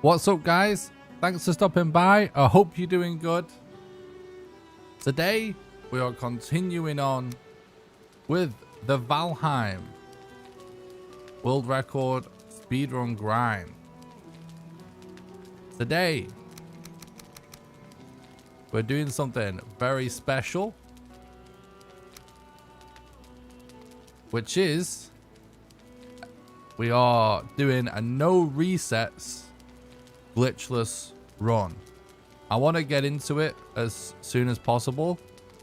What's up, guys? Thanks for stopping by. I hope you're doing good. Today, we are continuing on with the Valheim World Record Speedrun Grind. Today, we're doing something very special, which is we are doing a no resets glitchless run. I want to get into it as soon as possible,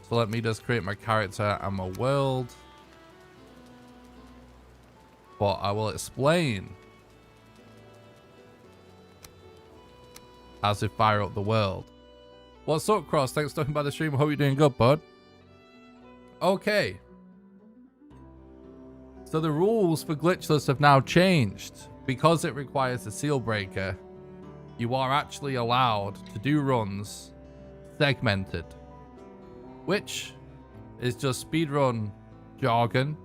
so let me just create my character and my world, but I will explain as we fire up the world. What's up, Cross? Thanks for stopping by the stream. I hope you're doing good, bud. Okay, so the rules for glitchless have now changed. Because it requires a seal breaker, you are actually allowed to do runs segmented, which is just speedrun jargon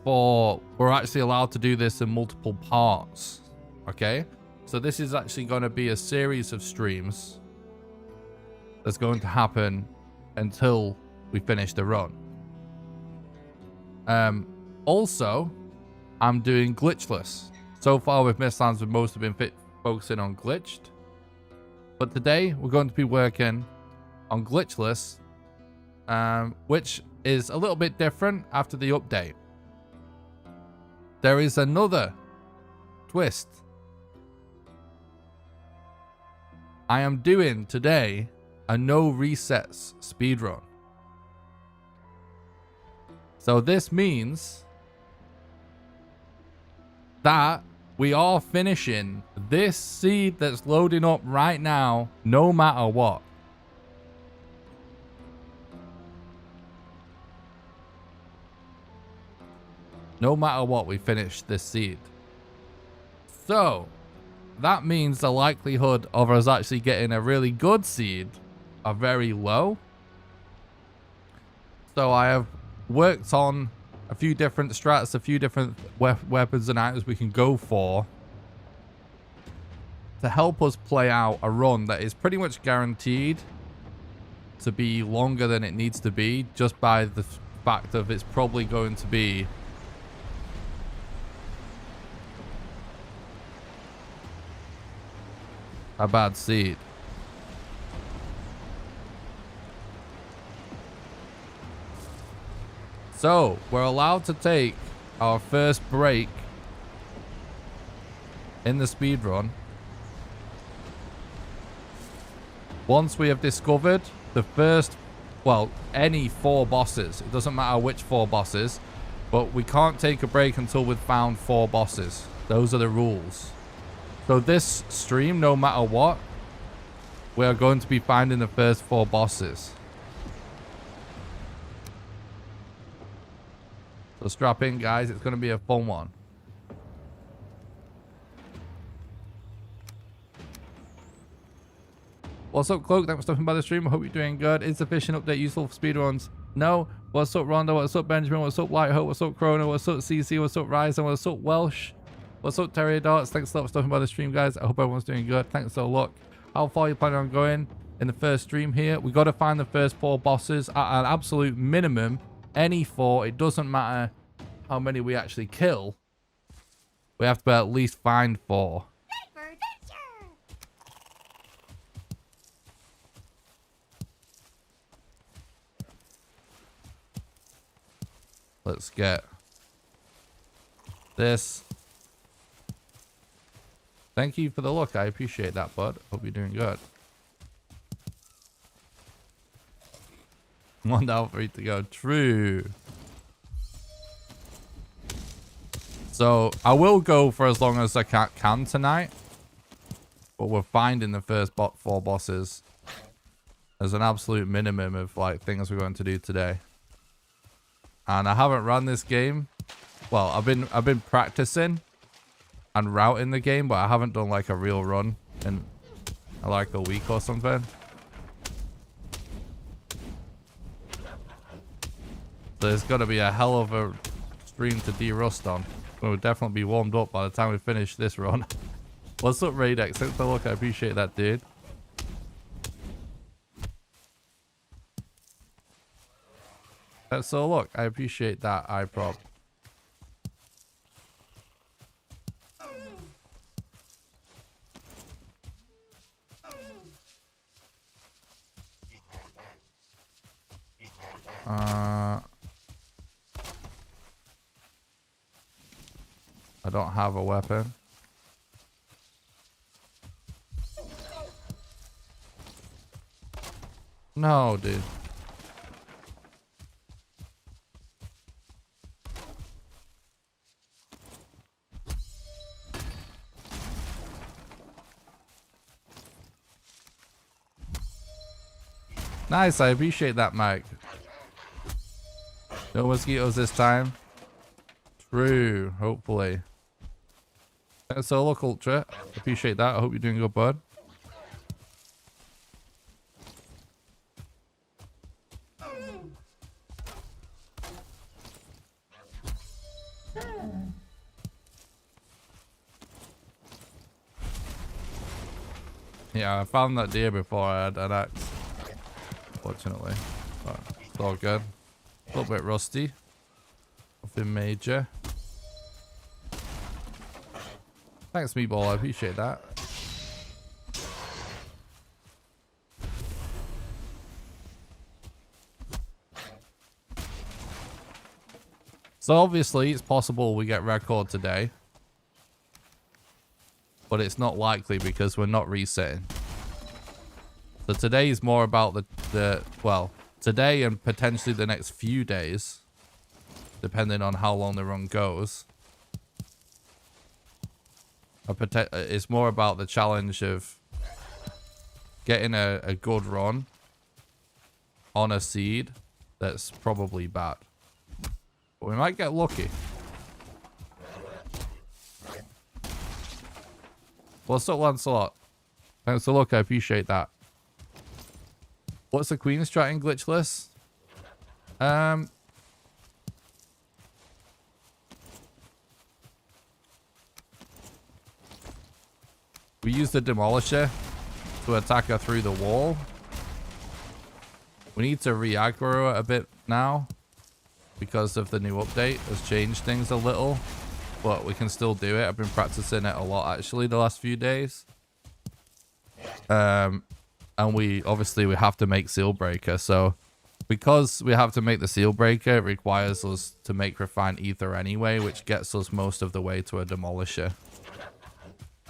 for we're actually allowed to do this in multiple parts. Okay, so this is actually going to be a series of streams that's going to happen until we finish the run. Also, I'm doing glitchless. So far with Mistlands, we've mostly been focusing on glitched, but today we're going to be working on glitchless, which is a little bit different after the update. There is another twist. I am doing today a no resets speedrun. So this means that we are finishing this seed that's loading up right now, no matter what. No matter what, we finish this seed. So that means the likelihood of us actually getting a really good seed are very low. So I have worked on a few different strats, a few different weapons and items we can go for to help us play out a run that is pretty much guaranteed to be longer than it needs to be, just by the fact of it's probably going to be a bad seed. So, we're allowed to take our first break in the speedrun once we have discovered the first, well, any 4 bosses. It doesn't matter which 4 bosses, but we can't take a break until we've found 4 bosses. Those are the rules. So this stream, no matter what, we are going to be finding the first 4 bosses. So strap in, guys. It's going to be a fun one. What's up, Cloak? Thanks for stopping by the stream. I hope you're doing good. Is the fishing update useful for speedruns? No. What's up, Rhonda? What's up, Benjamin? What's up, Lighthope? What's up, Chrono? What's up, CC? What's up, Ryzen? What's up, Welsh? What's up, Terry Darts? Thanks a lot for stopping by the stream, guys. I hope everyone's doing good. Thanks a lot. How far are you planning on going in the first stream here? We got to find the first 4 bosses at an absolute minimum. Any 4, it doesn't matter how many we actually kill. We have to at least find 4. Let's get this. Thank you for the look. I appreciate that, bud. Hope you're doing good. 1 down, 3 to go. True. So I will go for as long as I can tonight, but we're finding the first 4 bosses as an absolute minimum of like things we're going to do today. And I haven't run this game. Well, I've been practicing and routing the game, but I haven't done like a real run in like a week or something. So it's got to be a hell of a stream to de-rust on. We'll definitely be warmed up by the time we finish this run. What's up, Raydex? Thanks for the look. I appreciate that, dude. So look, I appreciate that, iProp. I don't have a weapon. No, dude. Nice, I appreciate that, Mike. No mosquitoes this time. True, hopefully. Solo culture. Appreciate that. I hope you're doing good, bud. Yeah, I found that deer before I had an axe. Fortunately. But it's all good. A little bit rusty. Nothing major. Thanks, Meatball. I appreciate that. So obviously it's possible we get record today. But it's not likely because we're not resetting. So today is more about well, today and potentially the next few days, depending on how long the run goes. It's more about the challenge of getting a good run on a seed that's probably bad. But we might get lucky. What's up, Lancelot? Thanks for the look, I appreciate that. What's the queen strat in glitchless? We use the demolisher to attack her through the wall. We need to re-aggro her a bit now because of the new update has changed things a little, but we can still do it. I've been practicing it a lot actually the last few days. And we have to make seal breaker, so because we have to make the seal breaker, it requires us to make refined ether anyway, which gets us most of the way to a demolisher.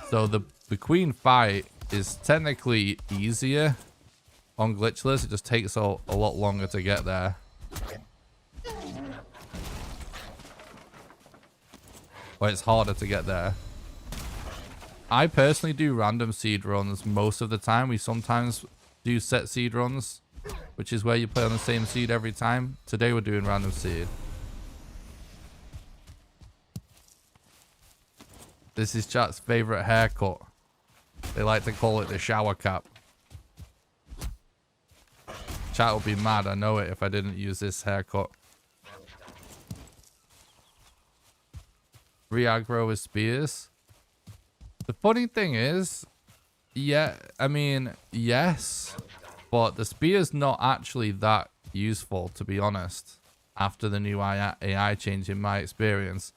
So the queen fight is technically easier on glitchless. It just takes a lot longer to get there. Or it's harder to get there. I personally do random seed runs most of the time. We sometimes do set seed runs, which is where you play on the same seed every time. Today we're doing random seed. This is chat's favorite haircut. They like to call it the shower cap. Chat would be mad, I know it, if I didn't use this haircut. Re-aggro with spears. The funny thing is, yeah, I mean, yes, but the spear's not actually that useful, to be honest, after the new AI change in my experience.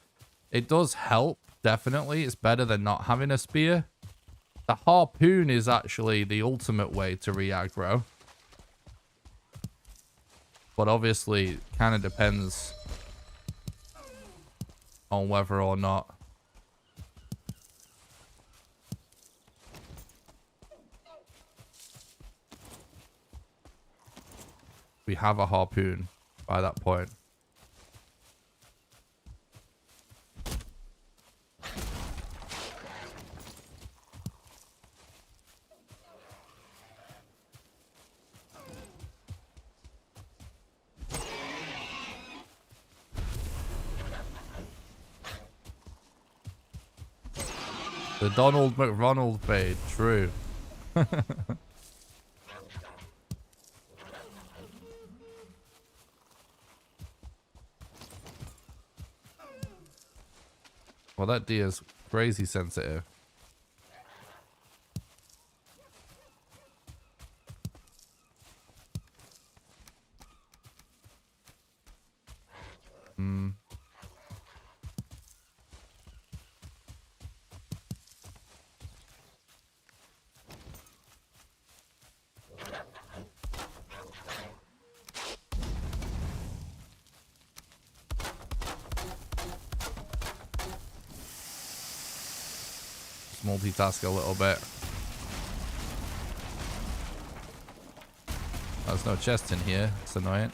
It does help, definitely. It's better than not having a spear. The harpoon is actually the ultimate way to re-aggro. But obviously, it kind of depends on whether or not we have a harpoon by that point. The Donald McRonald fade, true. Well, that deer's crazy sensitive. multitask a little bit. There's no chest in here. It's annoying.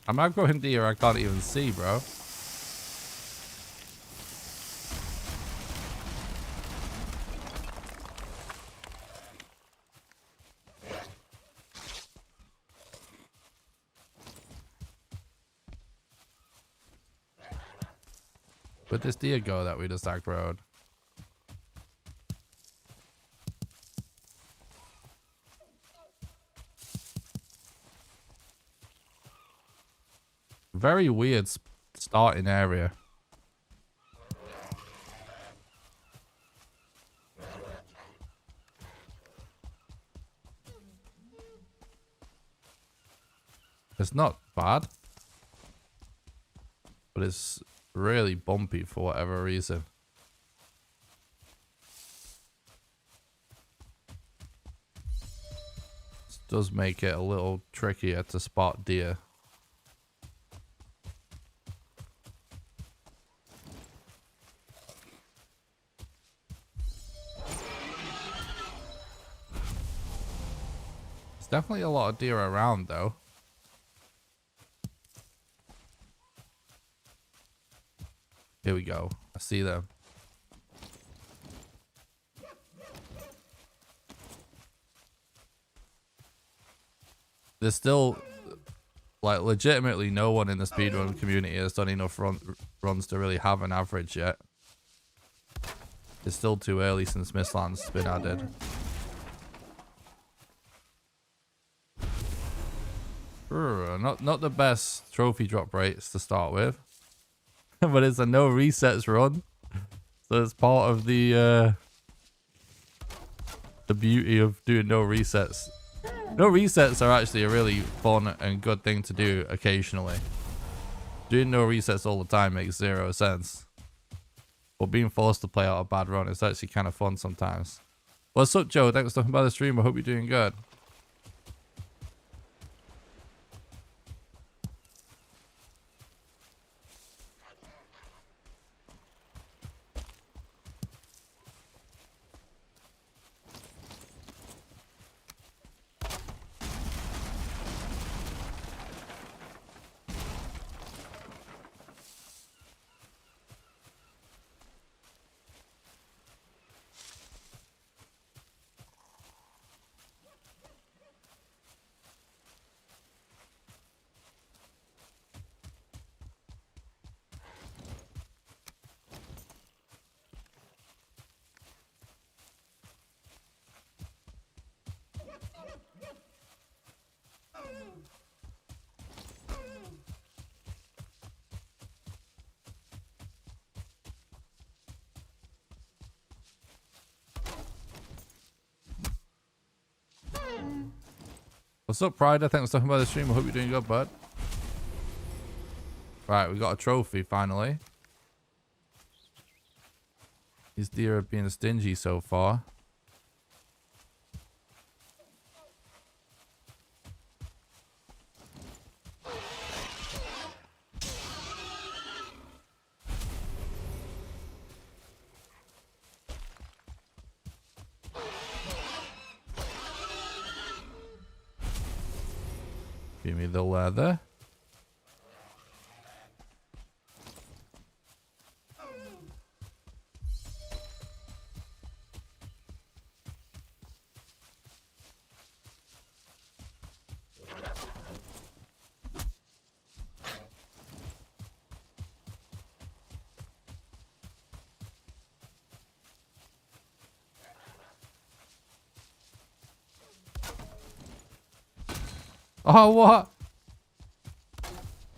I'm outgrowing deer I can't even see, bro. Where'd this deer go that we just aggroed? Very weird starting area. It's not bad, but it's really bumpy for whatever reason. This does make it a little trickier to spot deer. There's definitely a lot of deer around though. Here we go. I see them. There's still, like, legitimately no one in the speedrun community has done enough runs to really have an average yet. It's still too early since Mistlands has been added. Not the best trophy drop rates to start with. But it's a no resets run, so it's part of the beauty of doing no resets. No resets are actually a really fun and good thing to do occasionally. Doing no resets all the time makes zero sense. But being forced to play out a bad run is actually kind of fun sometimes. What's up, Joe? Thanks for stopping by the stream. I hope you're doing good. What's up, Pride? Thanks for stopping by the stream. I hope you're doing good, bud. Right, we got a trophy finally. These deer have been stingy so far. Give me the leather. Oh, what?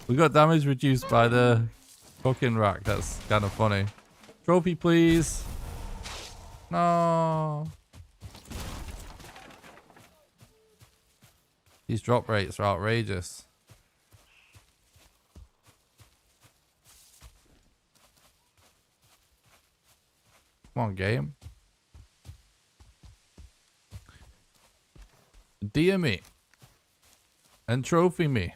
We got damage reduced by the cooking rack. That's kind of funny. Trophy, please. No. These drop rates are outrageous. Come on, game. dear me. And trophy me.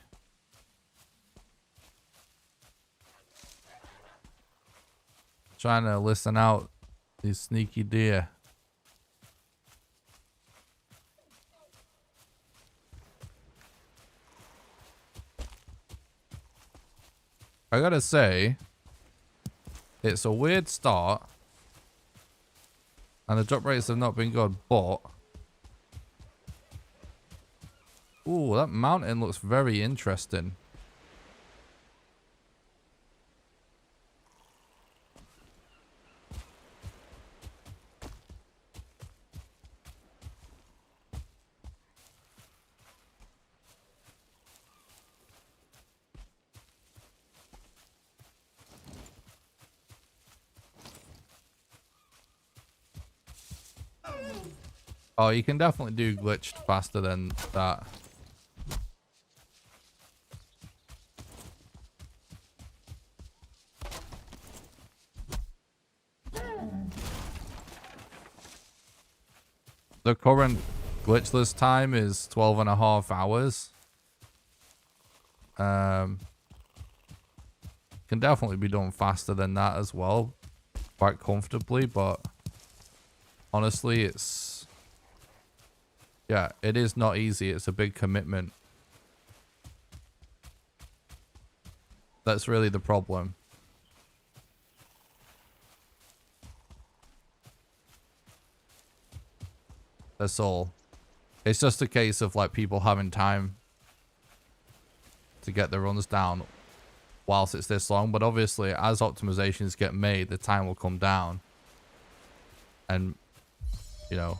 Trying to listen out these sneaky deer. I gotta say, it's a weird start. And the drop rates have not been good, but... Ooh, that mountain looks very interesting. Oh, you can definitely do glitched faster than that. The current glitchless time is 12.5 hours. Can definitely be done faster than that as well, quite comfortably, but honestly, it's... yeah, it is not easy. It's a big commitment. That's really the problem. That's all. It's just a case of like people having time to get the runs down whilst it's this long. But obviously, as optimizations get made, the time will come down. And, you know,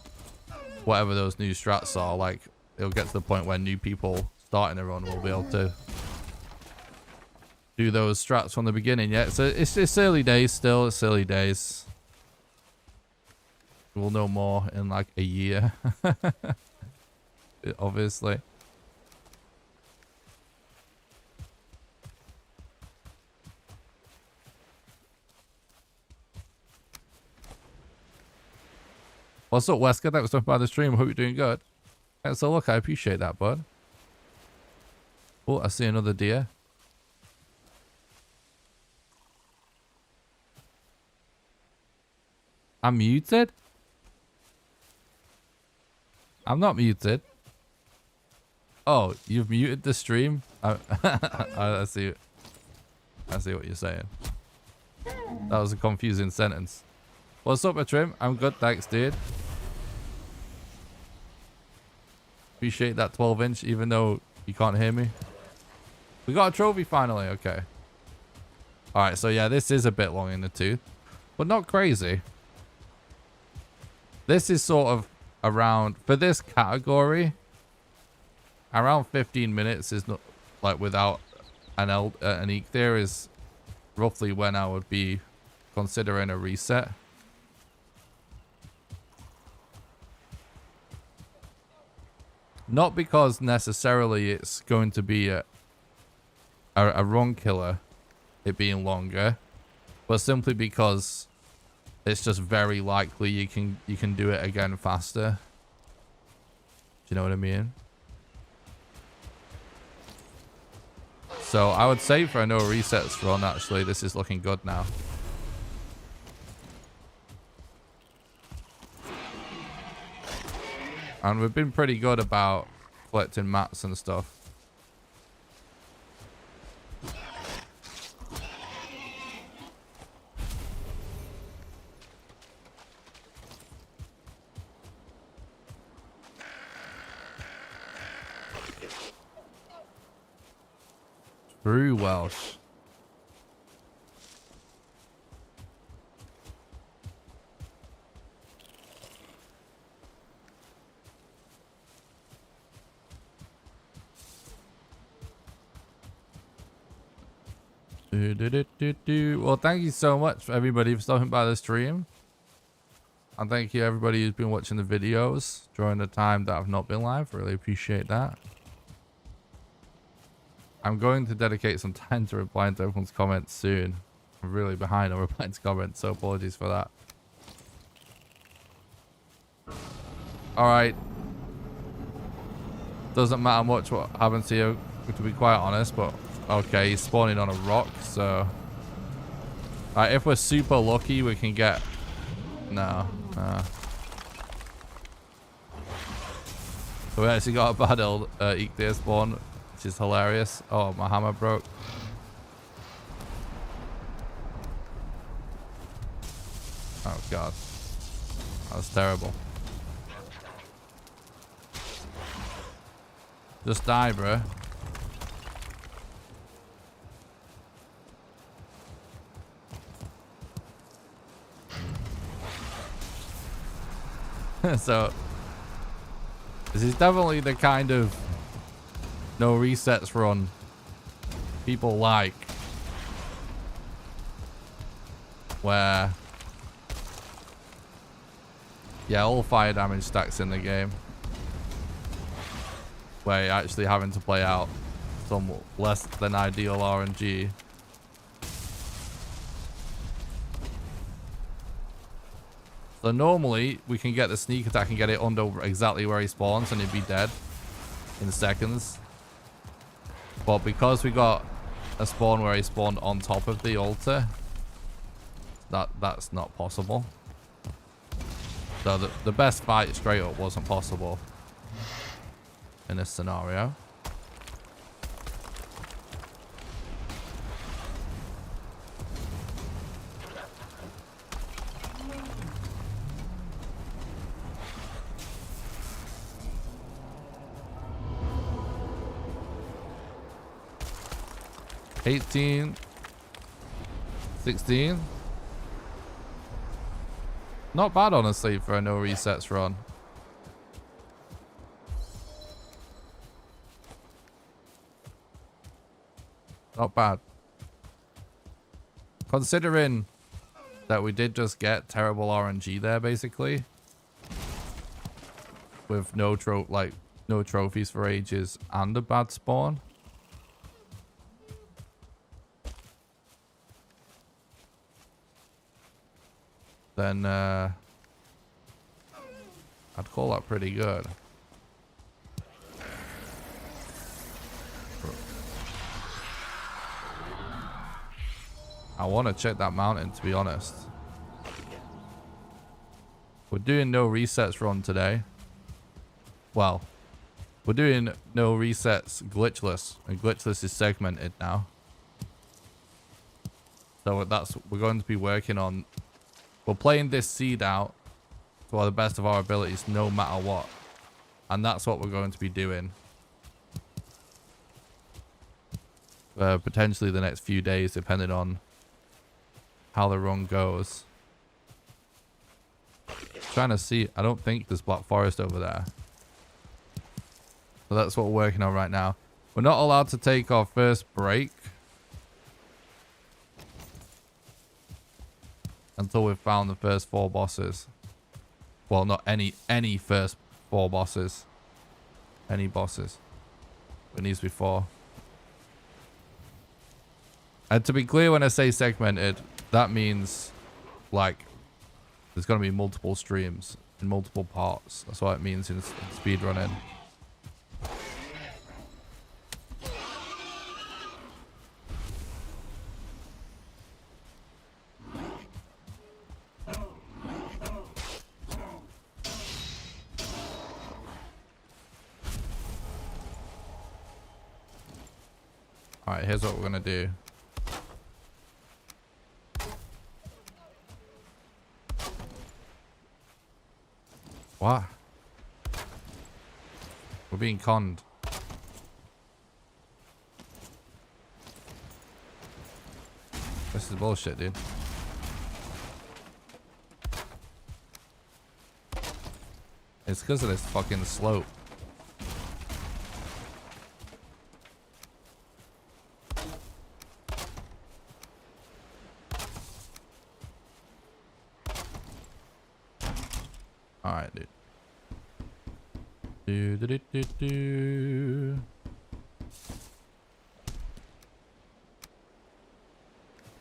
whatever those new strats are, like, it'll get to the point where new people starting the run will be able to do those strats from the beginning. Yeah, so it's early days still. It's early days. We'll know more in like a year. Obviously. What's up, Wesker? Thanks for stopping by the stream. Hope you're doing good. Thanks a look. I appreciate that, bud. Oh, I see another deer. I'm muted? I'm not muted. Oh, you've muted the stream? I see. I see what you're saying. That was a confusing sentence. What's up, Trim? I'm good, thanks, dude. Appreciate that 12-inch, even though you can't hear me. We got a trophy finally, okay. Alright, so yeah, this is a bit long in the tooth, but not crazy. This is sort of around, for this category, around 15 minutes is not, like, without an eek there is roughly when I would be considering a reset. Not because necessarily it's going to be a run killer, it being longer, but simply because it's just very likely you can do it again faster. Do you know what I mean? So I would say for a no resets run, actually, this is looking good now. And we've been pretty good about collecting mats and stuff. True Welsh. Well, thank you so much for everybody for stopping by the stream. And thank you everybody who's been watching the videos during the time that I've not been live. Really appreciate that. I'm going to dedicate some time to replying to everyone's comments soon. I'm really behind on replying to comments, so apologies for that. Alright. Doesn't matter much what happens here, to be quite honest, but okay, he's spawning on a rock, so... Alright, if we're super lucky, we can get... No. So we actually got a bad old Eekdeer spawn, which is hilarious. Oh, my hammer broke. Oh, God. That's terrible. Just die, bro. So, this is definitely the kind of no resets run people like. Where, yeah, all fire damage stacks in the game. Where you're actually having to play out some less than ideal RNG. So normally we can get the sneak attack and get it under exactly where he spawns and he'd be dead in seconds. But because we got a spawn where he spawned on top of the altar, that's not possible. So the best fight straight up wasn't possible in this scenario. $18, $16. Not bad, honestly, for a no resets run. Not bad. Considering that we did just get terrible RNG there, basically. With no trophies for ages and a bad spawn. Then I'd call that pretty good. I want to check that mountain, to be honest. We're doing no resets run today. Well, we're doing no resets glitchless, and glitchless is segmented now. So we're going to be working on. We're playing this seed out to the best of our abilities, no matter what, and that's what we're going to be doing. Potentially the next few days, depending on how the run goes. Trying to see, I don't think there's Black Forest over there. So that's what we're working on right now. We're not allowed to take our first break until we've found the first 4 bosses. Well, not any first 4 bosses. Any bosses. It needs to be 4. And to be clear, when I say segmented, that means like there's going to be multiple streams in multiple parts. That's what it means in speedrunning. Alright, here's what we're going to do. What? We're being conned. This is bullshit, dude. It's because of this fucking slope. Alright, dude.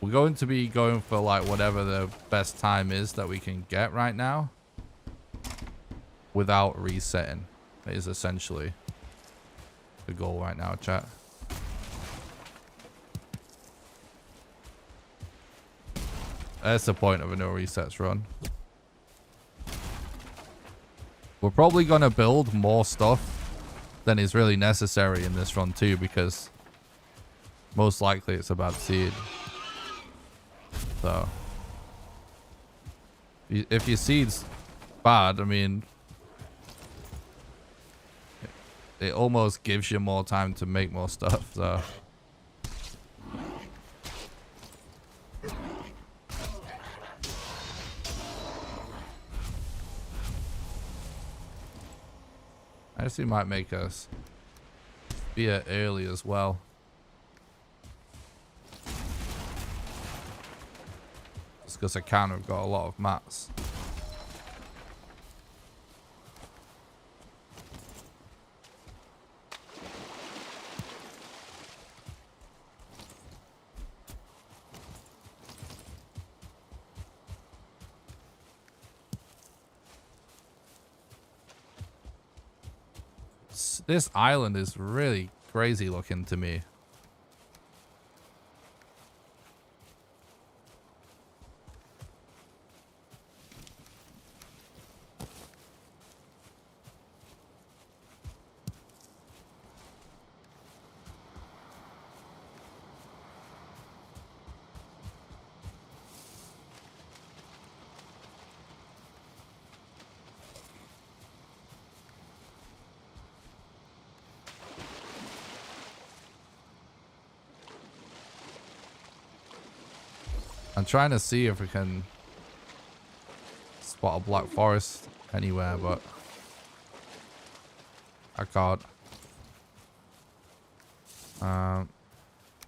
We're going to be going for like whatever the best time is that we can get right now without resetting. It is essentially. the goal right now, chat. That's the point of a no resets run. We're probably going to build more stuff than is really necessary in this run too, because most likely it's a bad seed. So if your seed's bad, I mean, it almost gives you more time to make more stuff. So I guess he might make us spear early as well. Just because I can, we've got a lot of mats. This island is really crazy looking to me. I'm trying to see if we can spot a black forest anywhere, but I can't.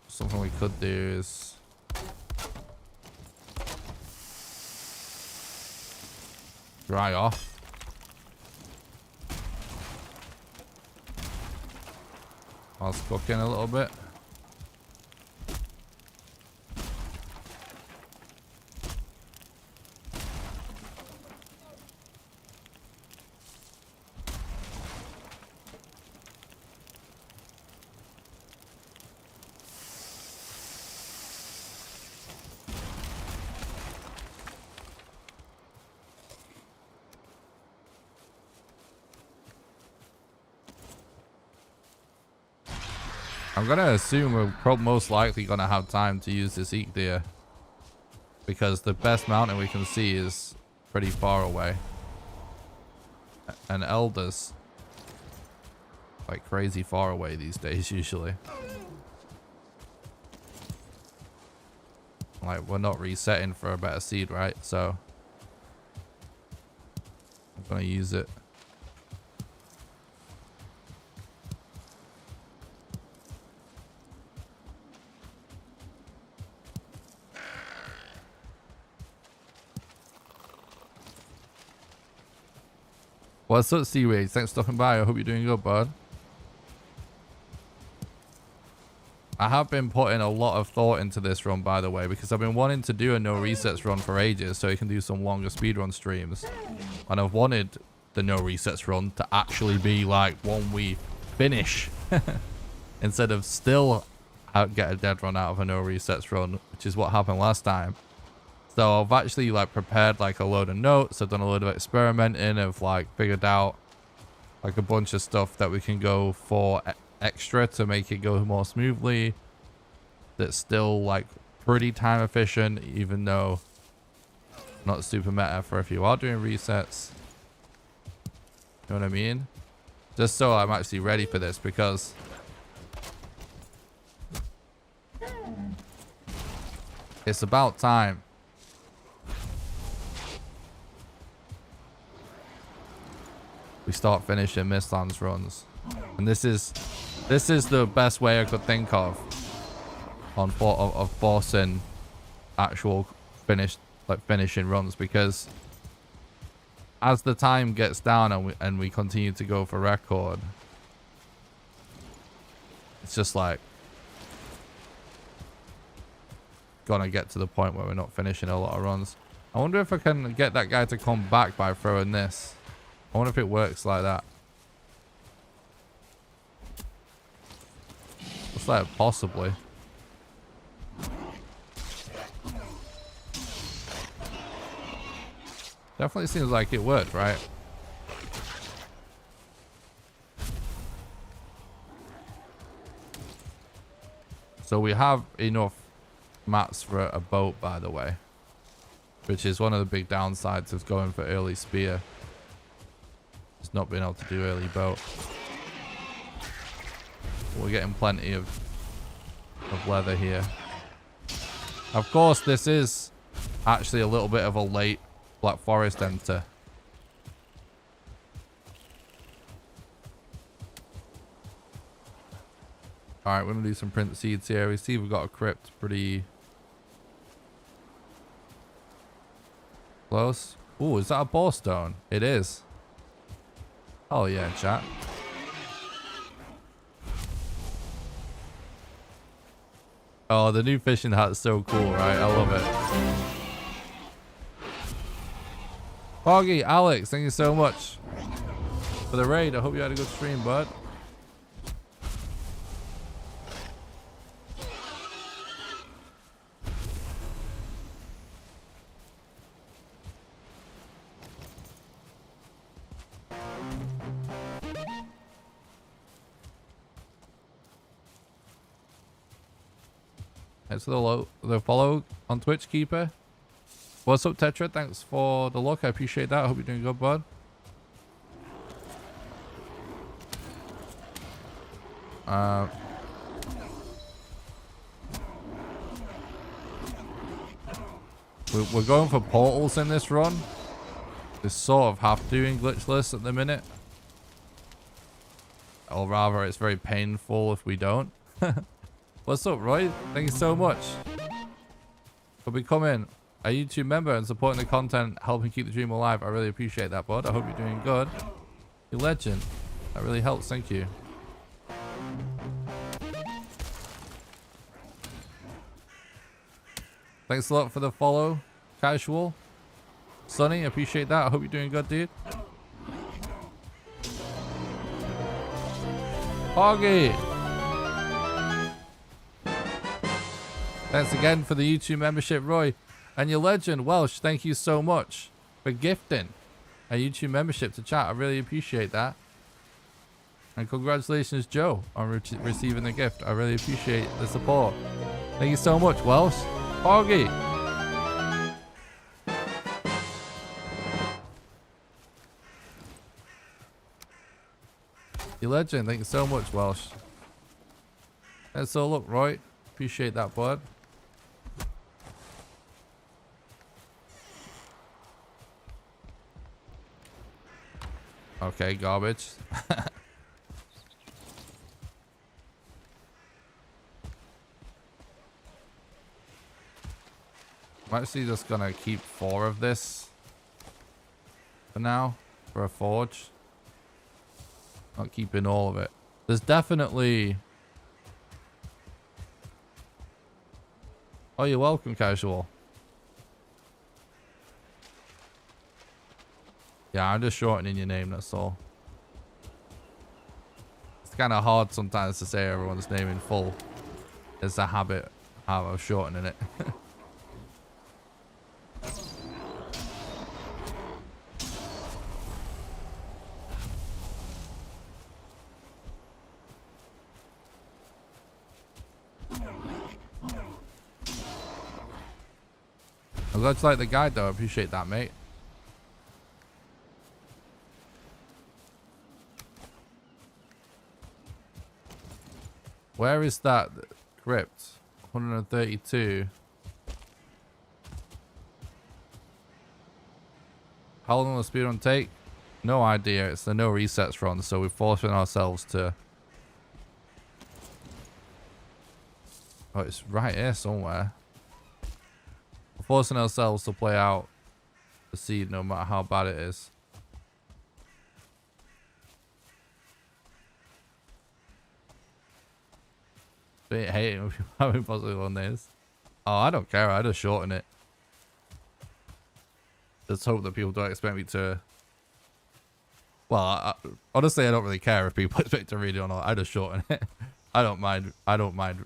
Something we could do is dry off. Whilst cooking a little bit. I'm gonna assume we're most likely gonna have time to use this eek deer, because the best mountain we can see is pretty far away, and elders like crazy far away these days usually. Like, we're not resetting for a better seed, right? So I'm gonna use it. What's up, Seaweed? Thanks for stopping by. I hope you're doing good, bud. I have been putting a lot of thought into this run, by the way, because I've been wanting to do a no resets run for ages so you can do some longer speedrun streams. And I've wanted the no resets run to actually be like one we finish instead of still get a dead run out of a no resets run, which is what happened last time. So I've actually like prepared like a load of notes. I've done a load of experimenting. I've like figured out like a bunch of stuff that we can go for extra to make it go more smoothly. That's still like pretty time efficient, even though not super meta for if you are doing resets. You know what I mean? Just so I'm actually ready for this, because it's about time. We start finishing Mistlands runs, and this is the best way I could think of forcing actual finishing runs, because as the time gets down and we continue to go for record, it's just like gonna get to the point where we're not finishing a lot of runs. I wonder if I can get that guy to come back by throwing this. I wonder if it works like that. Looks like possibly. Definitely seems like it worked, right? So we have enough mats for a boat, by the way, which is one of the big downsides of going for early spear. Just not being able to do early boat. We're getting plenty of leather here. Of course, this is actually a little bit of a late Black Forest enter. Alright, we're going to do some print seeds here. We see we've got a crypt pretty close. Ooh, is that a borestone? It is. Oh yeah, chat. Oh, the new fishing hat's so cool, right? I love it. Foggy, Alex, thank you so much for the raid. I hope you had a good stream, bud. Thanks for the follow on Twitch, Keeper. What's up, Tetra? Thanks for the look. I appreciate that. I hope you're doing good, bud. We're going for portals in this run. We sort of have to in glitchless at the minute. Or rather, it's very painful if we don't. What's up, Roy? Thank you so much for becoming a YouTube member and supporting the content, helping keep the dream alive. I really appreciate that, bud. I hope you're doing good. You're a legend. That really helps. Thank you. Thanks a lot for the follow, Casual. Sonny, appreciate that. I hope you're doing good, dude. Hoggy. Thanks again for the YouTube membership, Roy. And your legend, Welsh, thank you so much for gifting a YouTube membership to chat. I really appreciate that. And congratulations, Joe, on receiving the gift. I really appreciate the support. Thank you so much, Welsh. Foggy. Your legend, thank you so much, Welsh. Let's all look, Roy. Appreciate that, bud. Okay, garbage. I'm actually just gonna keep 4 of this for now for a forge. Not keeping all of it. There's definitely... Oh, you're welcome, Casual. Yeah, I'm just shortening your name, that's all. It's kind of hard sometimes to say everyone's name in full. It's a habit of shortening it. I'm glad you like the guide though, I appreciate that, mate. Where is that crypt? 132. How long will the speedrun take? No idea. It's the no resets run, so we're forcing ourselves to... Oh, it's right here somewhere. We're forcing ourselves to play out the seed no matter how bad it is. I hate it how impossible on this. Oh, I don't care. I just shorten it. Just hope that people don't expect me to... Well, honestly, I don't really care if people expect to read it or not. I just shorten it. I don't mind. I don't mind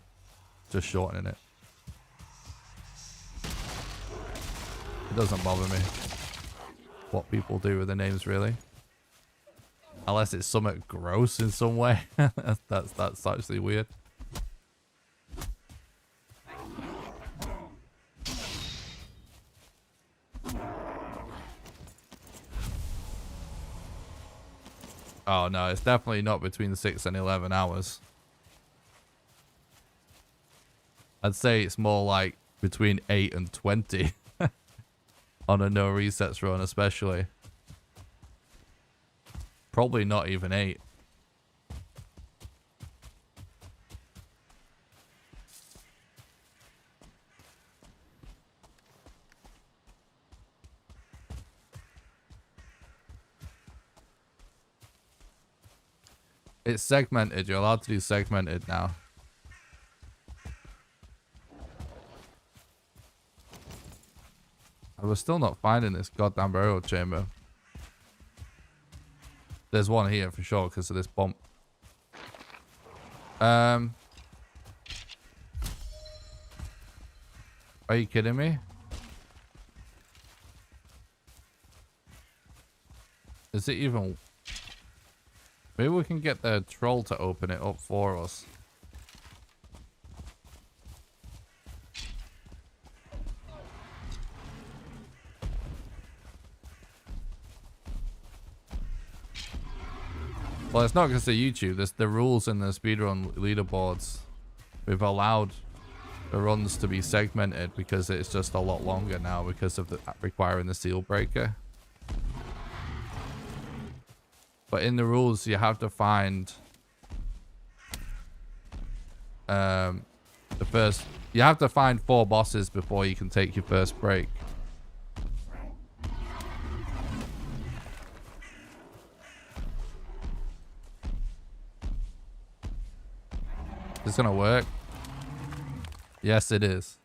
just shortening it. It doesn't bother me what people do with the names, really. Unless it's something gross in some way. that's actually weird. Oh no, it's definitely not between 6 and 11 hours. I'd say it's more like between 8 and 20 on a no resets run, especially. Probably not even 8. It's segmented. You're allowed to do segmented now. I was still not finding this goddamn burial chamber. There's one here for sure because of this bump. Are you kidding me? Is it even... Maybe we can get the troll to open it up for us. Well, it's not because of YouTube. There's the rules in the speedrun leaderboards. We've allowed the runs to be segmented because it's just a lot longer now because of the requiring the seal breaker. But in the rules, you have to find you have to find 4 bosses before you can take your first break. Is this gonna work? Yes, it is.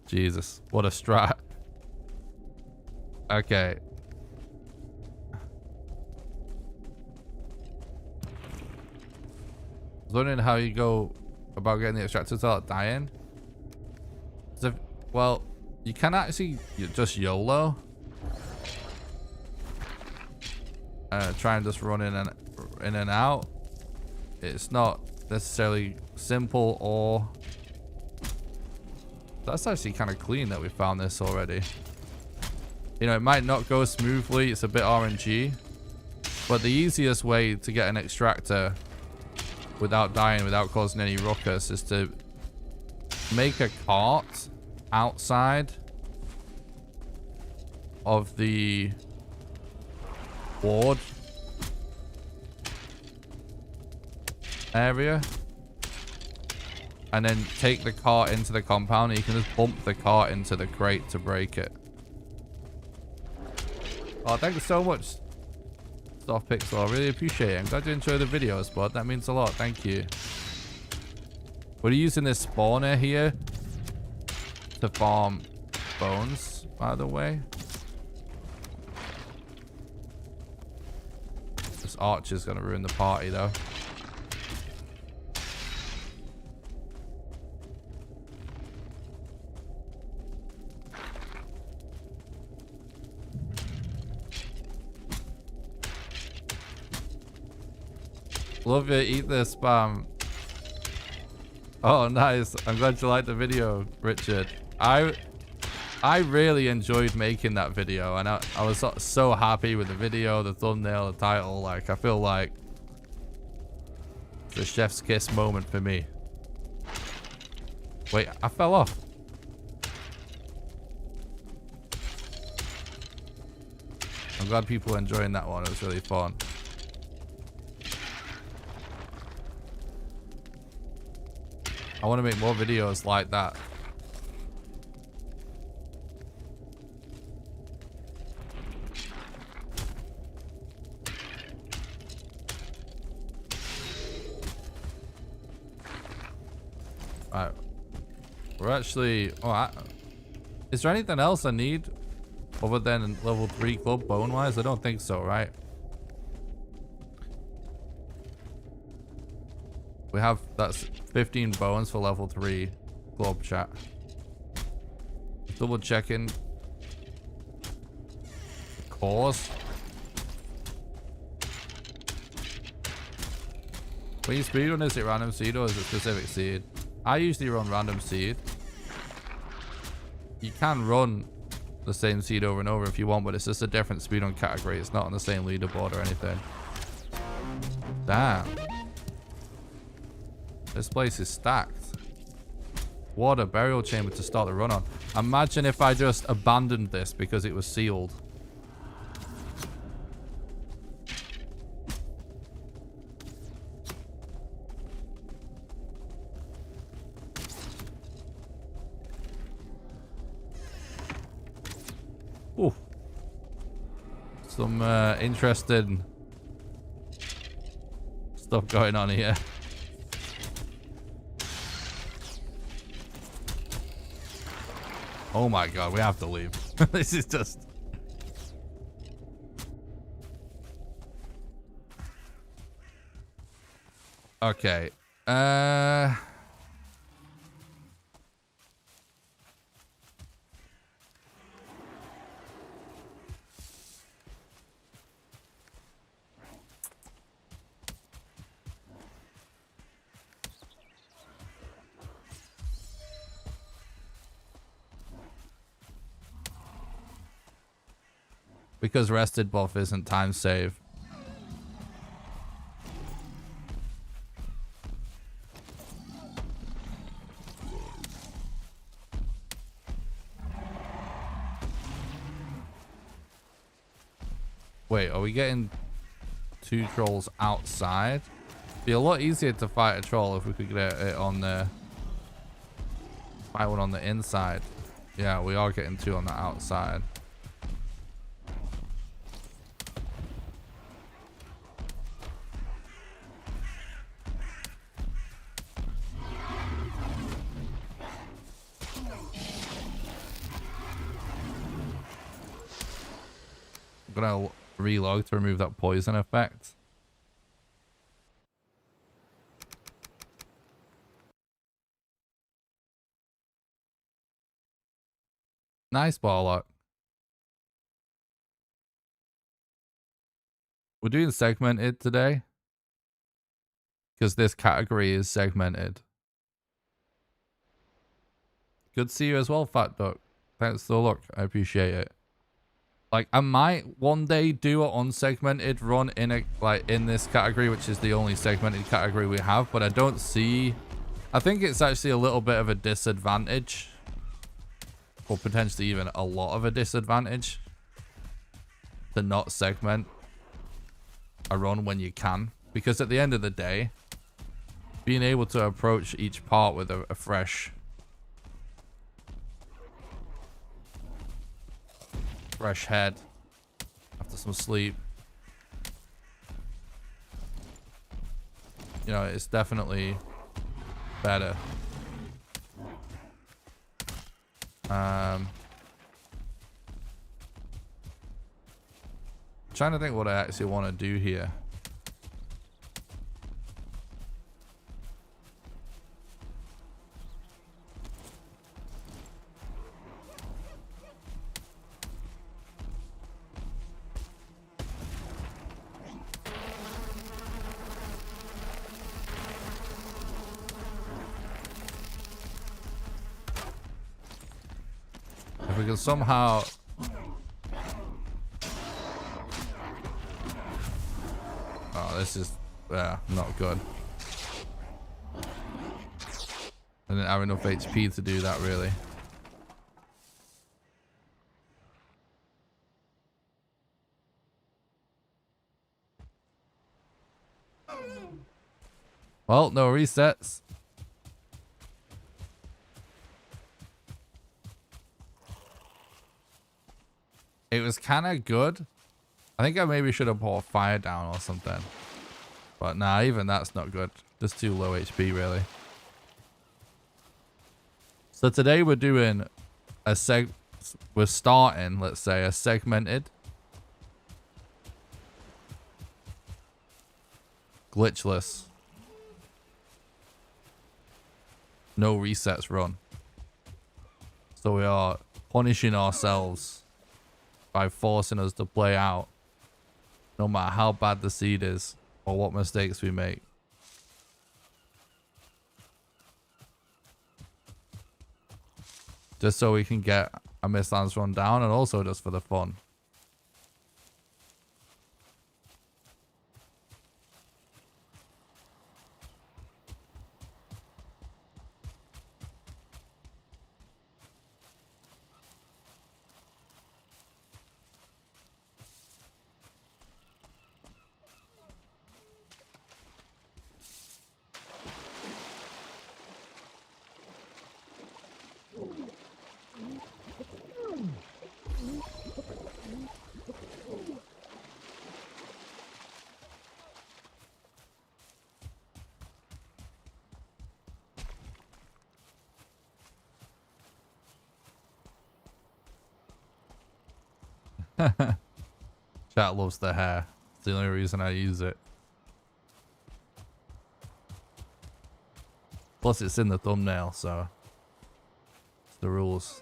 Jesus, what a strat. Okay. I was wondering how you go about getting the extractor without dying. So, well, you can actually just YOLO. Try and just run in and out. It's not necessarily simple or... That's actually kind of clean that we found this already. You know, it might not go smoothly. It's a bit RNG. But the easiest way to get an extractor without dying, without causing any ruckus, is to make a cart outside of the ward area. And then take the cart into the compound. And you can just bump the cart into the crate to break it. Oh, thank you so much, Soft Pixel. I really appreciate it. I'm glad you enjoyed the video, Spud. That means a lot. Thank you. We're using this spawner here to farm bones, by the way. This archer's going to ruin the party, though. Love it. Eat this spam. Oh, nice. I'm glad you liked the video, Richard. I really enjoyed making that video, and I was so happy with the video, the thumbnail, the title. Like, I feel like it's a chef's kiss moment for me. Wait, I fell off. I'm glad people are enjoying that one. It was really fun. I want to make more videos like that. Right. We're actually... Oh, is there anything else I need other than level 3 club bone-wise? I don't think so, right? We have, that's 15 bones for level 3 club chat. Double checking. Cores. When you speedrun, is it random seed or is it specific seed? I usually run random seed. You can run the same seed over and over if you want, but it's just a different speedrun category. It's not on the same leaderboard or anything. Damn. This place is stacked. What a burial chamber to start the run on. Imagine if I just abandoned this because it was sealed. Ooh. Some interesting stuff going on here. Oh my god, we have to leave. This is just... Okay. Because rested buff isn't time save. Wait, are we getting 2 trolls outside? It'd be a lot easier to fight a troll if we could get it on the... Fight one on the inside. Yeah, we are getting 2 on the outside. I'm gonna reload to remove that poison effect. Nice ball luck. We're doing segmented today because this category is segmented. Good to see you as well, Fat Duck. Thanks for the look. I appreciate it. Like, I might one day do an unsegmented run in a in this category, which is the only segmented category we have, but I don't see... I think it's actually a little bit of a disadvantage, or potentially even a lot of a disadvantage, to not segment a run when you can, because at the end of the day, being able to approach each part with a fresh head after some sleep, you know, it's definitely better. Trying to think what I actually want to do here. If we can somehow... Oh, this is not good. I didn't have enough HP to do that, really. Well, no resets. It was kind of good. I think I maybe should have put fire down or something. But nah, even that's not good. Just too low HP, really. So today we're doing a we're starting, let's say, a segmented glitchless no resets run. So we are punishing ourselves by forcing us to play out no matter how bad the seed is or what mistakes we make. Just so we can get a Mistlands run down, and also just for the fun. Chat loves the hair. It's the only reason I use it. Plus it's in the thumbnail, so it's the rules.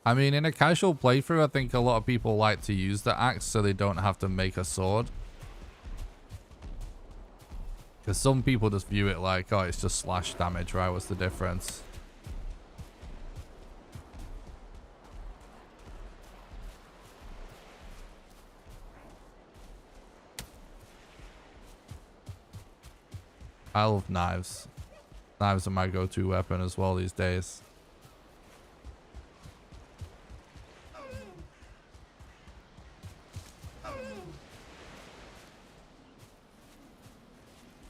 I mean, in a casual playthrough, I think a lot of people like to use the axe so they don't have to make a sword. Because some people just view it like, oh, it's just slash damage, right? What's the difference? I love knives. Knives are my go-to weapon as well these days.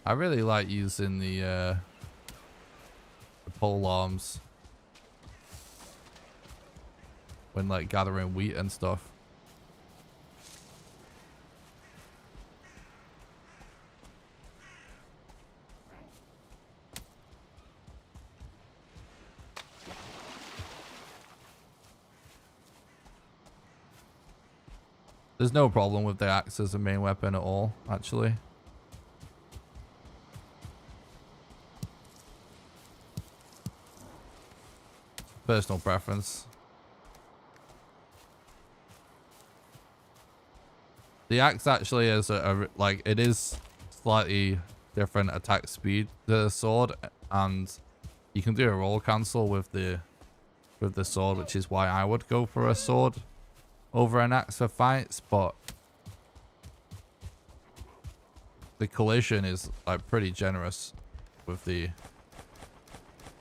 I really like using the pole arms when like gathering wheat and stuff. There's no problem with the axe as a main weapon at all, actually. Personal preference. The axe actually is like, it is slightly different attack speed to the sword, and you can do a roll cancel with the sword, which is why I would go for a sword over an axe for fights. But the collision is like pretty generous with the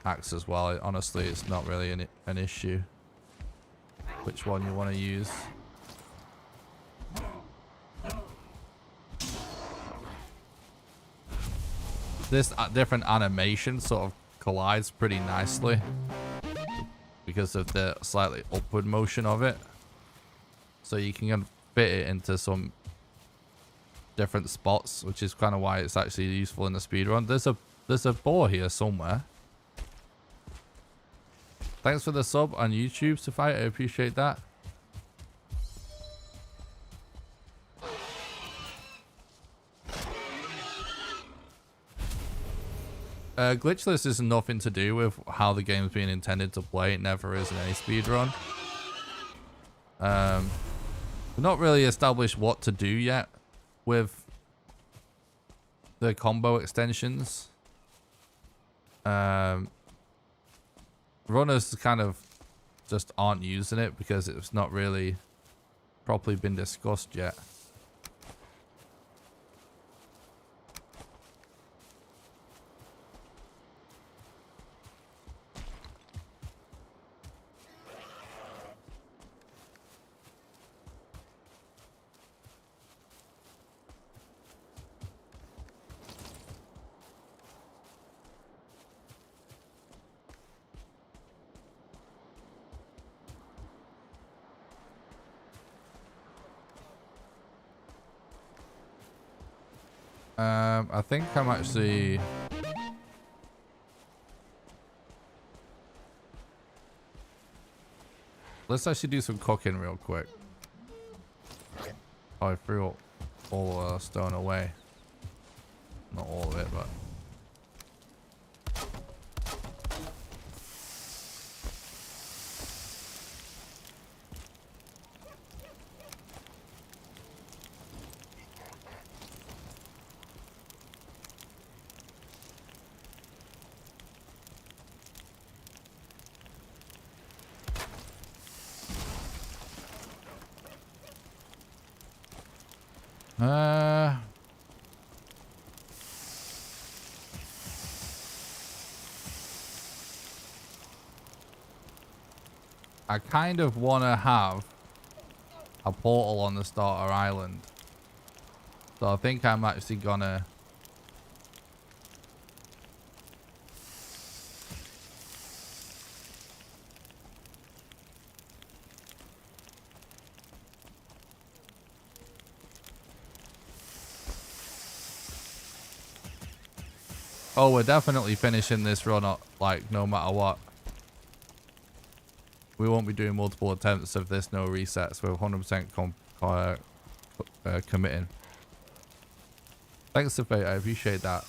axe as well. Honestly, it's not really an issue which one you want to use. This different animation sort of collides pretty nicely because of the slightly upward motion of it, so you can fit it into some different spots, which is kind of why it's actually useful in the speedrun. There's a boar here somewhere. Thanks for the sub on YouTube, Sophia. I appreciate that. Glitchless is nothing to do with how the game's being intended to play. It never is in any speedrun. We've not really established what to do yet with the combo extensions. Runners kind of just aren't using it because it's not really properly been discussed yet. I think I'm actually... Let's actually do some cooking real quick. Oh, I threw all stone away. Not all of it, but... I kind of want to have a portal on the starter island. So I think I'm actually gonna... Oh, we're definitely finishing this run up, like, no matter what. We won't be doing multiple attempts of this, no resets. We're 100% committing. Thanks, Sophia. I appreciate that.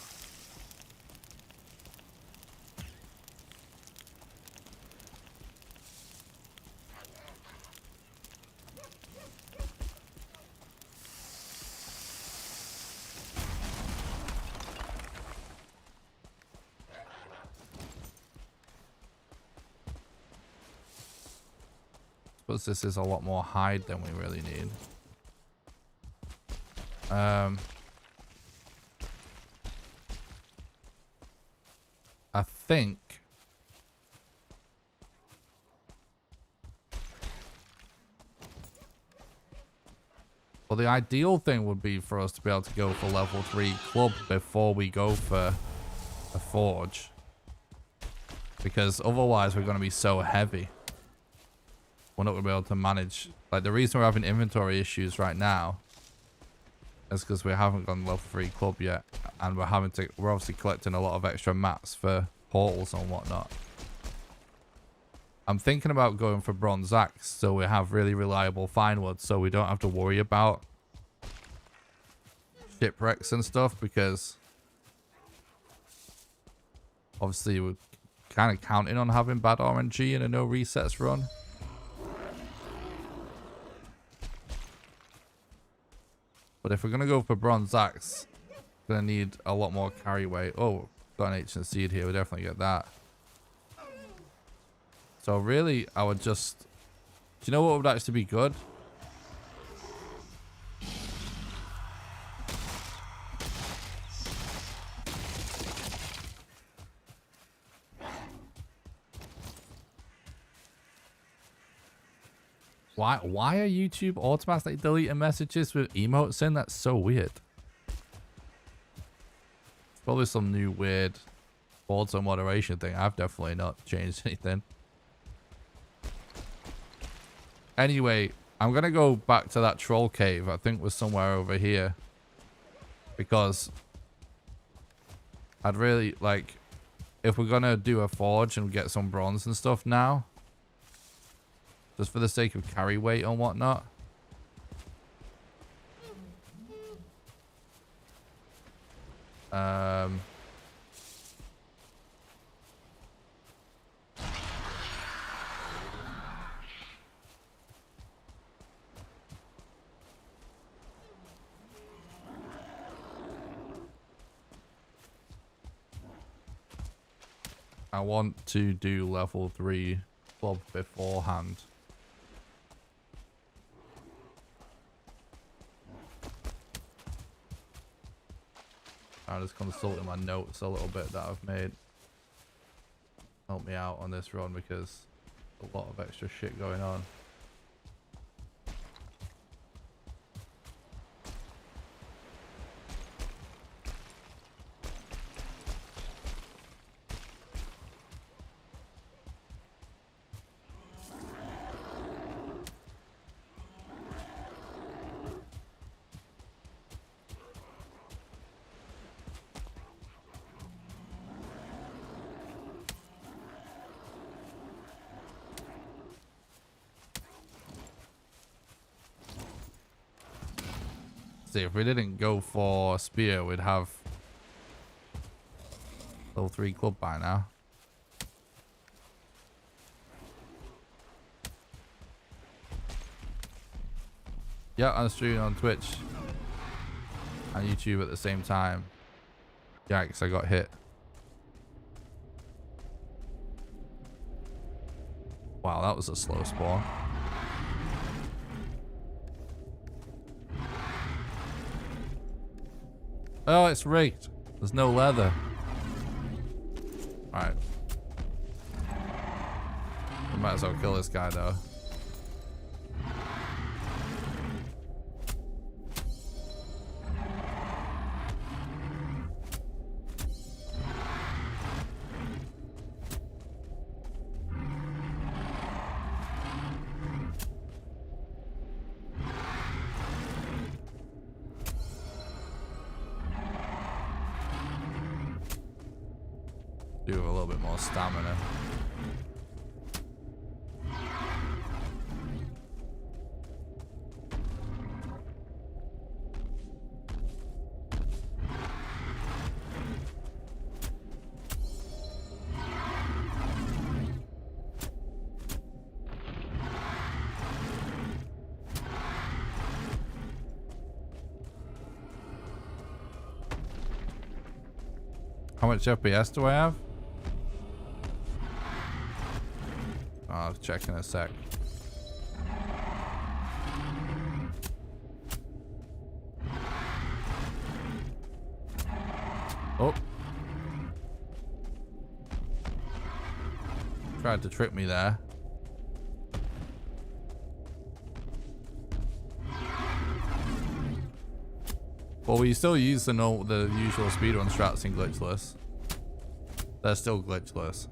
Suppose this is a lot more hide than we really need. I think well, the ideal thing would be for us to be able to go for level 3 club before we go for a forge, because otherwise we're going to be so heavy. We're not going to be able to manage. Like, the reason we're having inventory issues right now is because we haven't gone level 3 club yet, and we're obviously collecting a lot of extra mats for portals and whatnot. I'm thinking about going for bronze axe so we have really reliable fine wood, so we don't have to worry about shipwrecks and stuff, because obviously we're kind of counting on having bad RNG in a no resets run. But if we're going to go for bronze axe, we're going to need a lot more carry weight. Oh, got an ancient seed here. We'll definitely get that. So really, I would just... Do you know what would actually be good? Why are YouTube automatically deleting messages with emotes in? That's so weird. Probably some new weird auto moderation thing. I've definitely not changed anything. Anyway, I'm going to go back to that troll cave. I think was somewhere over here. Because I'd really like, if we're going to do a forge and get some bronze and stuff now, just for the sake of carry weight and whatnot. I want to do level 3 club beforehand. I'm just consulting my notes a little bit that I've made. Help me out on this run because a lot of extra shit going on. See, if we didn't go for spear, we'd have level 3 club by now. Yeah, I'm streaming on Twitch and YouTube at the same time. Yikes, I got hit. Wow, that was a slow spawn. Oh, it's rigged. There's no leather. Alright. We might as well kill this guy though. Do a little bit more stamina. How much FPS do I have? I'll check in a sec. Oh. Tried to trick me there. Well, we still use the usual speedrun strats in glitchless. They're still glitchless.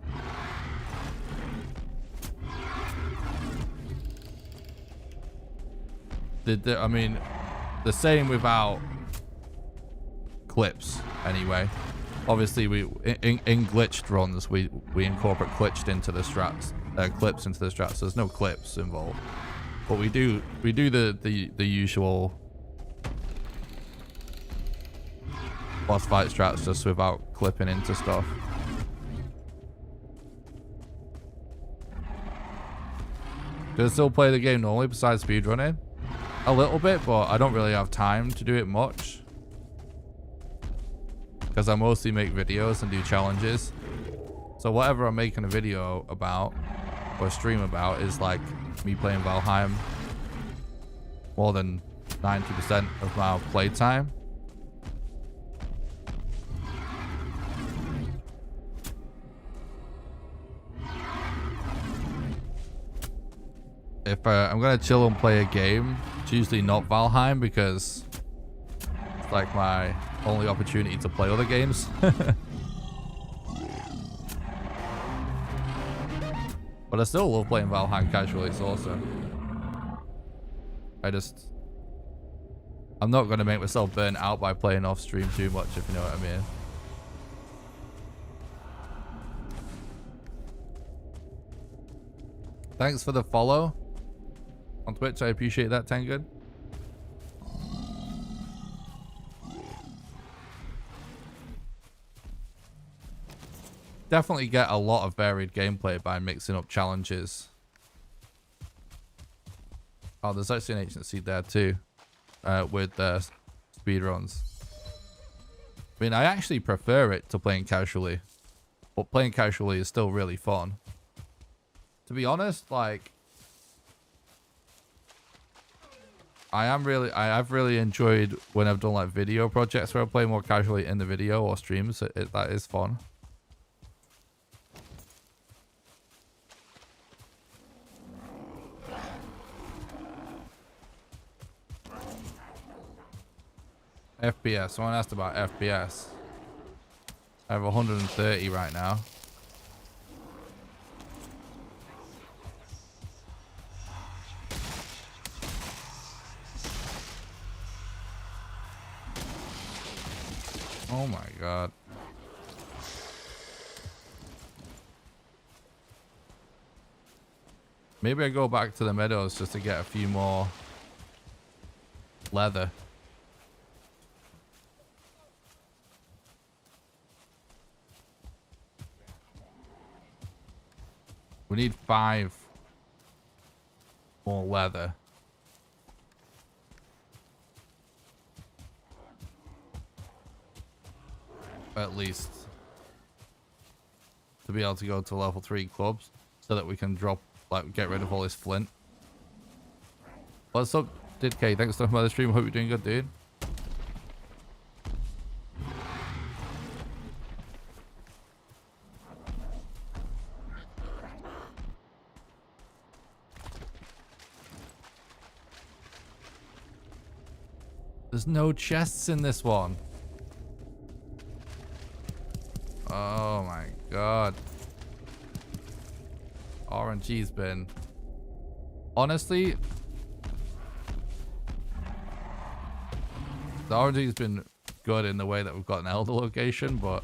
I mean, the same without clips anyway. Obviously, in glitched runs we incorporate clips into the strats. So there's no clips involved, but we do the usual boss fight strats just without clipping into stuff. Do I still play the game normally besides speedrunning? A little bit, but I don't really have time to do it much because I mostly make videos and do challenges. So whatever I'm making a video about or stream about is like me playing Valheim more than 90% of my playtime. If I'm gonna chill and play a game, it's usually not Valheim because it's like my only opportunity to play other games. But I still love playing Valheim casually. It's awesome. I'm not gonna make myself burn out by playing off stream too much, if you know what I mean. Thanks for the follow on Twitch. I appreciate that, Tengen. Definitely get a lot of varied gameplay by mixing up challenges. Oh, there's actually an agency there too, with speedruns. I mean, I actually prefer it to playing casually, but playing casually is still really fun. To be honest, like, I've really enjoyed when I've done like video projects where I play more casually in the video or streams. That is fun. FPS. Someone asked about FPS. I have 130 right now. Oh my god. Maybe I go back to the meadows just to get a few more leather. We need 5 more leather. At least. To be able to go to level 3 clubs. So that we can drop, like, get rid of all this flint. What's up, Didk? Thanks for the stream. Hope you're doing good, dude. There's no chests in this one. Oh my god. RNG's been... Honestly... The RNG's been good in the way that we've got an Elder location, but...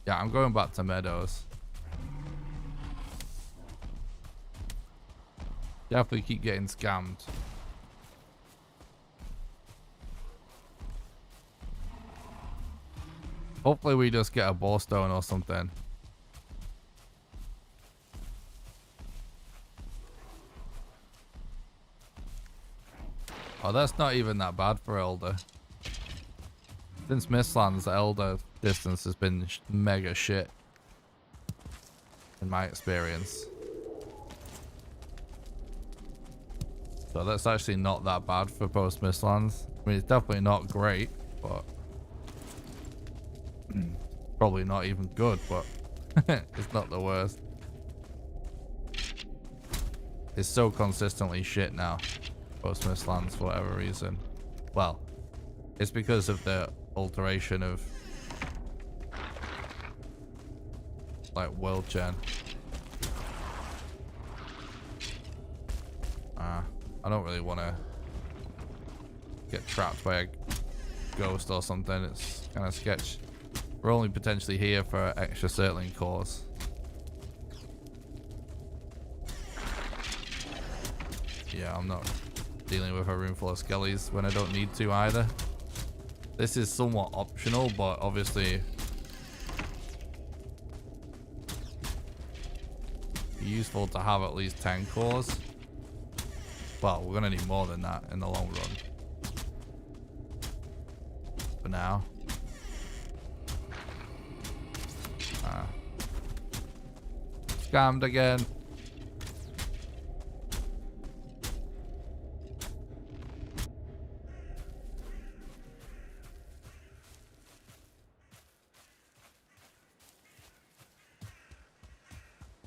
Yeah, I'm going back to Meadows. Definitely keep getting scammed. Hopefully we just get a ballstone or something. Oh, that's not even that bad for Elder. Since Mistlands, the Elder distance has been mega shit. In my experience. So that's actually not that bad for post Mistlands. I mean, it's definitely not great, but... Probably not even good, but it's not the worst. It's so consistently shit now. Post Mistlands for whatever reason. Well, it's because of the alteration of like world gen. I don't really want to get trapped by a ghost or something. It's kind of sketch. We're only potentially here for extra settling cores. Yeah, I'm not dealing with a room full of skellies when I don't need to either. This is somewhat optional, but obviously useful to have at least 10 cores. Well, we're gonna need more than that in the long run. For now. Scammed again.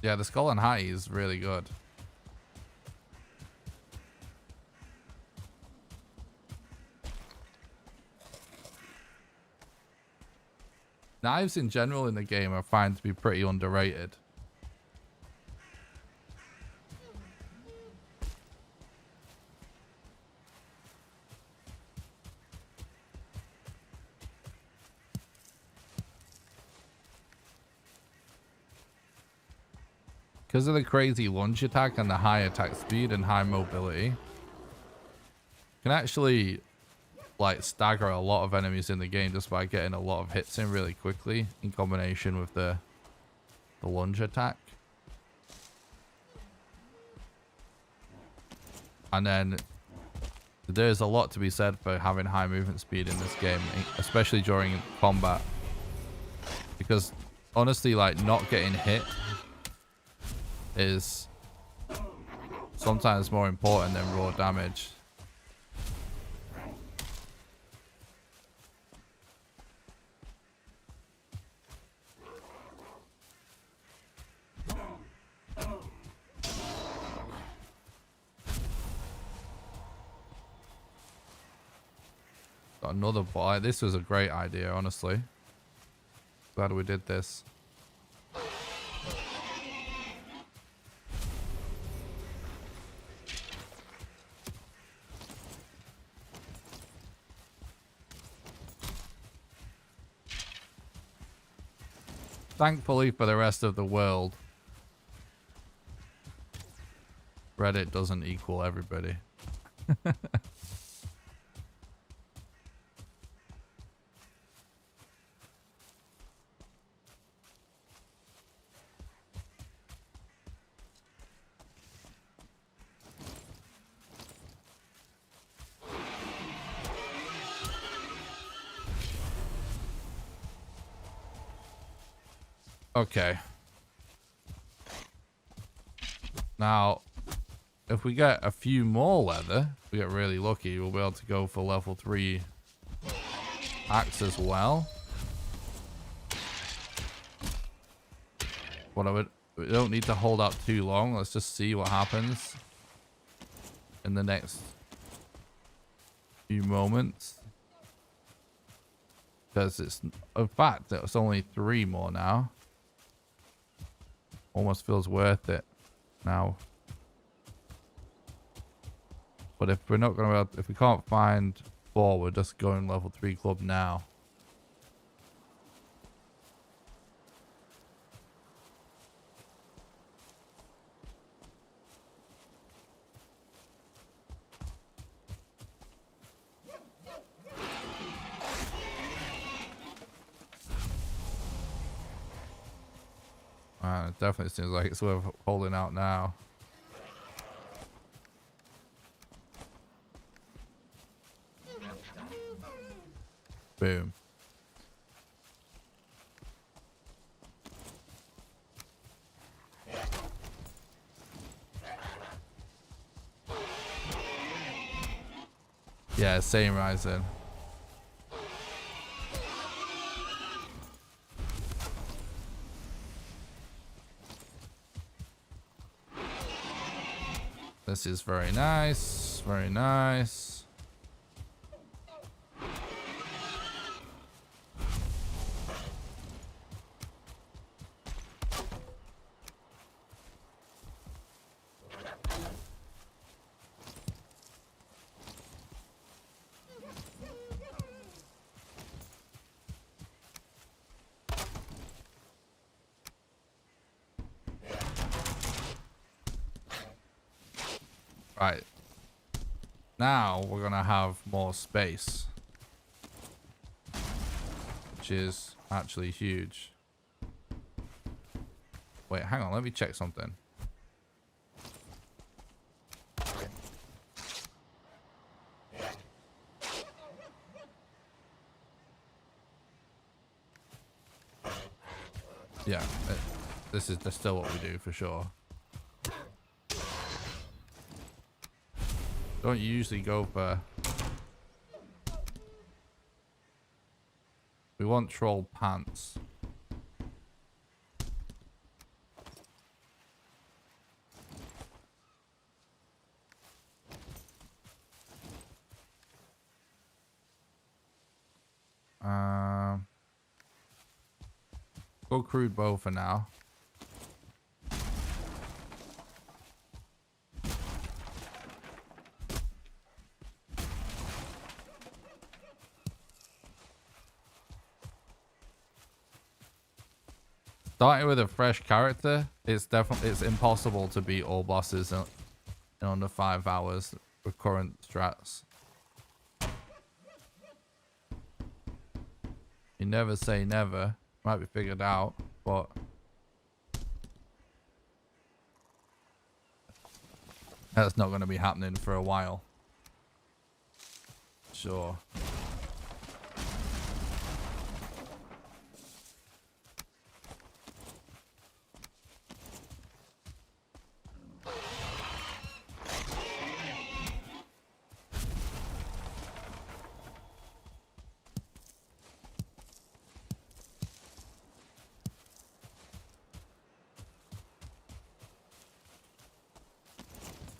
Yeah, the skull and high is really good. Knives in general in the game I find to be pretty underrated. Because of the crazy lunge attack and the high attack speed and high mobility, can actually like stagger a lot of enemies in the game just by getting a lot of hits in really quickly in combination with the lunge attack. And then there's a lot to be said for having high movement speed in this game, especially during combat. Because honestly, like, not getting hit is sometimes more important than raw damage. Got another buy. This was a great idea, honestly. Glad we did this. Thankfully for the rest of the world, Reddit doesn't equal everybody. Okay. Now, if we get a few more leather, if we get really lucky, we'll be able to go for level 3 axe as well. But we don't need to hold out too long. Let's just see what happens in the next few moments. Because it's, in fact, it's only 3 more now. Almost feels worth it now. But if we're not gonna, if we can't find 4, we're just going level 3 club now. It definitely seems like it's worth holding out now. Boom. Yeah, same Ryzen. This is very nice, very nice. Right. Now we're gonna have more space, which is actually huge. Wait, hang on, let me check something. Yeah, this is still what we do for sure. Don't usually go for... We want troll pants. Go crude bow for now. Starting with a fresh character, it's impossible to beat all bosses in under 5 hours with current strats. You never say never. Might be figured out, but that's not going to be happening for a while. Sure.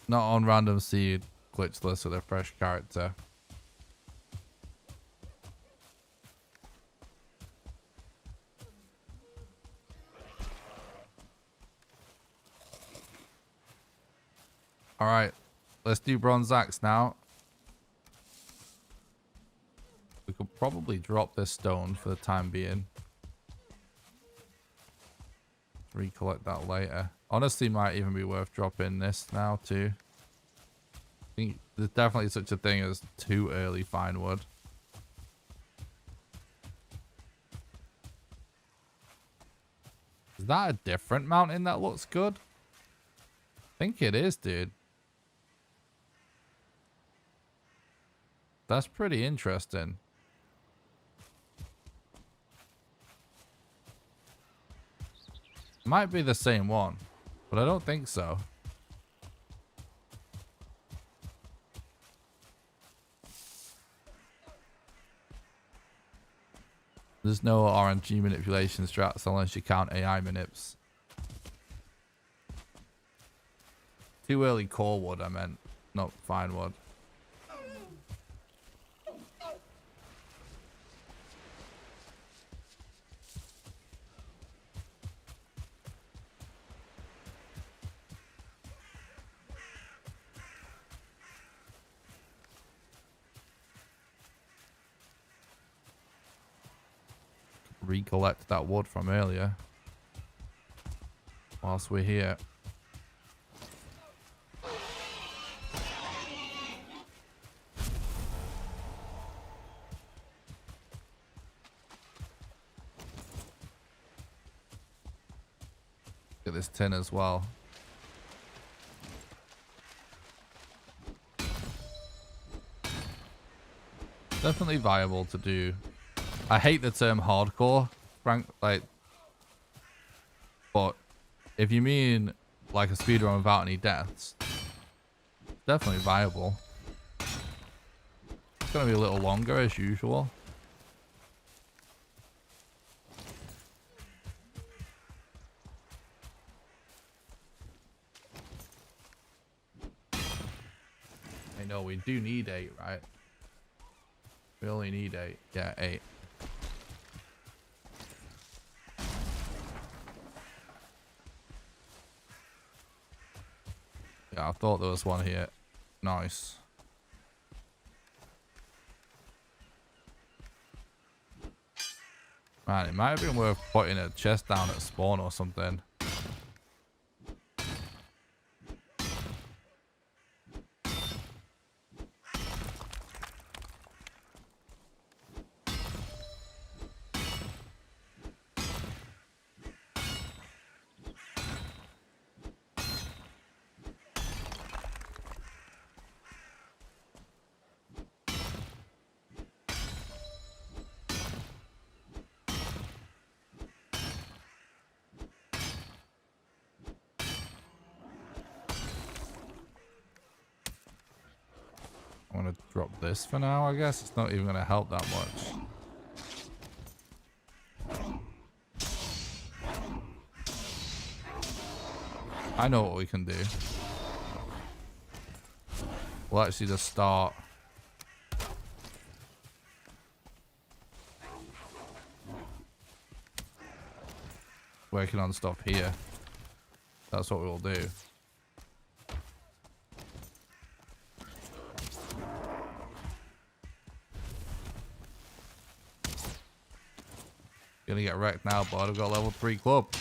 Not on random seed glitchless with a fresh character. Alright, let's do bronze axe now. We could probably drop this stone for the time being. Recollect that later. Honestly, might even be worth dropping this now too. I think there's definitely such a thing as too early fine wood. Is that a different mountain that looks good? I think it is, dude. That's pretty interesting. Might be the same one, but I don't think so. There's no RNG manipulation strats unless you count AI manips. Too early core wood, I meant, not fine wood. Recollect that wood from earlier whilst we're here. Get this tin as well. Definitely viable to do. I hate the term hardcore, Frank, like, but if you mean like a speedrun without any deaths, definitely viable. It's gonna be a little longer as usual. I know we do need 8, right? We only need 8. Yeah, 8. Yeah, I thought there was one here. Nice. Man, it might have been worth putting a chest down at spawn or something. I'm gonna drop this for now, I guess. It's not even gonna help that much. I know what we can do. We'll actually just start working on stuff here. That's what we'll do. Gonna get wrecked now, but I've got level 3 club.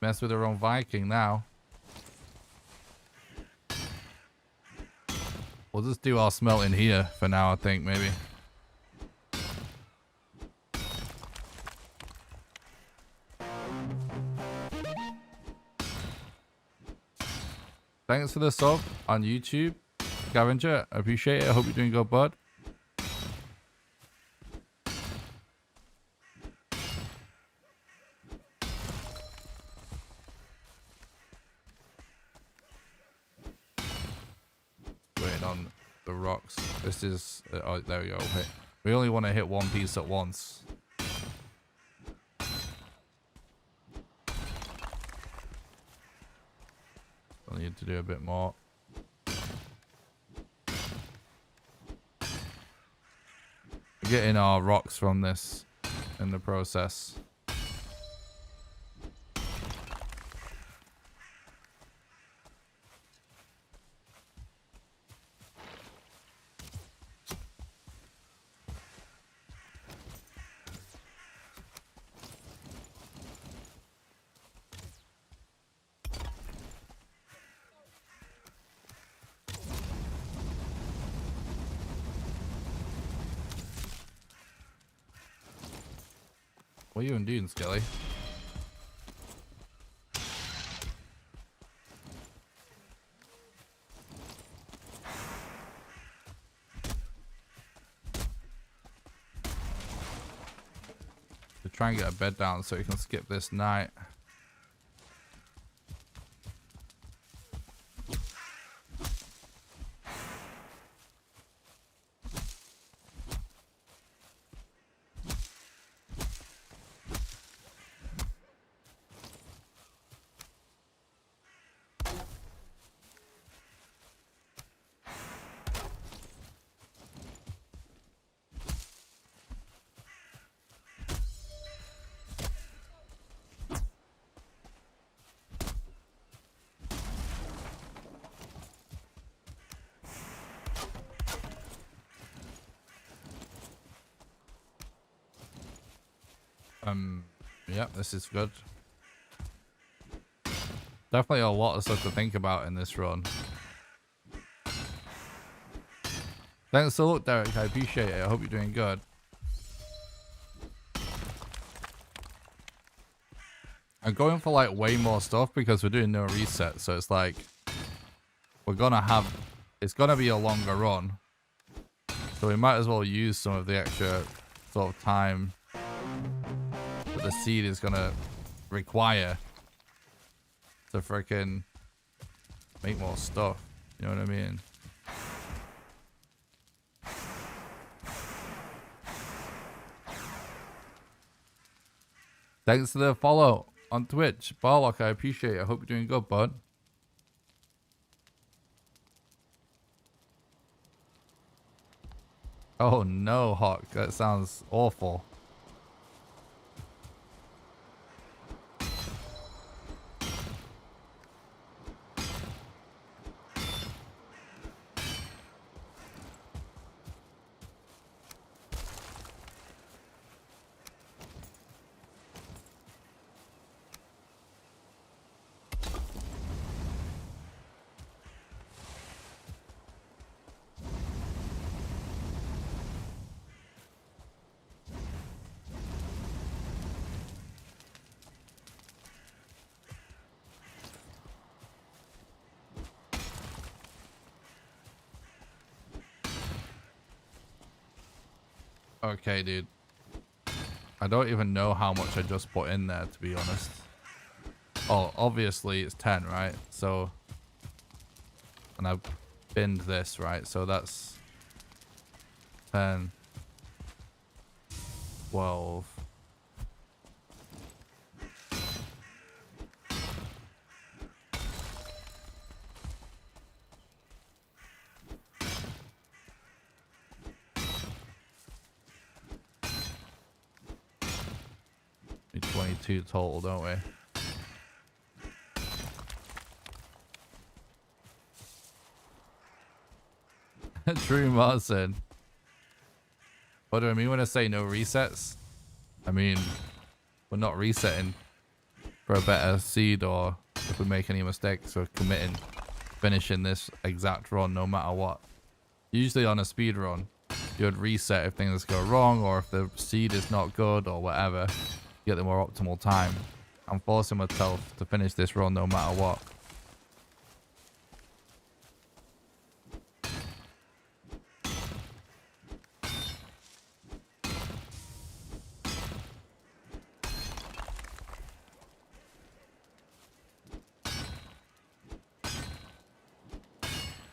Mess with our own Viking now. We'll just do our smelting here for now, I think, maybe. Thanks for the sub on YouTube, Scavenger. I appreciate it. I hope you're doing good, bud. On the rocks. This is oh, there we go. We only want to hit one piece at once. I need to do a bit more. We're getting our rocks from this in the process. What are you even doing, Skelly? try and get a bed down so we can skip this night. Yep, this is good. Definitely a lot of stuff to think about in this run. Thanks for the look, Derek. I appreciate it. I hope you're doing good. I'm going for like way more stuff because we're doing no reset, so it's like we're gonna have, it's gonna be a longer run, so we might as well use some of the extra sort of time that the seed is gonna require to freaking make more stuff. You know what I mean? Thanks for the follow on Twitch, Barlock. I appreciate it. I hope you're doing good, bud. Oh no, Hawk. That sounds awful. Okay, dude. I don't even know how much I just put in there, to be honest. Oh, obviously it's 10, right? So, and I've binned this, right? So that's 10, 12. Need 22 total, don't we? True, Martin. What do I mean when I say no resets? I mean, we're not resetting for a better seed, or if we make any mistakes, we're committing finishing this exact run no matter what. Usually on a speed run, you would reset if things go wrong, or if the seed is not good or whatever, get the more optimal time. I'm forcing myself to finish this run no matter what.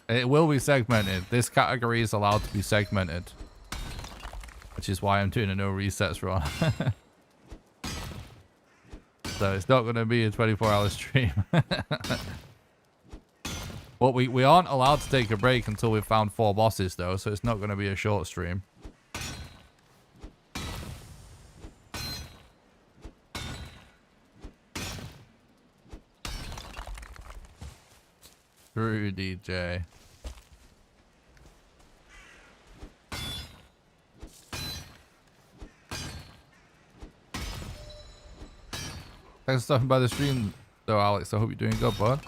It will be segmented. This category is allowed to be segmented, which is why I'm doing a no resets run. So it's not going to be a 24-hour stream. But we aren't allowed to take a break until we've found 4 bosses, though, so it's not going to be a short stream. True, DJ. Thanks for stopping by the stream, though, Alex. I hope you're doing good, bud.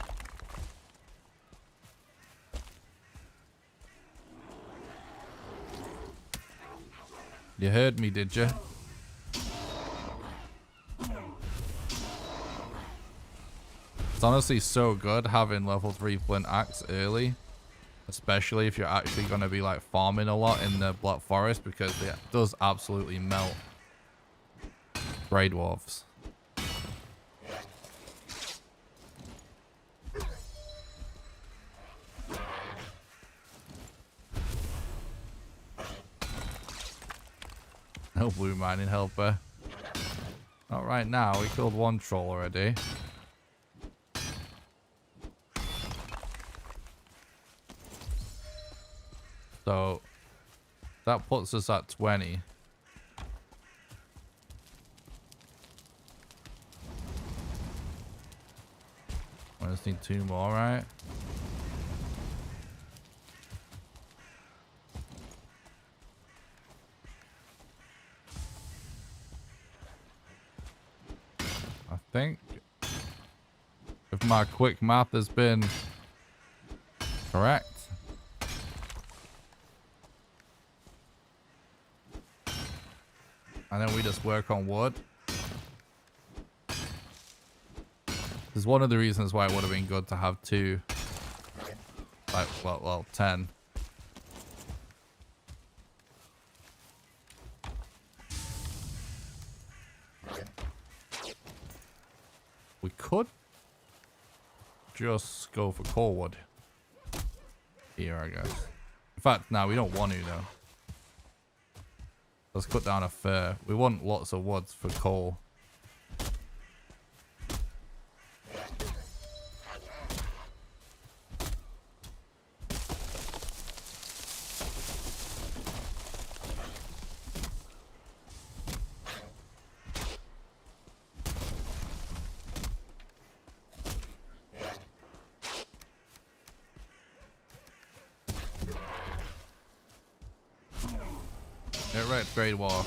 You heard me, did you? It's honestly so good having level 3 flint axe early, especially if you're actually going to be like farming a lot in the Black Forest, because it does absolutely melt. Grey dwarves. No blue mining helper. Not right now. We killed one troll already. So that puts us at 20. I just need 2 more, right? I think if my quick math has been correct. And then we just work on wood. This is one of the reasons why it would have been good to have 2. Like, well, 10. We could just go for core wood here, I guess. In fact, no, we don't want to though. Let's cut down a fir. We want lots of woods for coal. Great wall.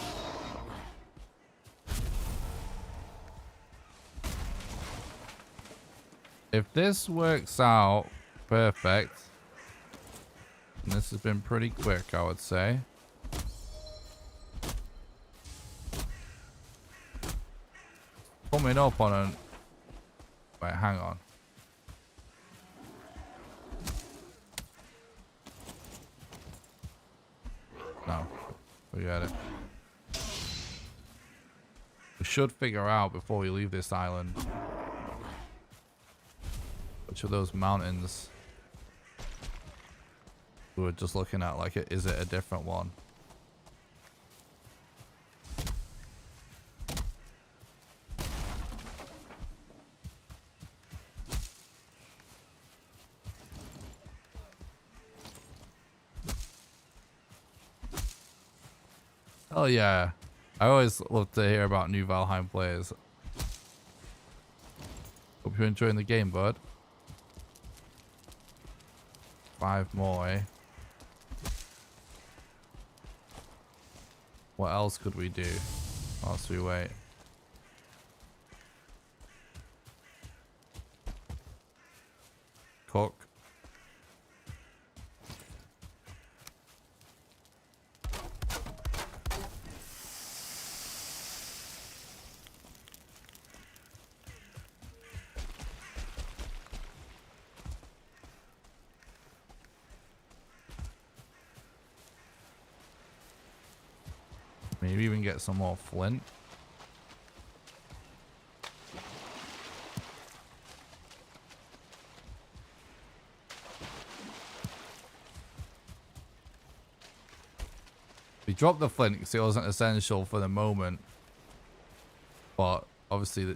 If this works out perfect, and this has been pretty quick, I would say. Coming up on an... Wait, hang on. No. Forget it. We should figure out before we leave this island which of those mountains we were just looking at, like, is it a different one? Oh yeah, I always love to hear about new Valheim players. Hope you're enjoying the game, bud. 5 more, eh? What else could we do whilst we wait? Cook. Maybe even get some more flint. We dropped the flint because it wasn't essential for the moment. But obviously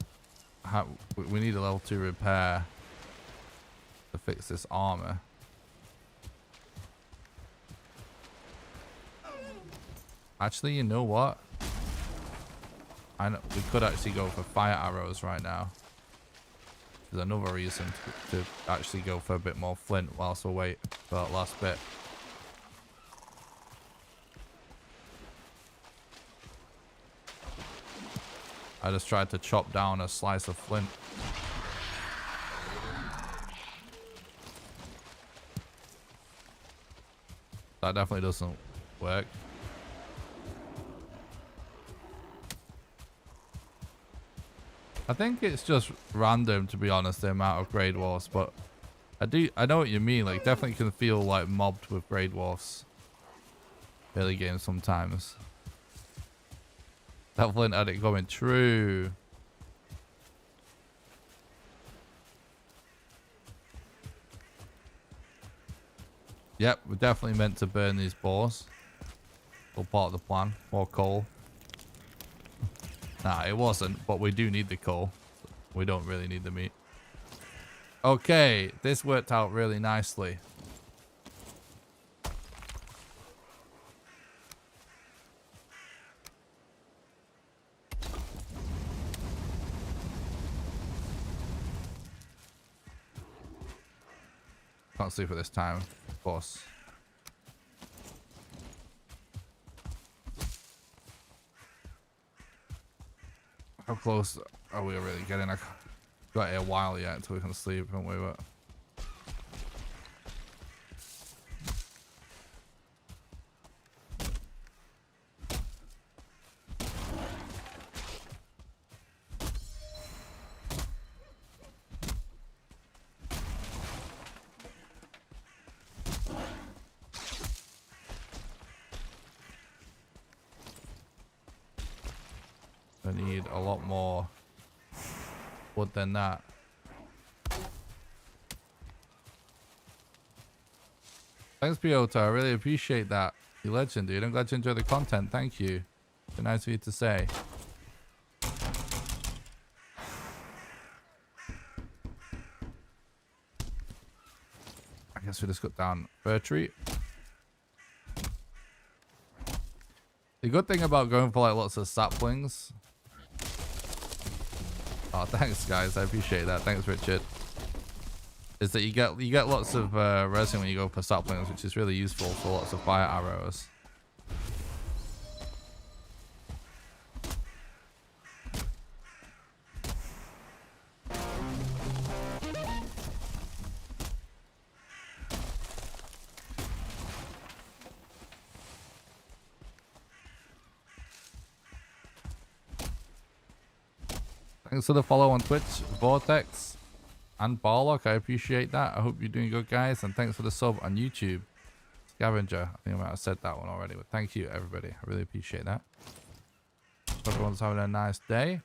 we need a level 2 repair to fix this armor. Actually, you know what? I know we could actually go for fire arrows right now. There's another reason to actually go for a bit more flint whilst we wait for that last bit. I just tried to chop down a slice of flint. That definitely doesn't work. I think it's just random, to be honest, the amount of grey dwarfs, but I know what you mean. Like, definitely can feel like mobbed with grey dwarfs early games sometimes. That flint had it going. True. Yep, we're definitely meant to burn these boars. All part of the plan. More coal. Nah, it wasn't, but we do need the coal. We don't really need the meat. Okay, this worked out really nicely. Can't sleep at this time, of course. How close are we really getting? I got here a while yet until we can sleep, haven't we? But I need a lot more wood than that. Thanks, Piotr. I really appreciate that. You legend, dude. I'm glad you enjoy the content. Thank you. It's nice of you to say. I guess we just got down fir tree. The good thing about going for like lots of saplings. Oh, thanks guys. I appreciate that. Thanks, Richard. Is that you get lots of resin when you go for saplings, which is really useful for lots of fire arrows. Thanks for the follow on Twitch, Vortex and Barlock. I appreciate that. I hope you're doing good, guys. And thanks for the sub on YouTube. Scavenger. I think I might have said that one already, but thank you, everybody. I really appreciate that. Hope everyone's having a nice day.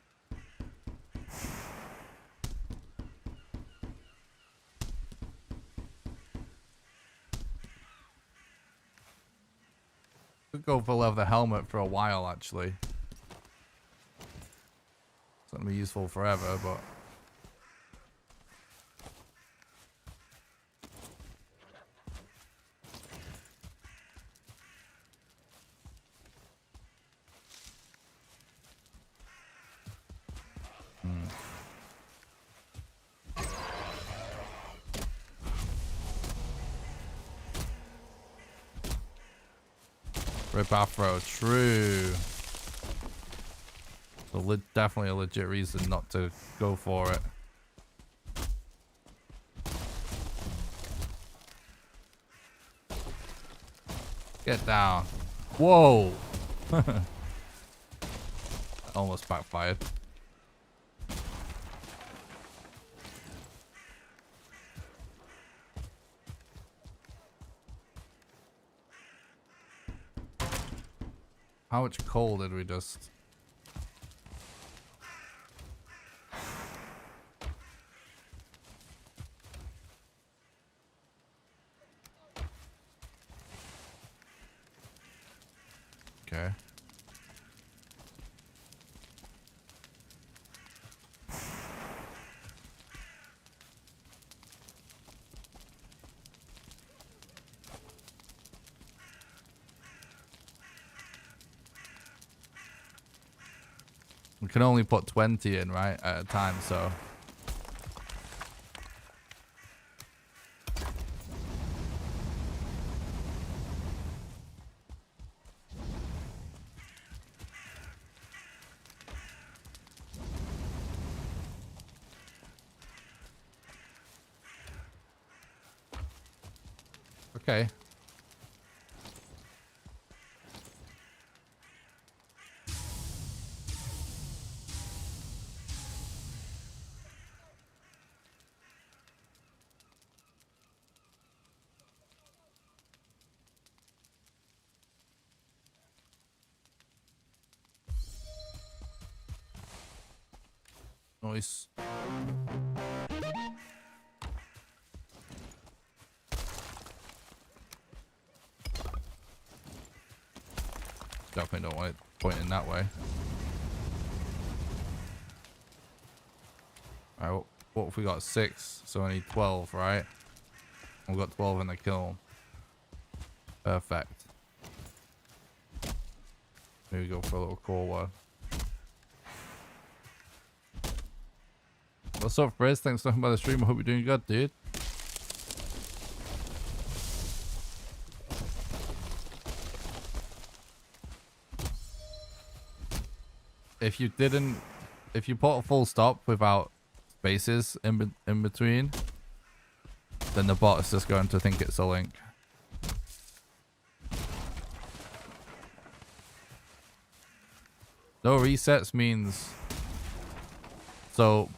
Could go for leather helmet for a while, actually. It's not gonna be useful forever, but Rip Afro, true. So definitely a legit reason not to go for it. Get down. Whoa. Almost backfired. How much coal did we just... Okay. We can only put 20 in, right, at a time, so... Okay. Nice. Definitely don't want it pointing that way. Alright, what if we got 6? So I need 12, right? We've got 12 in the kiln. Perfect. Maybe go for a little core one. What's up, Frizz? Thanks for talking about the stream. I hope you're doing good, dude. If you put a full stop without spaces in between, then the bot is just going to think it's a link. No resets means, so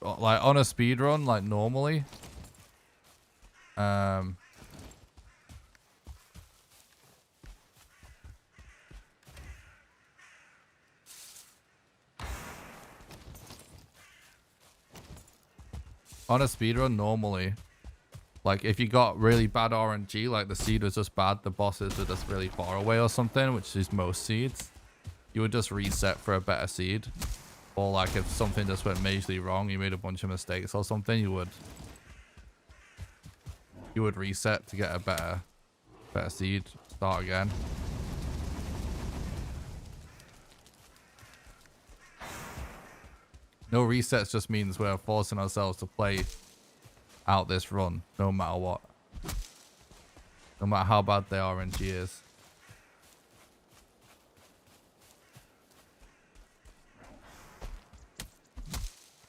like on a speed run, like normally, on a speedrun normally, like if you got really bad RNG, like the seed was just bad, the bosses were just really far away or something, which is most seeds, you would just reset for a better seed. Or like if something just went majorly wrong, you made a bunch of mistakes or something, you would reset to get a better seed, start again. No resets just means we're forcing ourselves to play out this run, no matter what. No matter how bad the RNG is.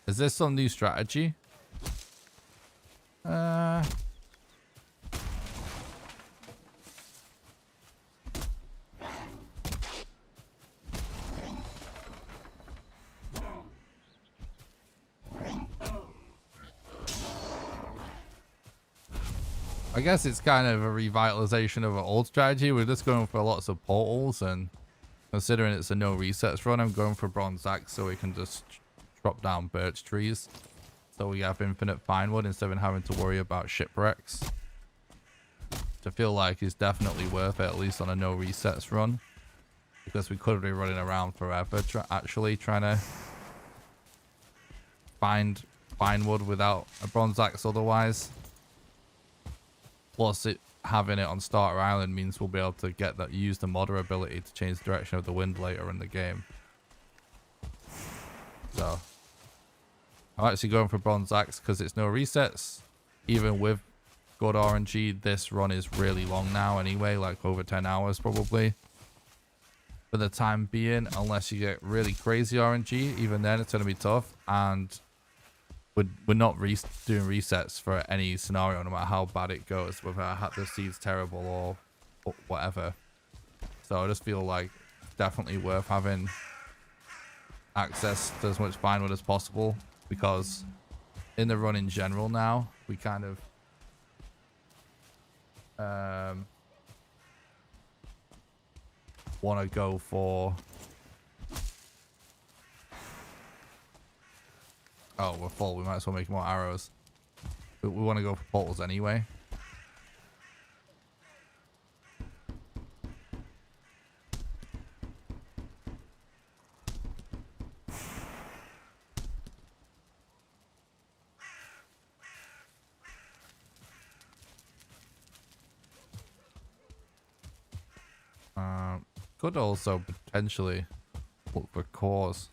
Is this some new strategy? I guess it's kind of a revitalization of an old strategy. We're just going for lots of portals, and considering it's a no resets run, I'm going for bronze axe so we can just drop down birch trees. So we have infinite fine wood instead of having to worry about shipwrecks. Which I feel like is definitely worth it, at least on a no resets run. Because we could be running around forever actually trying to find fine wood without a bronze axe otherwise. Plus, having it on Starter Island means we'll be able to use the modder ability to change the direction of the wind later in the game. So, I'm actually going for Bronze Axe because it's no resets. Even with good RNG, this run is really long now anyway, like over 10 hours probably. For the time being, unless you get really crazy RNG, even then it's going to be tough. And we're not doing resets for any scenario, no matter how bad it goes, whether the seed's terrible or whatever. So I just feel like it's definitely worth having access to as much fine wood as possible, because in the run in general now, we kind of want to go for... Oh, we're full. We might as well make more arrows. But we want to go for portals anyway. Could also potentially look for cores.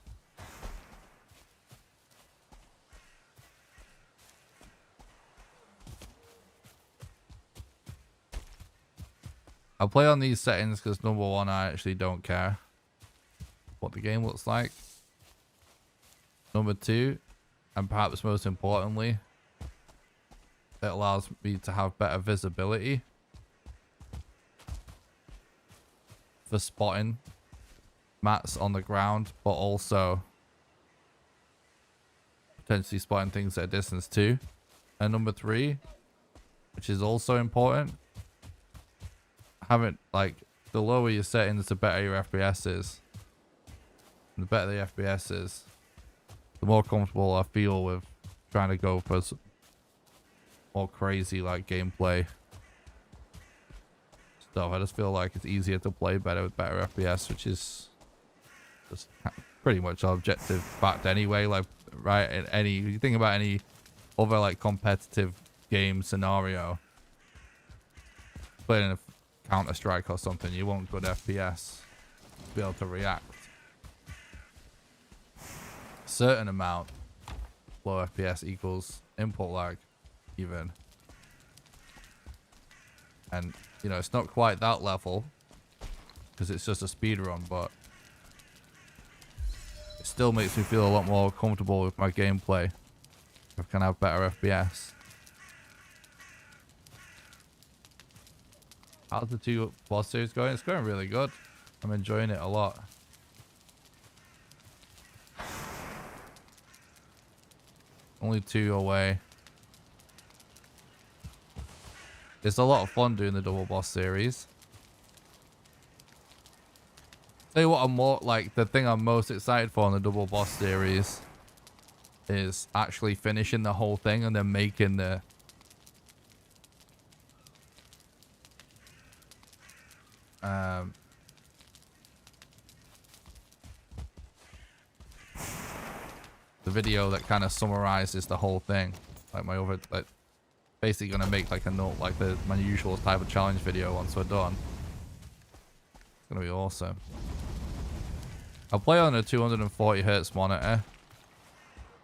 I'll play on these settings because number one, I actually don't care what the game looks like. Number two, and perhaps most importantly, it allows me to have better visibility for spotting mats on the ground, but also potentially spotting things at a distance too. And number three, which is also important, having like the lower your settings, the better your FPS is. And the better the FPS is, the more comfortable I feel with trying to go for more crazy like gameplay stuff. I just feel like it's easier to play better with better FPS, which is just pretty much objective fact anyway. Like, right, in any, you think about any other like competitive game scenario, playing a Counter-Strike or something, you want good FPS to be able to react. Certain amount low FPS equals input lag even, and you know, it's not quite that level because it's just a speed run, but it still makes me feel a lot more comfortable with my gameplay. I can have better FPS. How's the 2 boss series going? It's going really good. I'm enjoying it a lot. Only 2 away. It's a lot of fun doing the double boss series. Tell you what, I'm more like, the thing I'm most excited for in the double boss series is actually finishing the whole thing and then making the video that kind of summarizes the whole thing. Like my other, like, basically gonna make like a note, like my usual type of challenge video once we're done. It's gonna be awesome. I'll play on a 240 Hz monitor,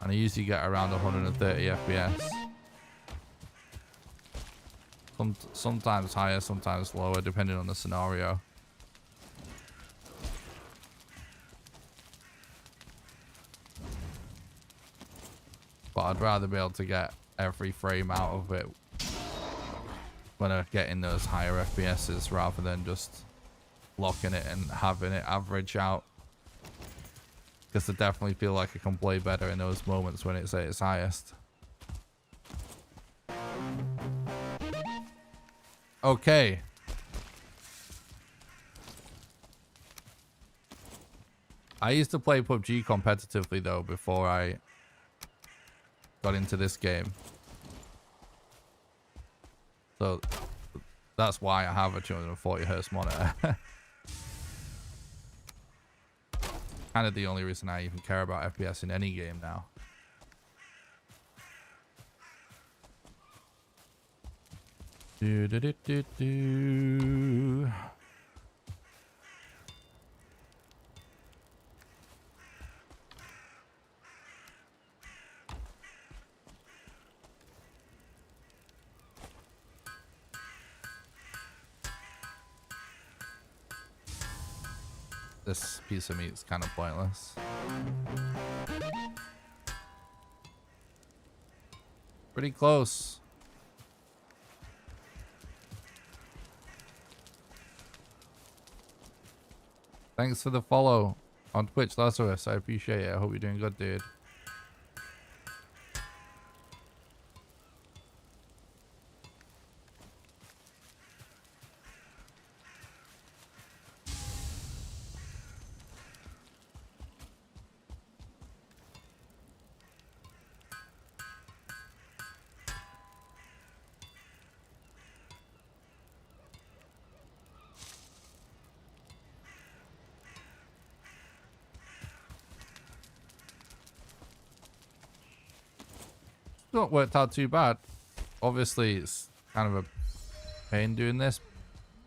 and I usually get around 130 FPS. Sometimes higher, sometimes lower, depending on the scenario. But I'd rather be able to get every frame out of it when I get in those higher FPSs rather than just locking it and having it average out. Because I definitely feel like I can play better in those moments when it's at its highest. Okay. I used to play PUBG competitively though before I got into this game. So that's why I have a 240 Hz monitor. Kind of the only reason I even care about FPS in any game now. Do do do do do. This piece of meat is kind of pointless. Pretty close. Thanks for the follow on Twitch, Lazarus. I appreciate it. I hope you're doing good, dude. Not worked out too bad. Obviously, it's kind of a pain doing this,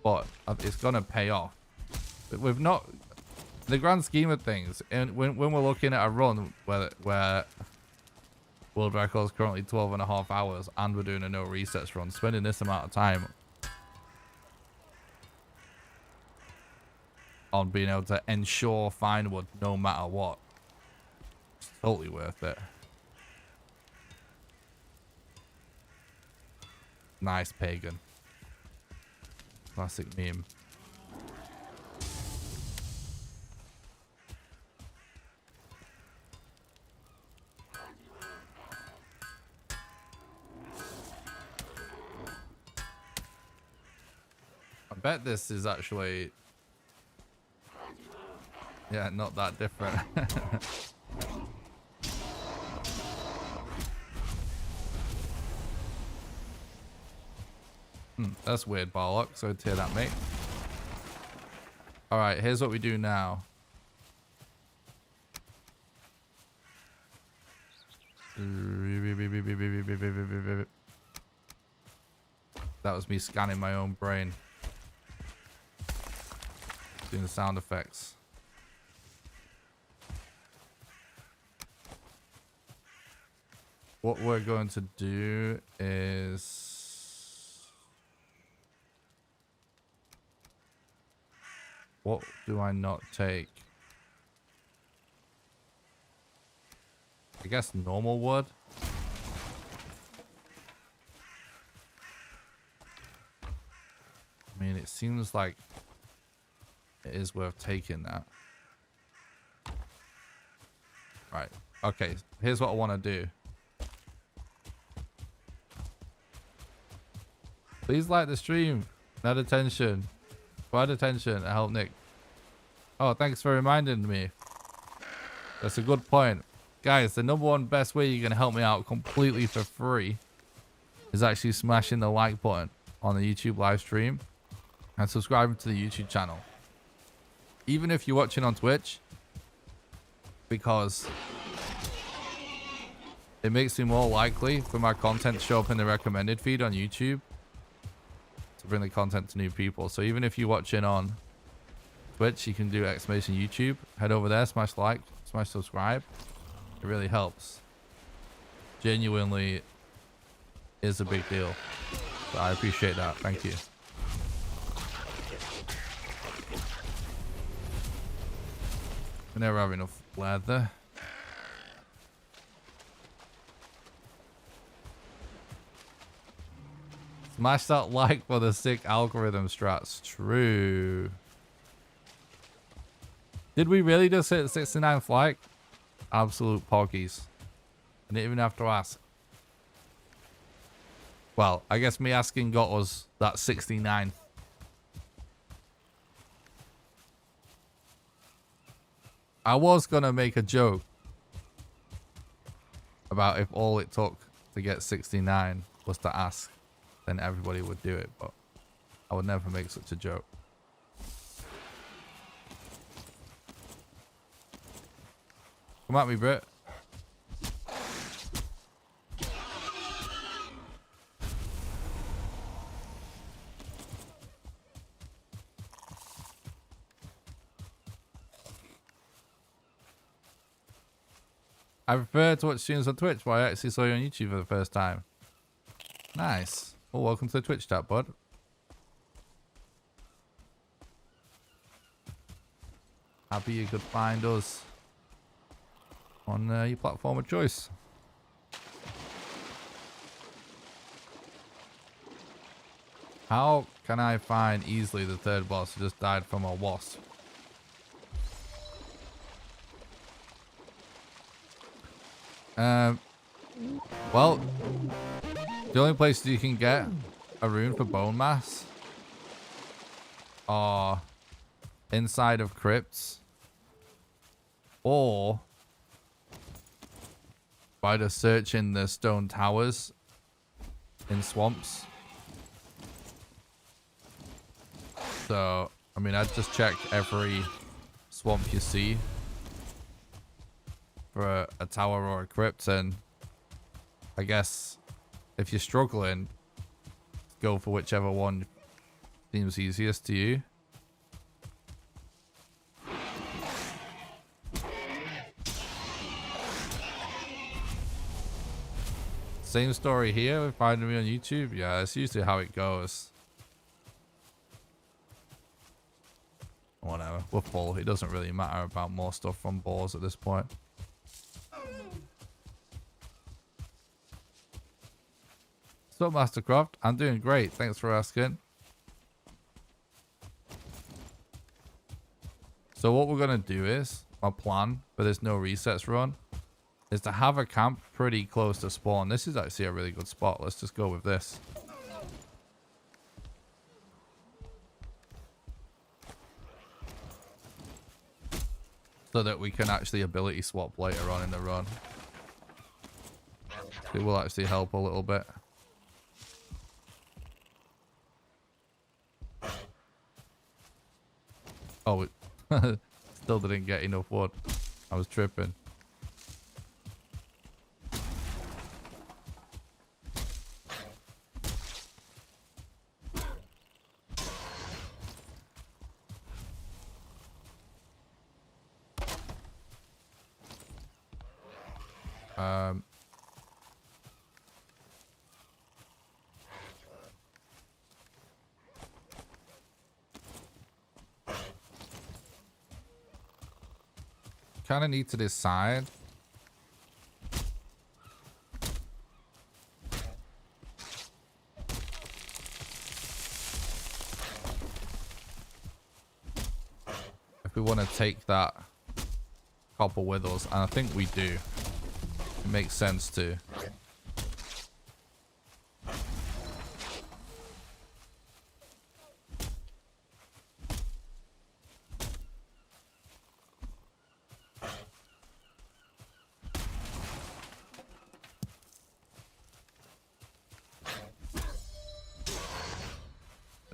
but it's gonna pay off. But we've not, in the grand scheme of things, and when we're looking at a run where world record is currently 12.5 hours, and we're doing a no resets run, spending this amount of time on being able to ensure fine wood no matter what, it's totally worth it. Nice pagan. Classic meme. I bet this is actually, yeah, not that different. That's weird, Barlock. So to hear that, mate. Alright, here's what we do now. That was me scanning my own brain. Doing the sound effects. What we're going to do is... What do I not take? I guess normal wood. I mean, it seems like it is worth taking that. Right. Okay. Here's what I want to do. Please like the stream. Net attention. Provide attention to help Nick. Oh, thanks for reminding me. That's a good point. Guys, the #1 best way you're going to help me out completely for free is actually smashing the like button on the YouTube live stream and subscribing to the YouTube channel. Even if you're watching on Twitch, because it makes me more likely for my content to show up in the recommended feed on YouTube to bring the content to new people. So even if you're watching on Twitch, you can do !YouTube. Head over there, smash like, smash subscribe. It really helps. Genuinely is a big deal. So I appreciate that. Thank you. We never have enough leather. Smash that like for the sick algorithm strats. True. Did we really just hit 69th like? Absolute poggies. I didn't even have to ask. Well, I guess me asking got us that 69th. I was gonna make a joke about if all it took to get 69 was to ask, then everybody would do it, but I would never make such a joke. Come at me, Brit. I prefer to watch streams on Twitch, but I actually saw you on YouTube for the first time. Nice. Well, welcome to the Twitch chat, bud. Happy you could find us on your platform of choice. How can I find easily the third boss who just died from a wasp? Well, the only places you can get a rune for bone mass are inside of crypts or by just searching the stone towers in swamps. So, I mean, I'd just check every swamp you see for a tower or a crypt, and I guess if you're struggling, go for whichever one seems easiest to you. Same story here with finding me on YouTube. Yeah, that's usually how it goes. Whatever, we're full. It doesn't really matter about more stuff from boars at this point. What's up, Mastercraft? I'm doing great. Thanks for asking. So what we're going to do is, my plan for this no resets run is to have a camp pretty close to spawn. This is actually a really good spot. Let's just go with this. So that we can actually ability swap later on in the run. It will actually help a little bit. Oh, it still didn't get enough wood. I was tripping. Kind of need to decide. If we want to take that copper with us, and I think we do. It makes sense to.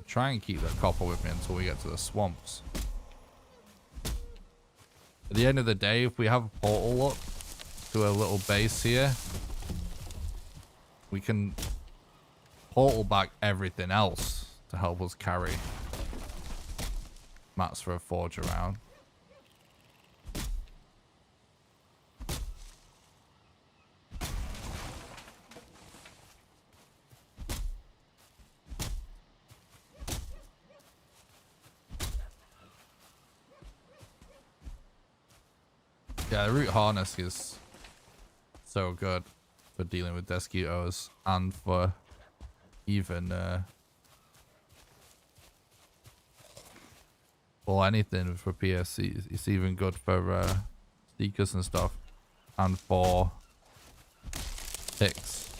Try and keep that copper with me until we get to the swamps. At the end of the day, if we have a portal up to a little base here, we can portal back everything else to help us carry mats for a forge around. Yeah, the root harness is so good for dealing with mosquitoes and for even well, anything for PSC. It's even good for seekers and stuff, and for ticks.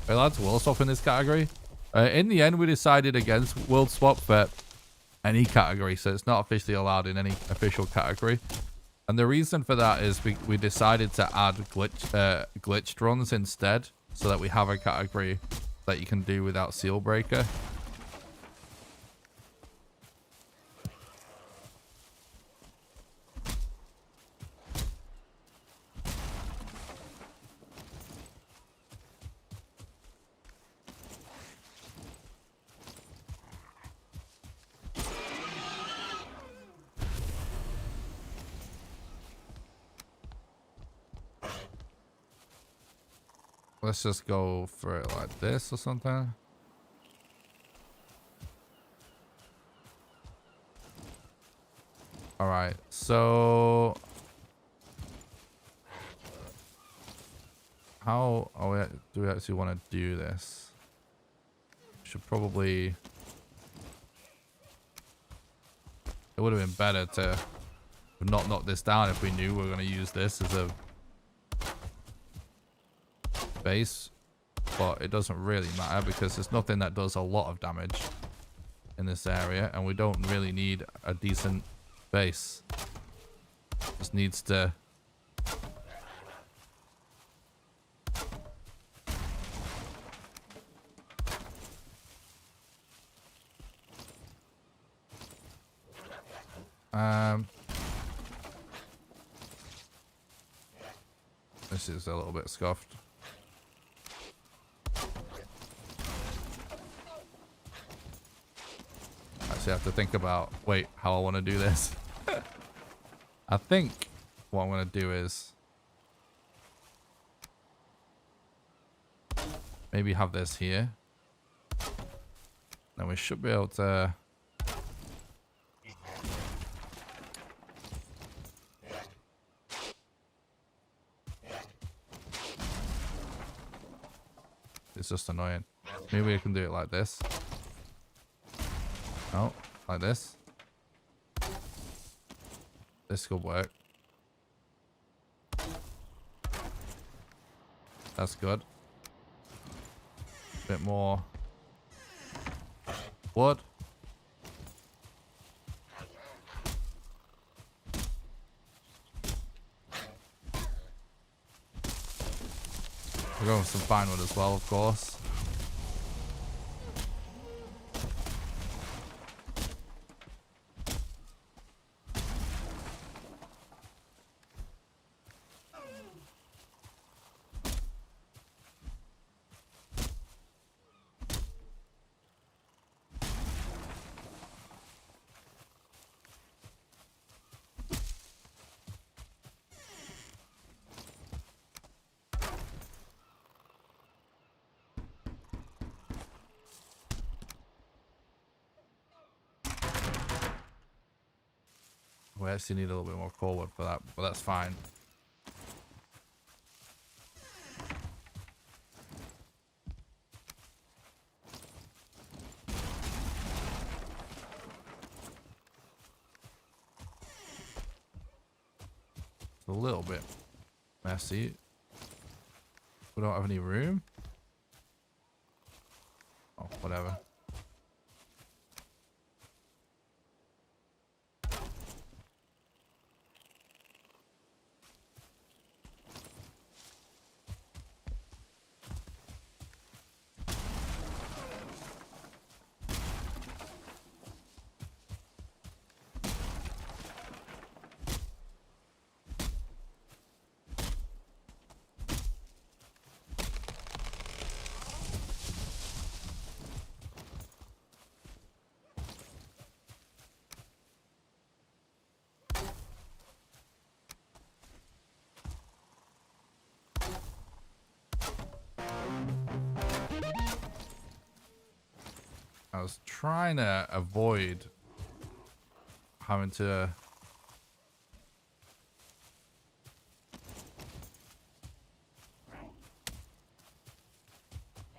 Hey lads, world swap in this category. In the end, we decided against world swap for any category, so it's not officially allowed in any official category. And the reason for that is we decided to add glitched runs instead, so that we have a category that you can do without seal breaker. Let's just go for it like this or something. All right, so how do we actually want to do this? Should probably. It would have been better to not knock this down if we knew we were going to use this as a base, but it doesn't really matter because there's nothing that does a lot of damage in this area, and we don't really need a decent base. Just needs to this is a little bit scuffed. I have to think about how I want to do this. I think what I'm going to do is maybe have this here, then we should be able to it's just annoying. Maybe I can do it like this. Oh, like this. This could work. That's good. Bit more wood. We're going with some fine wood as well, of course. we actually need a little bit more coal wood for that, but that's fine. It's a little bit messy. We don't have any room. Oh, whatever. I was trying to avoid having to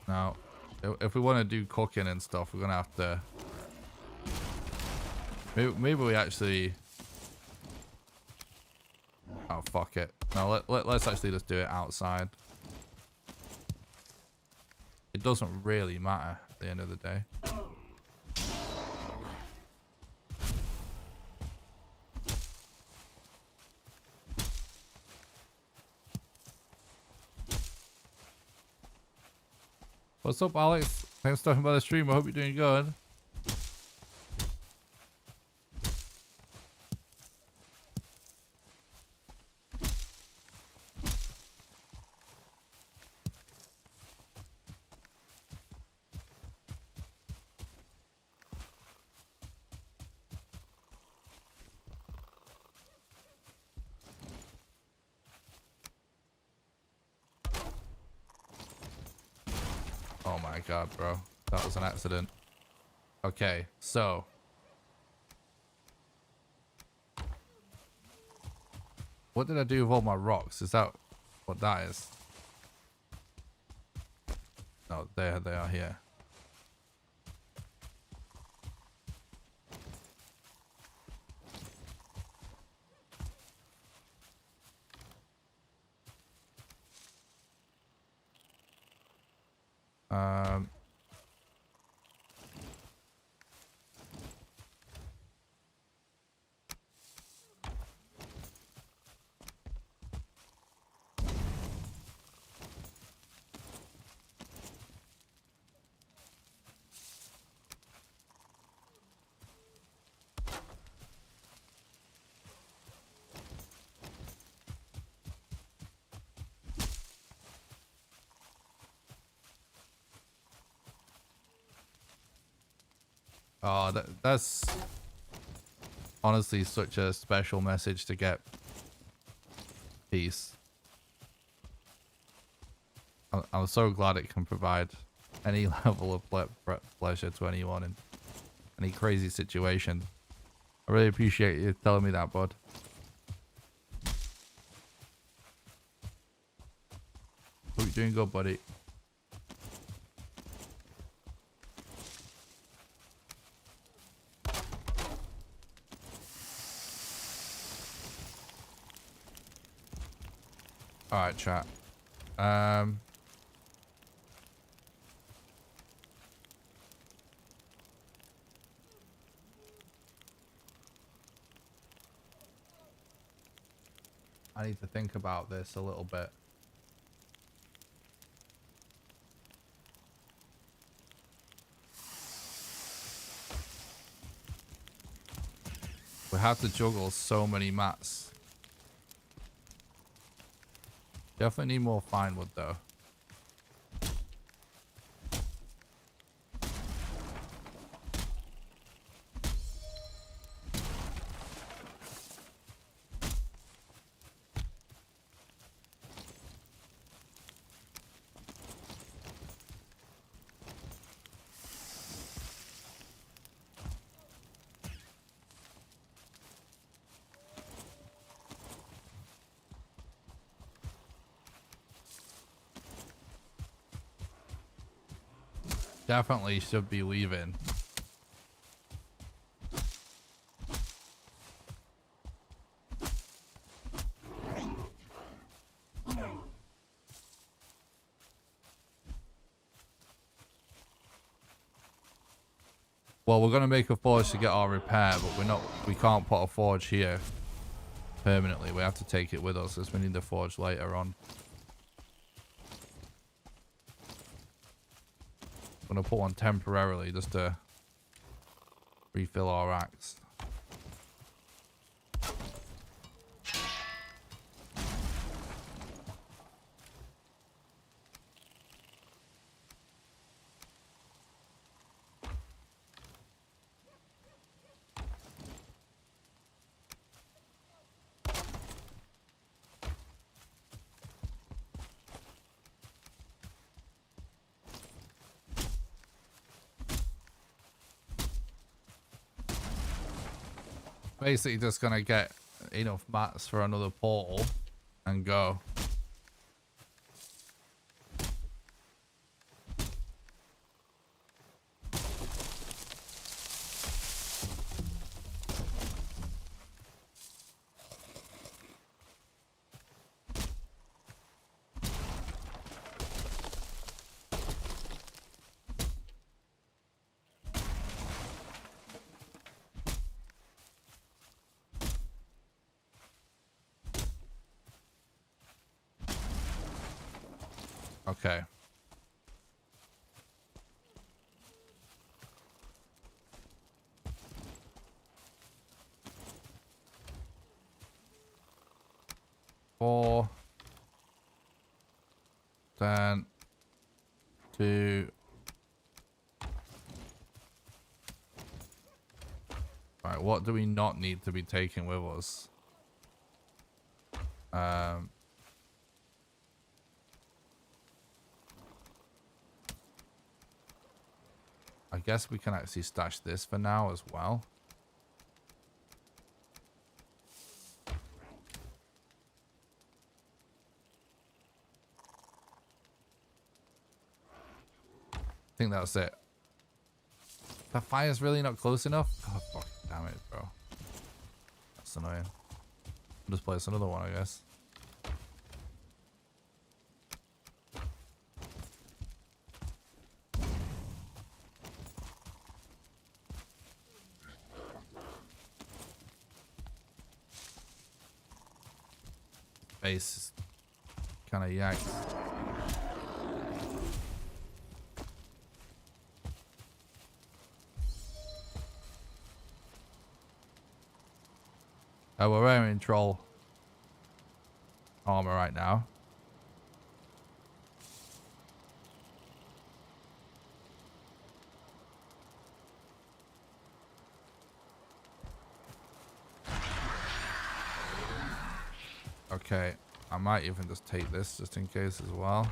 now if we want to do cooking and stuff, we're gonna have to maybe we actually oh fuck it. No, let's actually just do it outside. It doesn't really matter at the end of the day. What's up, Alex? Thanks for talking about the stream. I hope you're doing good. Oh my god, bro. That was an accident. Okay, so. What did I do with all my rocks? Is that what that is? No, there they are here. Oh, that's honestly such a special message to get. Peace. I'm so glad it can provide any level of pleasure to anyone in any crazy situation. I really appreciate you telling me that, bud. Hope you're doing good, buddy. Alright, chat. I need to think about this a little bit. We have to juggle so many mats. Definitely need more fine wood though. definitely should be leaving. Well, we're gonna make a forge to get our repair, but we can't put a forge here permanently. We have to take it with us as we need the forge later on. I'm gonna put one temporarily just to refill our axe. Basically just gonna get enough mats for another portal and go. Okay. Four. 10. 2. Right, what do we not need to be taking with us? I guess we can actually stash this for now as well. I think that's it. The fire's really not close enough? God, fuck, damn it, bro. That's annoying. I'll just place another one, I guess. Base is kind of yanked. Oh, we're wearing troll armor right now. Okay, I might even just take this just in case as well.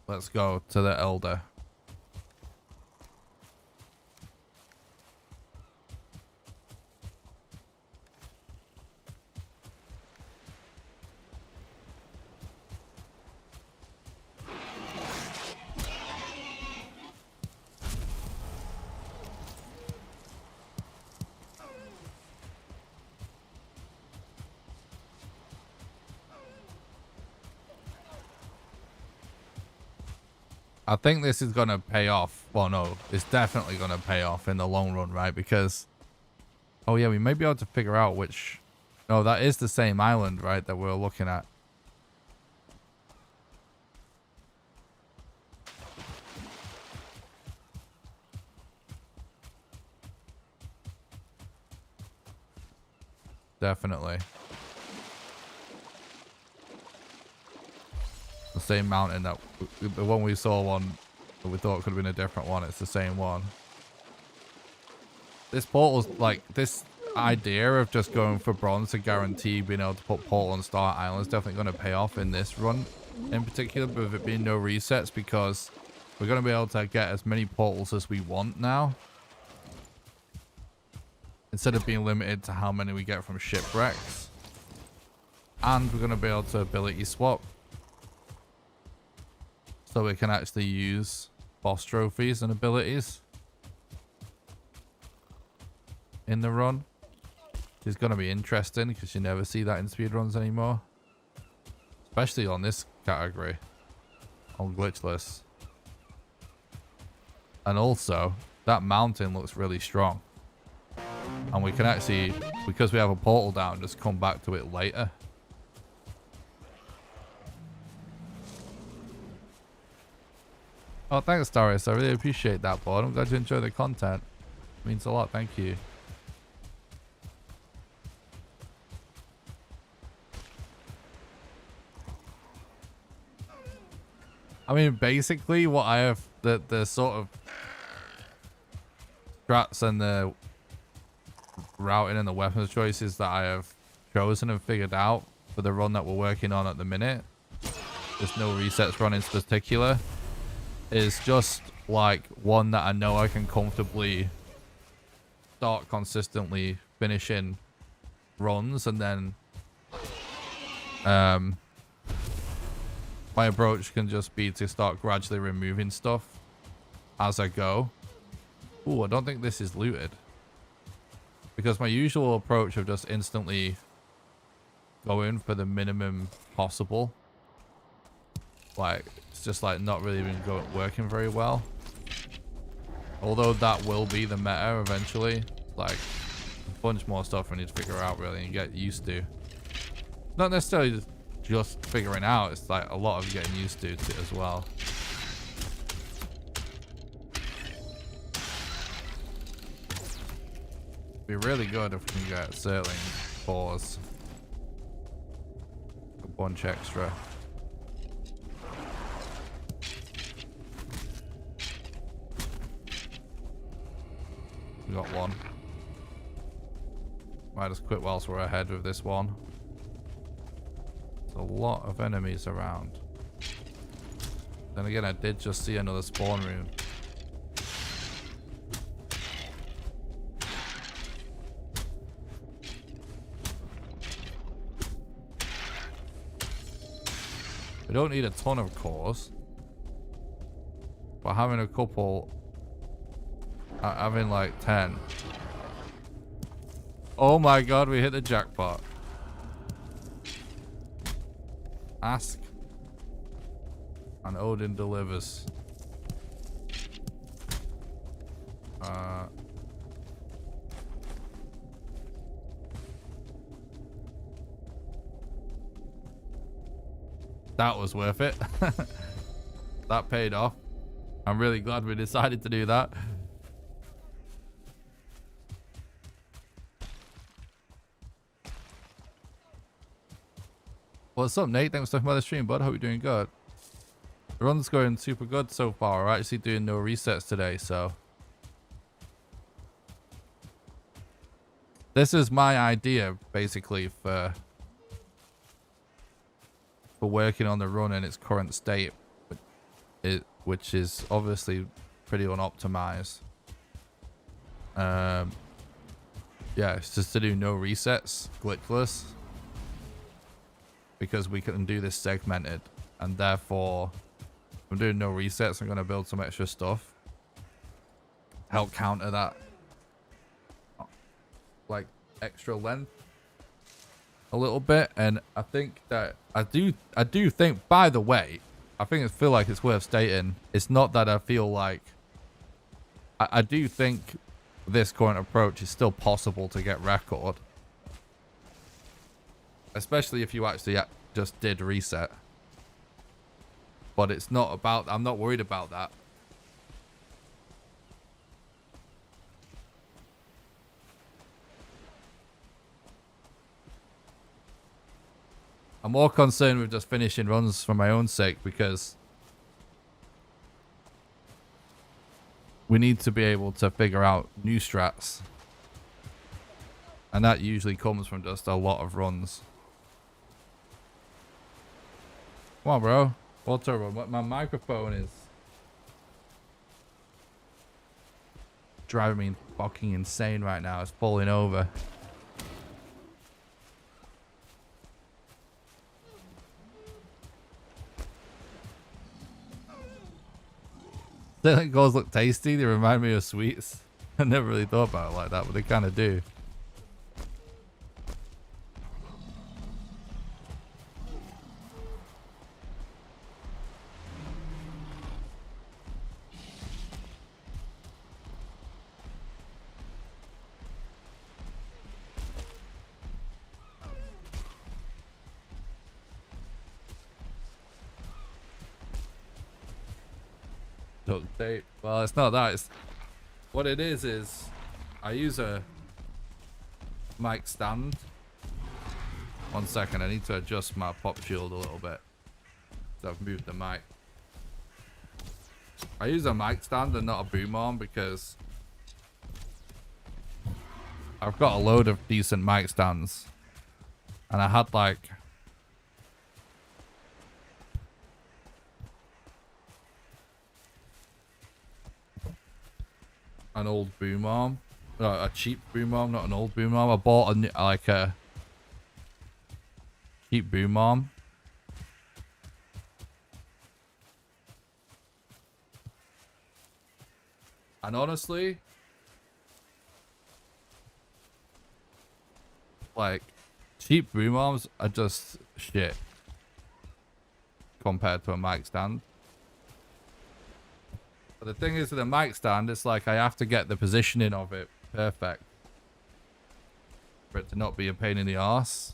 Let's go to the Elder. I think this is going to pay off. Well, no, it's definitely going to pay off in the long run, right? Because, oh yeah, we may be able to figure out which... No, that is the same island, right, that we're looking at. Definitely. The same mountain that the one we saw one that we thought could have been a different one. It's the same one. This portal's like this idea of just going for bronze to guarantee being able to put portal on Star Island is definitely going to pay off in this run in particular, with it being no resets, because we're going to be able to get as many portals as we want now instead of being limited to how many we get from shipwrecks. And we're going to be able to ability swap. So we can actually use boss trophies and abilities in the run. Which is going to be interesting because you never see that in speedruns anymore. Especially on this category. On glitchless. And also, that mountain looks really strong. And we can actually, because we have a portal down, just come back to it later. Oh, thanks, Darius. I really appreciate that, bud. I'm glad you enjoy the content. It means a lot. Thank you. I mean, basically, what I have, the sort of strats and the routing and the weapons choices that I have chosen and figured out for the run that we're working on at the minute. There's no resets run in particular. Is just like one that I know I can comfortably start consistently finishing runs, and then my approach can just be to start gradually removing stuff as I go. Ooh, I don't think this is looted. Because my usual approach of just instantly going for the minimum possible, like, it's just like not really been working very well. Although that will be the meta eventually. Like, a bunch more stuff we need to figure out really and get used to. Not necessarily just figuring out, it's like a lot of getting used to it as well. Be really good if we can get circling cores. A bunch extra. We got one. Might just quit whilst we're ahead with this one. There's a lot of enemies around. Then again, I did just see another spawn rune. We don't need a ton of cores. But having a couple... having like 10. Oh my god, we hit the jackpot. Ask and Odin delivers. That was worth it. That paid off. I'm really glad we decided to do that. What's up, Nate? Thanks for talking about the stream, bud. Hope you're doing good. The run's going super good so far. We're actually doing no resets today, so. This is my idea, basically, for working on the run in its current state, which is obviously pretty unoptimized. Yeah, it's just to do no resets, glitchless. Because we can do this segmented, and therefore if I'm doing no resets, I'm going to build some extra stuff, help counter that like extra length a little bit. And I think that I do think, by the way, I feel like it's worth stating, it's not that I feel like I do think this current approach is still possible to get record. Especially if you actually just did reset. But it's not about... I'm not worried about that. I'm more concerned with just finishing runs for my own sake, because we need to be able to figure out new strats. And that usually comes from just a lot of runs. Come on, bro. Auto run. My microphone is driving me fucking insane right now. It's falling over. They like goals look tasty. They remind me of sweets. I never really thought about it like that, but they kind of do. Duct tape. Well, it's not that. It's what it is I use a mic stand. 1 second, I need to adjust my pop shield a little bit. So I've moved the mic. I use a mic stand and not a boom arm because I've got a load of decent mic stands. And I had like an old boom arm. A cheap boom arm, not an old boom arm. I bought a cheap boom arm. And honestly, like, cheap boom arms are just shit compared to a mic stand. But the thing is with a mic stand, it's like I have to get the positioning of it perfect for it to not be a pain in the arse.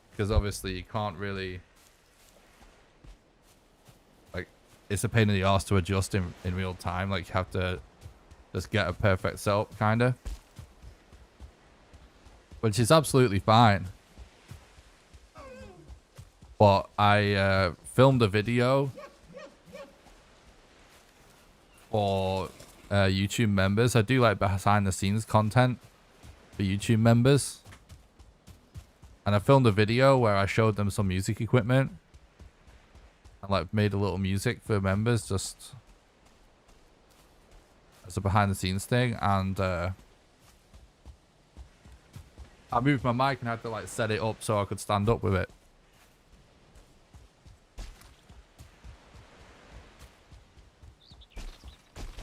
Because obviously you can't really... Like, it's a pain in the arse to adjust in real time. Like, you have to just get a perfect setup, kind of. Which is absolutely fine. But I filmed a video for YouTube members. I do like behind the scenes content for YouTube members. And I filmed a video where I showed them some music equipment. And like made a little music for members just as a behind the scenes thing. And I moved my mic and had to like set it up so I could stand up with it.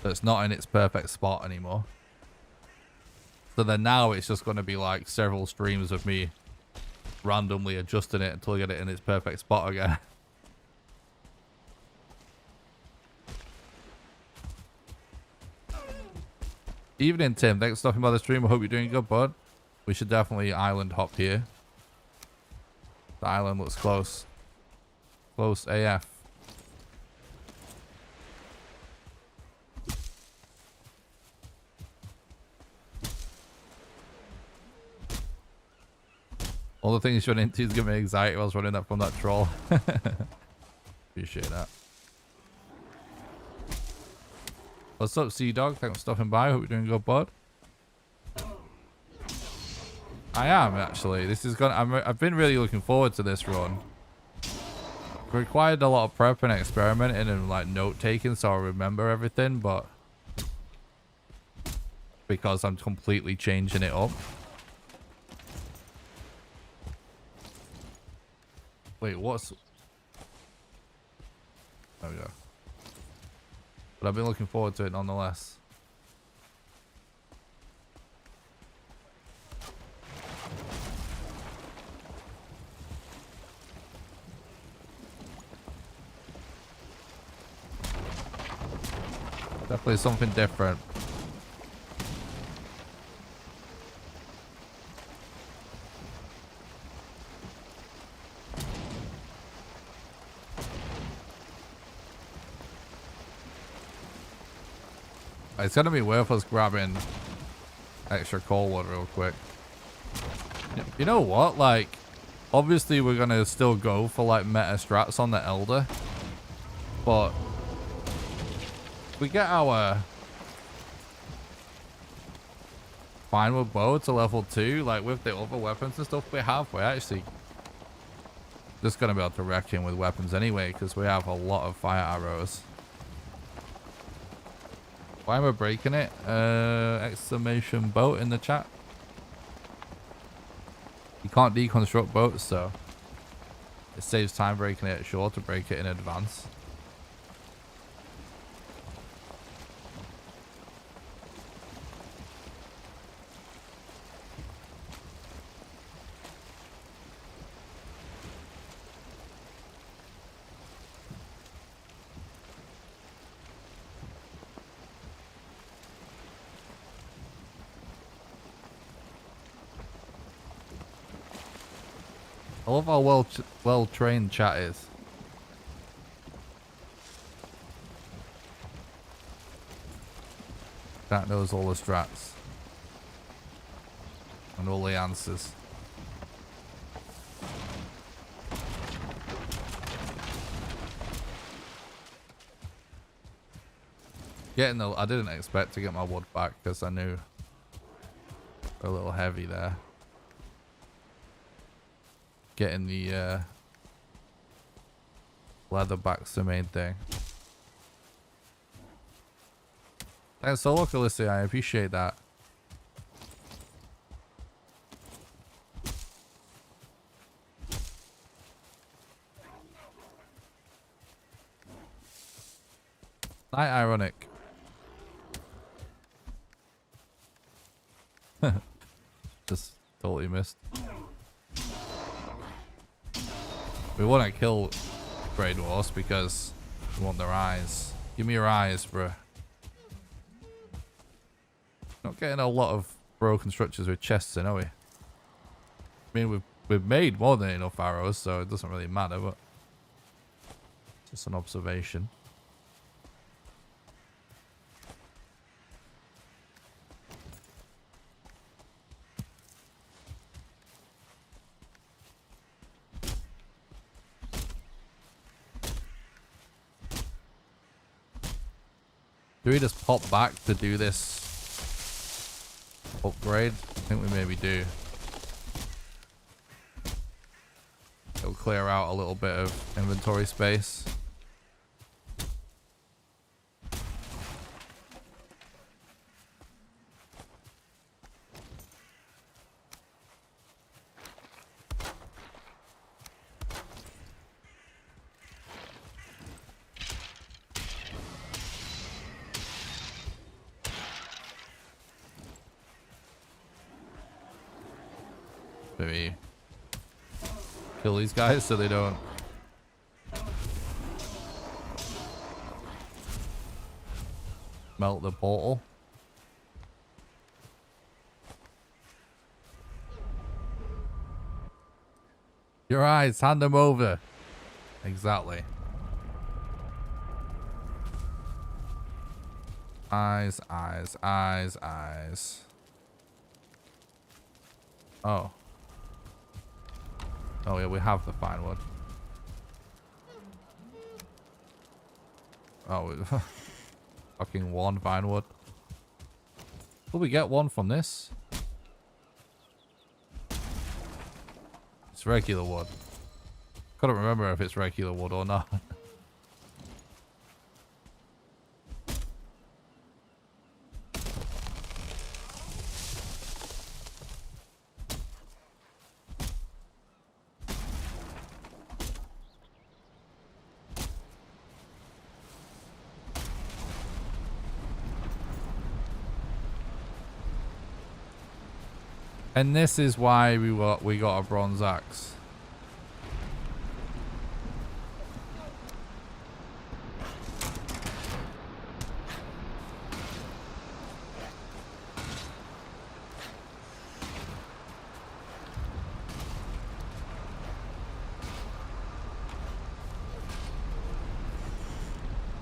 So it's not in its perfect spot anymore. So then now it's just going to be like several streams of me randomly adjusting it until I get it in its perfect spot again. Evening, Tim. Thanks for stopping by the stream. I hope you're doing good, bud. We should definitely island hop here. The island looks close. Close AF. All the things you run into is giving me anxiety while I was running up from that troll. Appreciate that. What's up, Sea-Dog? Thanks for stopping by. Hope you're doing good, bud. I am, actually. This is gonna... I've been really looking forward to this run. It required a lot of prep and experimenting and, like, note-taking so I remember everything, but... Because I'm completely changing it up. Wait, what's... There we go. But I've been looking forward to it nonetheless. Definitely something different. It's gonna be worth us grabbing extra coal wood real quick. You know what? Like, obviously we're gonna still go for like meta strats on the Elder, but we get our Finewood bow to level 2, like with the other weapons and stuff we have, we're actually just gonna be able to wreck him with weapons anyway, because we have a lot of fire arrows. Why am I breaking it? Exclamation boat in the chat. You can't deconstruct boats, so it saves time breaking it short to break it in advance. I love how well trained chat is. Chat knows all the strats and all the answers. I didn't expect to get my wood back because I knew a little heavy there. Getting the leather back's the main thing. Thanks so much, Alyssa. I appreciate that. Night ironic. Just totally missed. We want to kill Grey Dwarfs because we want their eyes. Give me your eyes, bruh. Not getting a lot of broken structures with chests in, are we? I mean, we've made more than enough arrows, so it doesn't really matter, but just an observation. Do we just pop back to do this upgrade? I think we maybe do. It'll clear out a little bit of inventory space. Maybe kill these guys so they don't melt the portal. Your eyes, hand them over. Exactly. Eyes, eyes, eyes, eyes. Oh. Oh yeah, we have the fine wood. Oh, fucking one fine wood. Will we get one from this? It's regular wood. Couldn't remember if it's regular wood or not. And this is why we got a bronze axe.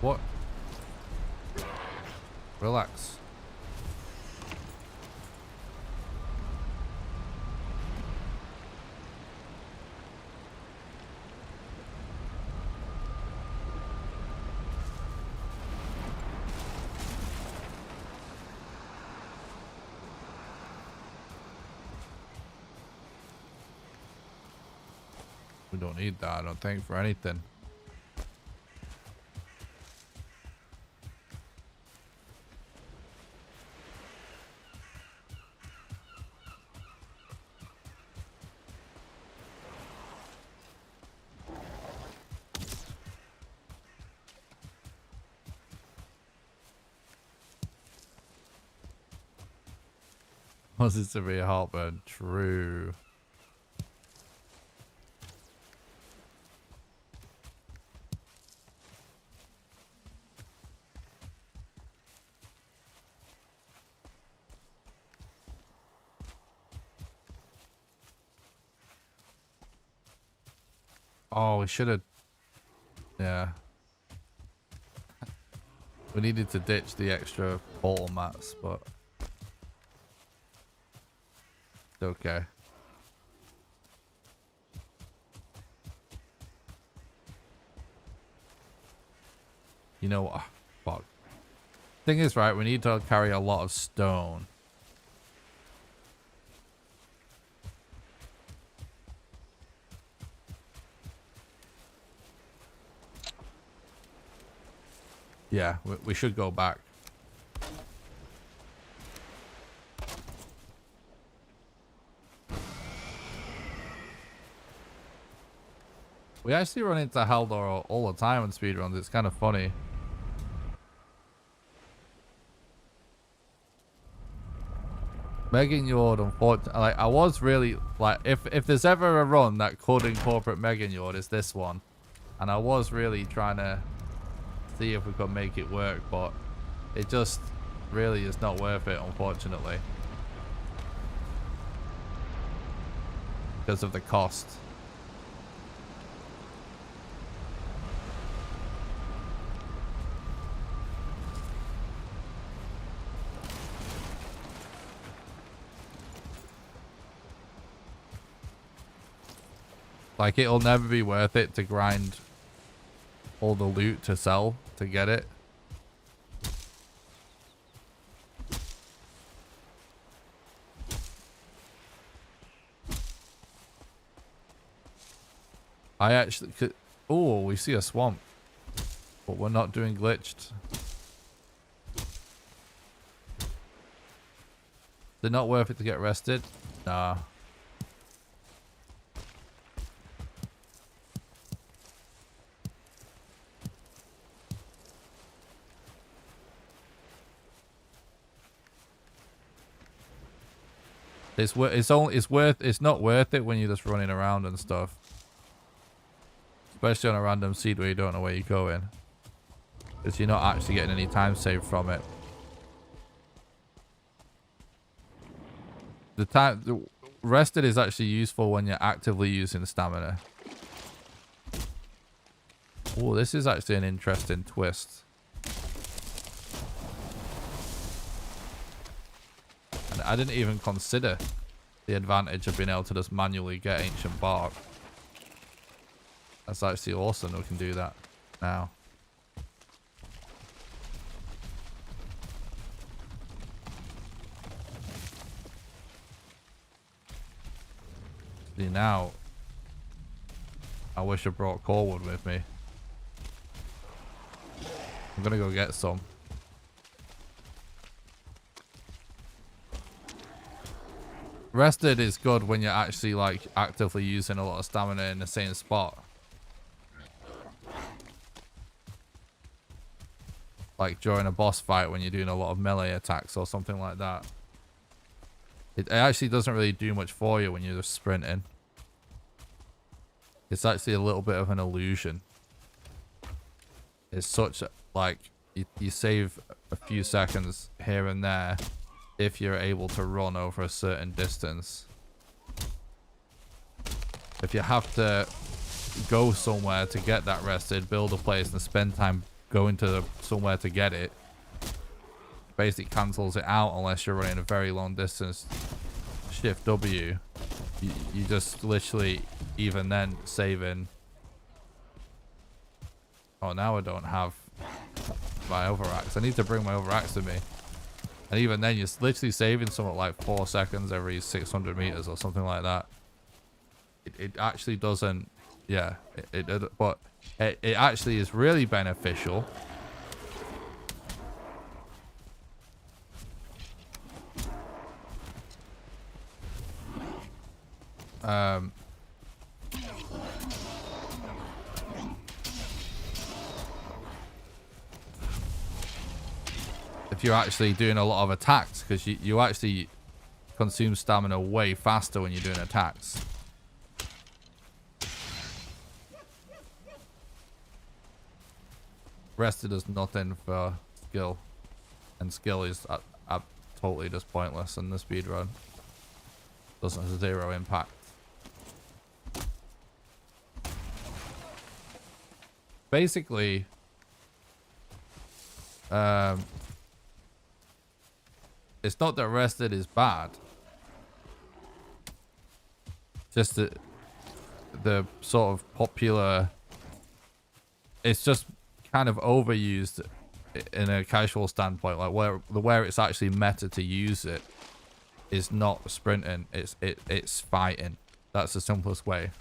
What? Relax. We don't need that, I don't think, for anything. Was it severe heartburn? True. Oh, we should have. Yeah. We needed to ditch the extra portal mats, but it's okay. You know what? Fuck. Thing is, right, we need to carry a lot of stone. Yeah, we should go back. We actually run into Haldor all the time in speedruns. It's kind of funny. Megan Yord, unfortunately, like I was really like, if there's ever a run that could incorporate Megan Yord, it's this one, and I was really trying to see if we could make it work, but it just really is not worth it, unfortunately, because of the cost. Like, it'll never be worth it to grind all the loot to sell to get it. I actually could. Oh, we see a swamp, but we're not doing glitched. They're not worth it to get rested. Nah. It's not worth it when you're just running around and stuff. Especially on a random seed where you don't know where you're going. Because you're not actually getting any time saved from it. The rested is actually useful when you're actively using stamina. Oh, this is actually an interesting twist. And I didn't even consider the advantage of being able to just manually get ancient bark. That's actually awesome. We can do that now. See, now I wish I brought corewood with me. I'm gonna go get some. Rested is good when you're actually like actively using a lot of stamina in the same spot. Like during a boss fight when you're doing a lot of melee attacks or something like that. It actually doesn't really do much for you when you're just sprinting. It's actually a little bit of an illusion. It's such like you save a few seconds here and there if you're able to run over a certain distance. If you have to go somewhere to get that rested, build a place and spend time going to somewhere to get it, basically cancels it out unless you're running a very long distance. Shift W, you just literally even then saving. Oh, now I don't have my overaxe. I need to bring my overaxe with me. And even then, you're literally saving something like 4 seconds every 600 meters or something like that. It actually doesn't, yeah, but it actually is really beneficial. If you're actually doing a lot of attacks, because you actually consume stamina way faster when you're doing attacks. Rested does nothing for skill, and skill is totally just pointless in the speedrun. Doesn't have zero impact. basically, it's not that rested is bad. Just the sort of popular, it's just kind of overused in a casual standpoint, like where it's actually meta to use it is not sprinting, it's fighting. That's the simplest way.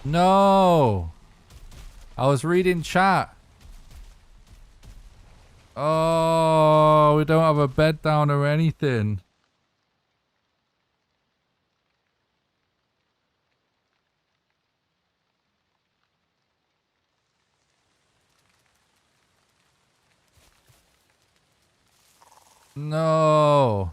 No, I was reading chat. Oh, we don't have a bed down or anything. No.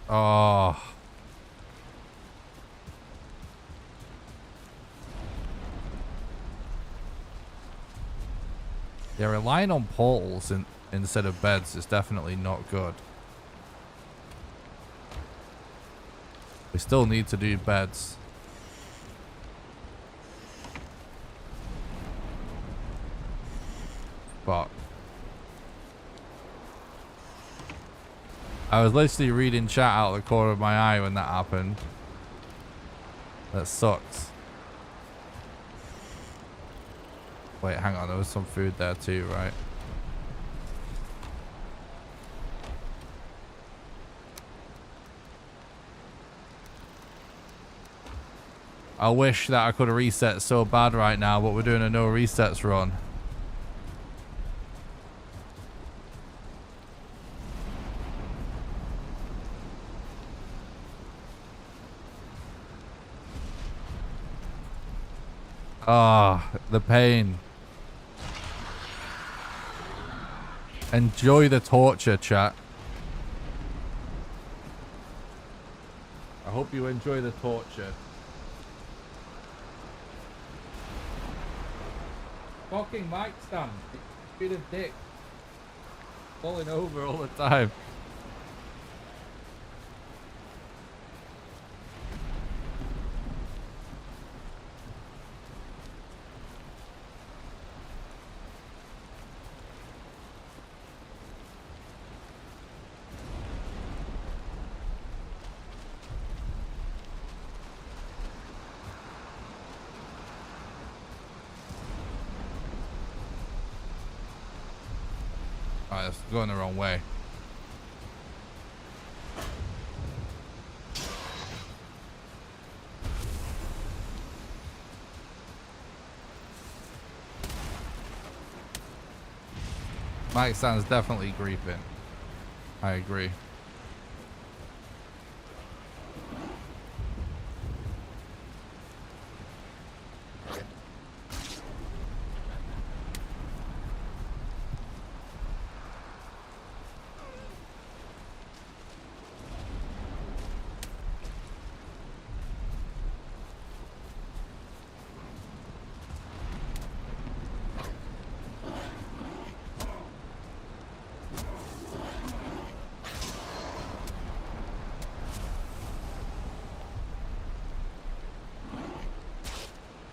Oh. Yeah, relying on portals instead of beds is definitely not good. We still need to do beds. But I was literally reading chat out of the corner of my eye when that happened. That sucks. Wait, hang on. There was some food there too, right? I wish that I could have reset so bad right now, but we're doing a no resets run. Ah, the pain. Enjoy the torture, chat. I hope you enjoy the torture. Fucking mic stand. Bit of dick. Falling over all the time. Alright, it's going the wrong way. Mic sounds definitely griefing. I agree.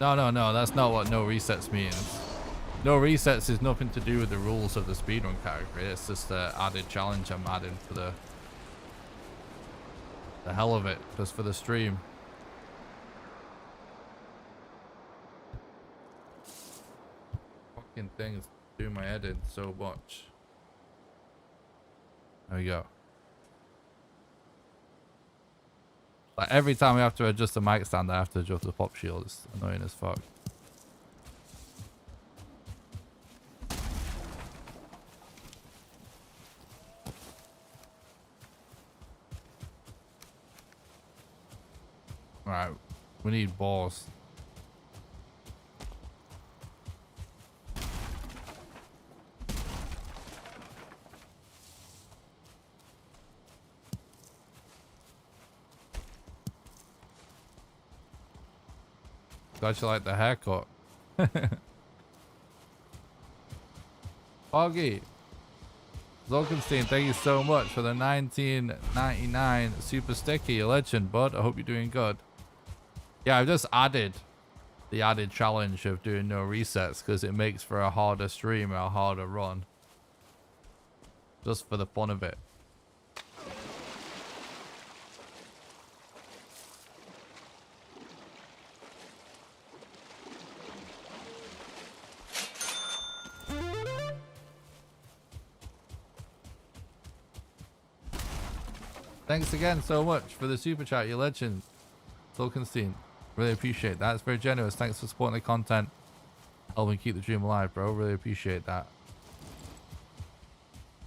No, that's not what no resets means. No resets is nothing to do with the rules of the speedrun category. It's just an added challenge I'm adding for the hell of it, just for the stream. Fucking things do my head in so much. There we go. Like every time we have to adjust the mic stand, I have to adjust the pop shield. It's annoying as fuck. Alright, we need balls. Glad you like the haircut. Foggy. Zolkenstein, thank you so much for the 1999 super sticky. You're a legend, bud. I hope you're doing good. Yeah, I've just added the added challenge of doing no resets because it makes for a harder stream or a harder run. Just for the fun of it. Thanks again so much for the super chat, you legend. Tolkienstein. Really appreciate that. It's very generous. Thanks for supporting the content. Helping keep the dream alive, bro. Really appreciate that.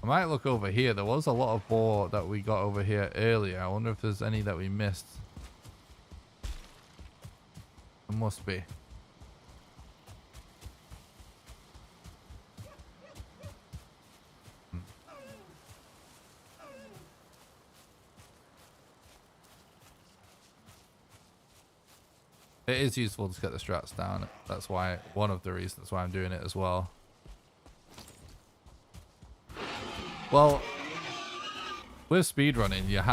I might look over here. There was a lot of boar that we got over here earlier. I wonder if there's any that we missed. There must be. It is useful to get the strats down. That's why, one of the reasons why I'm doing it as well. Well, with speedrunning, you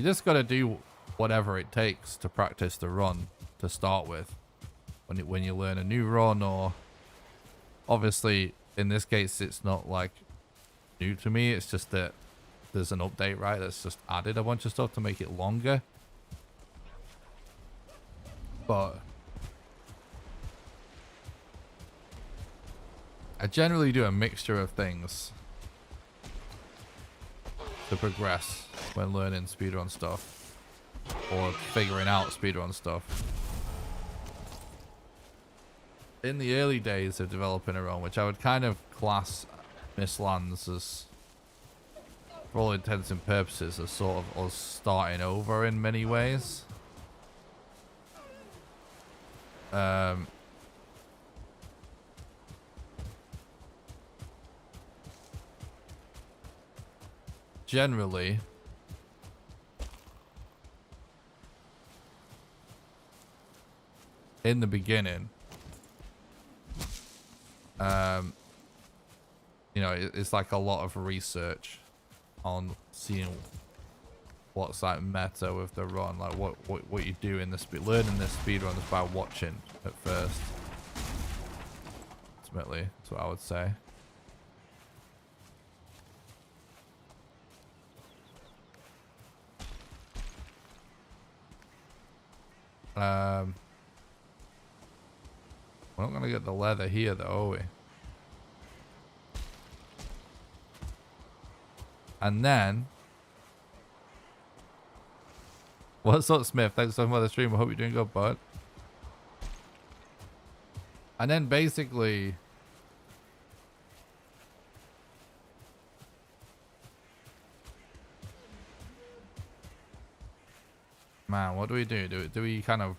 just gotta do whatever it takes to practice the run to start with. When you learn a new run, or obviously in this case it's not like new to me. It's just that there's an update, right? That's just added a bunch of stuff to make it longer. But I generally do a mixture of things to progress when learning speedrun stuff or figuring out speedrun stuff. In the early days of developing a run, which I would kind of class Mistlands as, for all intents and purposes, as sort of us starting over in many ways. Generally, in the beginning, you know, it's like a lot of research on seeing what's like meta with the run, like what you do in the learning the speed run is by watching at first. Ultimately, that's what I would say. We're not gonna get the leather here though, are we? And then, what's up, Smith? Thanks so much for the stream. I hope you're doing good, bud. And then basically, man, what do we do? Do we kind of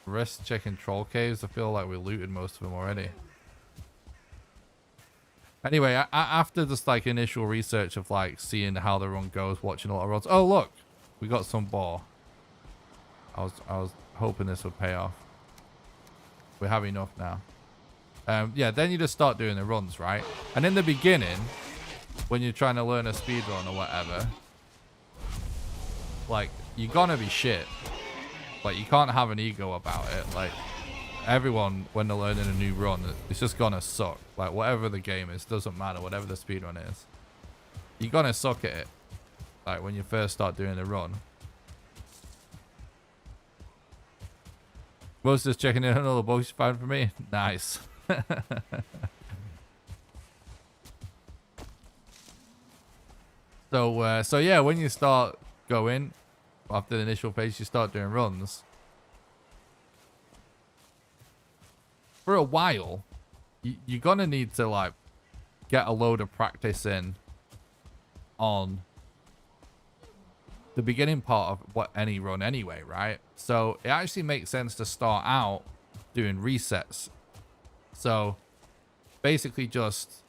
risk checking troll caves? I feel like we looted most of them already. Anyway, after just like initial research of like seeing how the run goes, watching a lot of runs. Oh look, we got some boar. I was hoping this would pay off. We have enough now. Yeah, then you just start doing the runs, right? And in the beginning, when you're trying to learn a speed run or whatever, like, you're gonna be shit. Like, you can't have an ego about it. Like, everyone, when they're learning a new run, it's just gonna suck. Like, whatever the game is, doesn't matter. Whatever the speed run is, you're gonna suck at it. Like, when you first start doing the run. Most just checking in on all the bugs you found for me. Nice. So yeah, when you start going after the initial phase, you start doing runs. For a while, you're gonna need to like get a load of practice in on the beginning part of what any run anyway, right? So it actually makes sense to start out doing resets. So basically just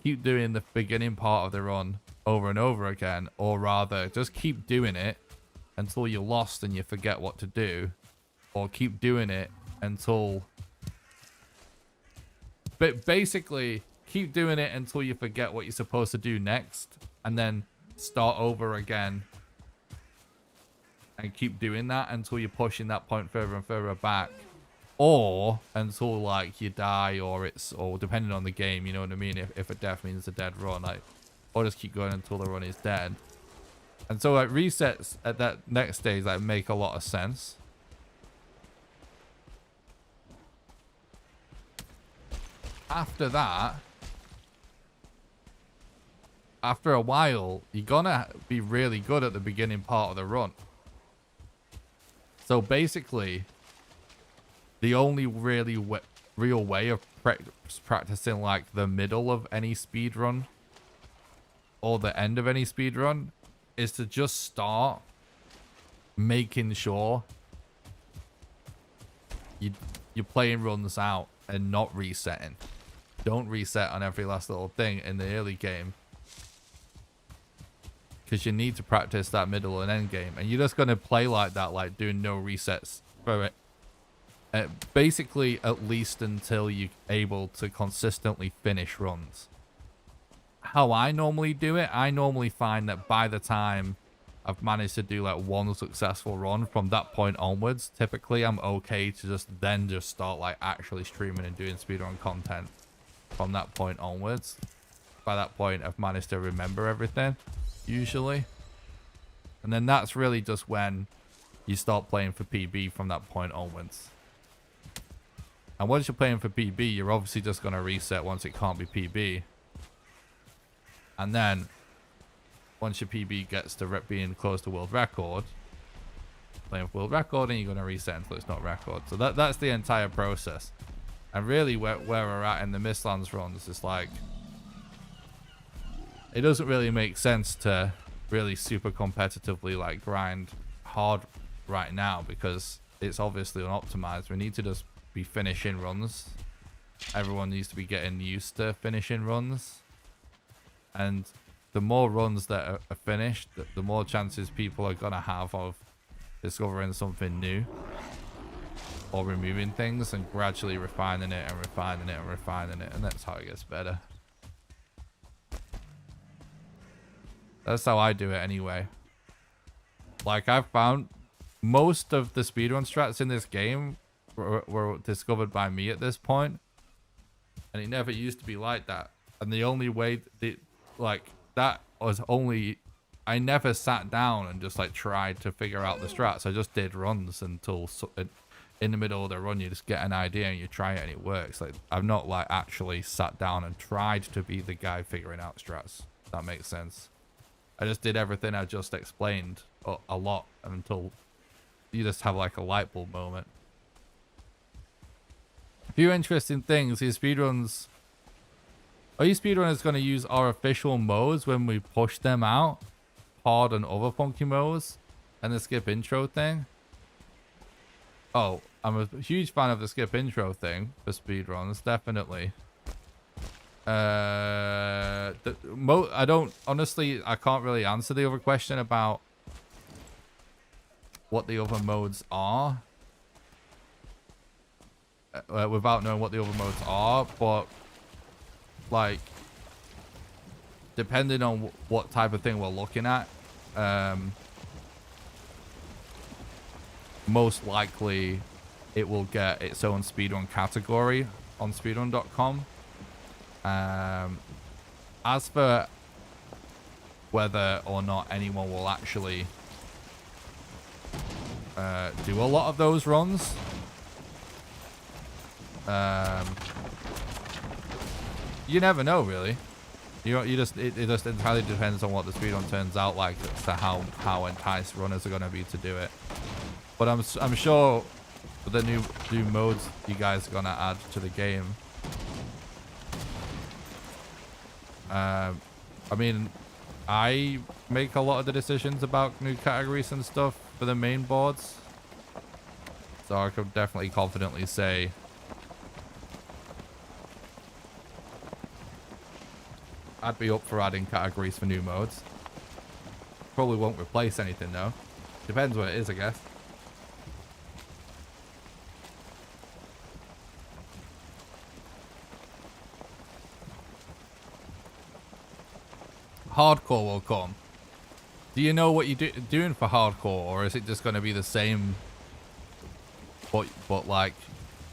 keep doing the beginning part of the run over and over again, or rather just keep doing it until you're lost and you forget what to do, or keep doing it until... But basically, keep doing it until you forget what you're supposed to do next, and then start over again. And keep doing that until you're pushing that point further and further back. Or until, like, you die, or depending on the game, you know what I mean? If a death means a dead run, like, or just keep going until the run is dead. And so, like, resets at that next stage, like, make a lot of sense. After that, after a while, you're gonna be really good at the beginning part of the run. So basically, the only really real way of practicing like the middle of any speed run or the end of any speed run is to just start making sure you're playing runs out and not resetting. Don't reset on every last little thing in the early game, because you need to practice that middle and end game, and you're just going to play like that, like doing no resets for it. Basically, at least until you're able to consistently finish runs. How I normally do it, I normally find that by the time I've managed to do like one successful run, from that point onwards, typically I'm okay to just start like actually streaming and doing speedrun content from that point onwards. By that point, I've managed to remember everything, usually. And then that's really just when you start playing for PB from that point onwards. And once you're playing for PB, you're obviously just going to reset once it can't be PB. And then, once your PB gets to being close to world record, playing for world record, and you're going to reset until it's not record. So that's the entire process. And really, where we're at in the Mistlands runs is like, it doesn't really make sense to really super competitively like grind hard right now, because it's obviously unoptimized. We need to just be finishing runs. Everyone needs to be getting used to finishing runs. And the more runs that are finished, the more chances people are going to have of discovering something new, or removing things and gradually refining it and refining it and refining it. And that's how it gets better. That's how I do it anyway. Like, I've found most of the speedrun strats in this game were discovered by me at this point. And it never used to be like that. And the only way that was only... I never sat down and just like tried to figure out the strats. I just did runs until... in the middle of the run, you just get an idea and you try it and it works. Like, I've not like actually sat down and tried to be the guy figuring out strats. If that makes sense. I just did everything I just explained a lot until you just have like a light bulb moment. A few interesting things. These speedruns... Are you speedrunners going to use our official modes when we push them out? Hard and other funky modes? And the skip intro thing? Oh, I'm a huge fan of the skip intro thing for speedruns, definitely. I don't, honestly, I can't really answer the other question about what the other modes are. Without knowing what the other modes are, but like, depending on what type of thing we're looking at, most likely it will get its own speedrun category on speedrun.com. As for whether or not anyone will actually do a lot of those runs, you never know, really. It just entirely depends on what the speedrun turns out like as to how enticed runners are going to be to do it. But I'm sure the new modes you guys are going to add to the game, I mean, I make a lot of the decisions about new categories and stuff for the main boards, so I could definitely confidently say I'd be up for adding categories for new modes. Probably won't replace anything though. Depends what it is, I guess. hardcore will come. Do you know what you're doing for hardcore, or is it just going to be the same, but like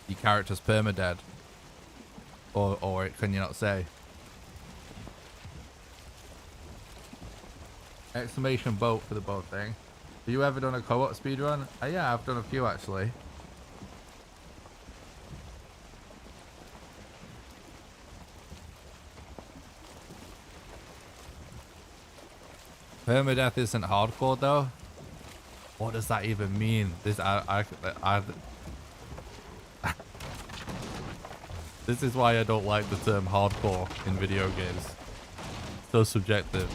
your character's permadead? Or can you not say? Exclamation boat for the boat thing. Have you ever done a co-op speedrun? Yeah, I've done a few actually. Permadeath isn't hardcore though. What does that even mean? This this is why I don't like the term hardcore in video games. It's so subjective.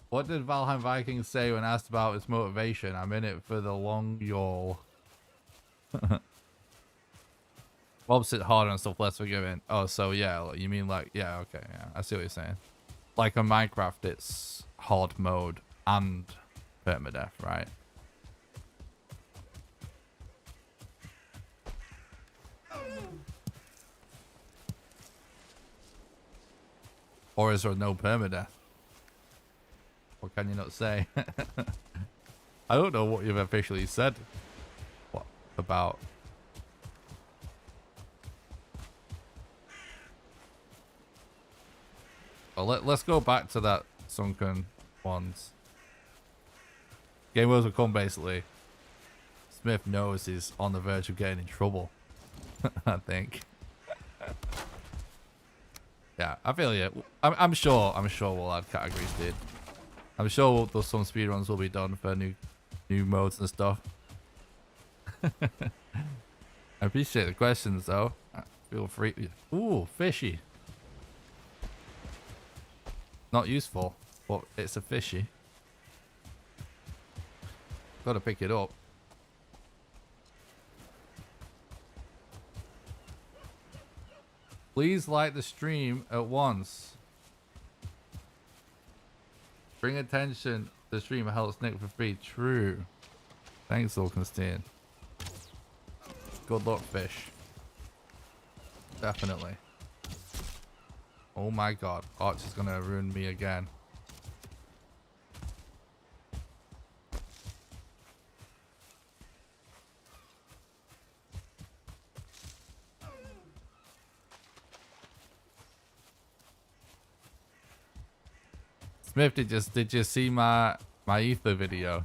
What did Valheim Vikings say when asked about its motivation? I'm in it for the long yawl. Opposite harder and stuff less forgiving. Oh, so yeah, you mean like, yeah, okay, yeah, I see what you're saying. Like on Minecraft, it's hard mode and permadeath, right? Or is there no permadeath? What can you not say? I don't know what you've officially said. What about? Well, let's go back to that sunken ones. Game Wars will come basically. Smith knows he's on the verge of getting in trouble. I think. Yeah, I feel you. I'm sure we'll add categories, dude. I'm sure some speedruns will be done for new modes and stuff. I appreciate the questions though. Feel free. Ooh, fishy. Not useful, but it's a fishy. Gotta pick it up. Please like the stream at once. Bring attention to the stream helps Nick for free. True. Thanks, Ulkenstein. Good luck, fish. Definitely. Oh my god. Arch is gonna ruin me again. Smith, did you see my ether video?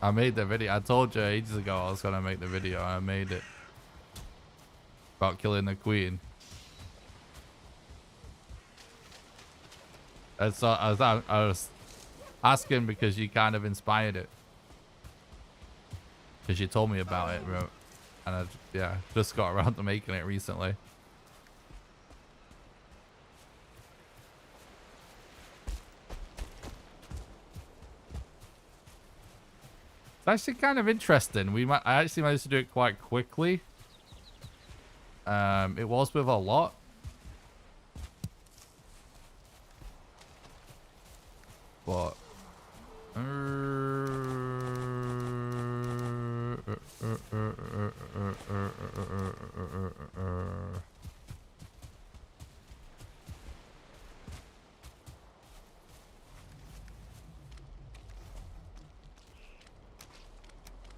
I made the video. I told you ages ago I was gonna make the video. I made it about killing the queen. And so I was asking because you kind of inspired it. Because you told me about it, and I just got around to making it recently. It's actually kind of interesting. I actually managed to do it quite quickly. It was with a lot. But I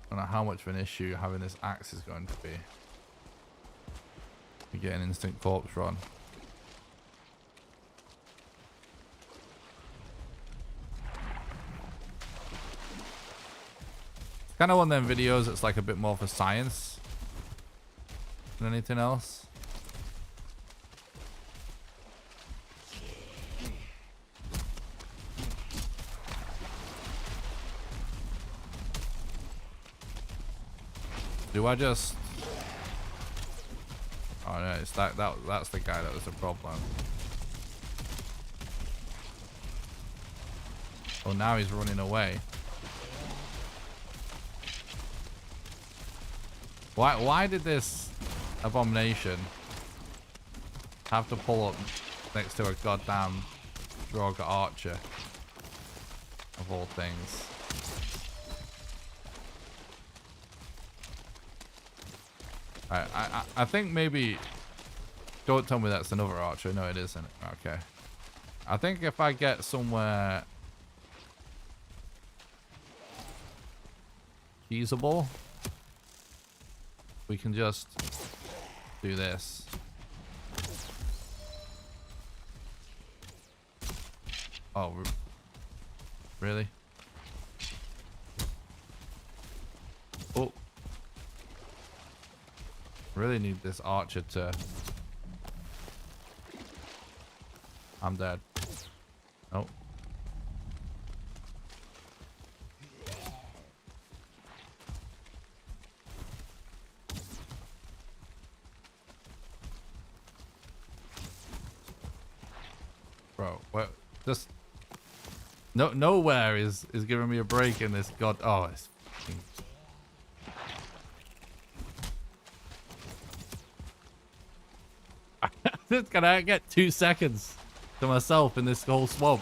don't know how much of an issue having this axe is going to be. You get an instant corpse run. Kind of one of them videos that's like a bit more for science than anything else. Do I just... Oh no, it's that's the guy that was the problem. Oh, now he's running away. Why did this abomination have to pull up next to a goddamn Draugr archer? Of all things. I think maybe... Don't tell me that's another archer. No, it isn't. Okay. I think if I get somewhere... feasible, we can just do this. Oh, really? Oh. Really need this archer to... I'm dead. Oh. Bro, what? Just... Nowhere is giving me a break in this god... Oh, it's... Can I get 2 seconds to myself in this whole swamp?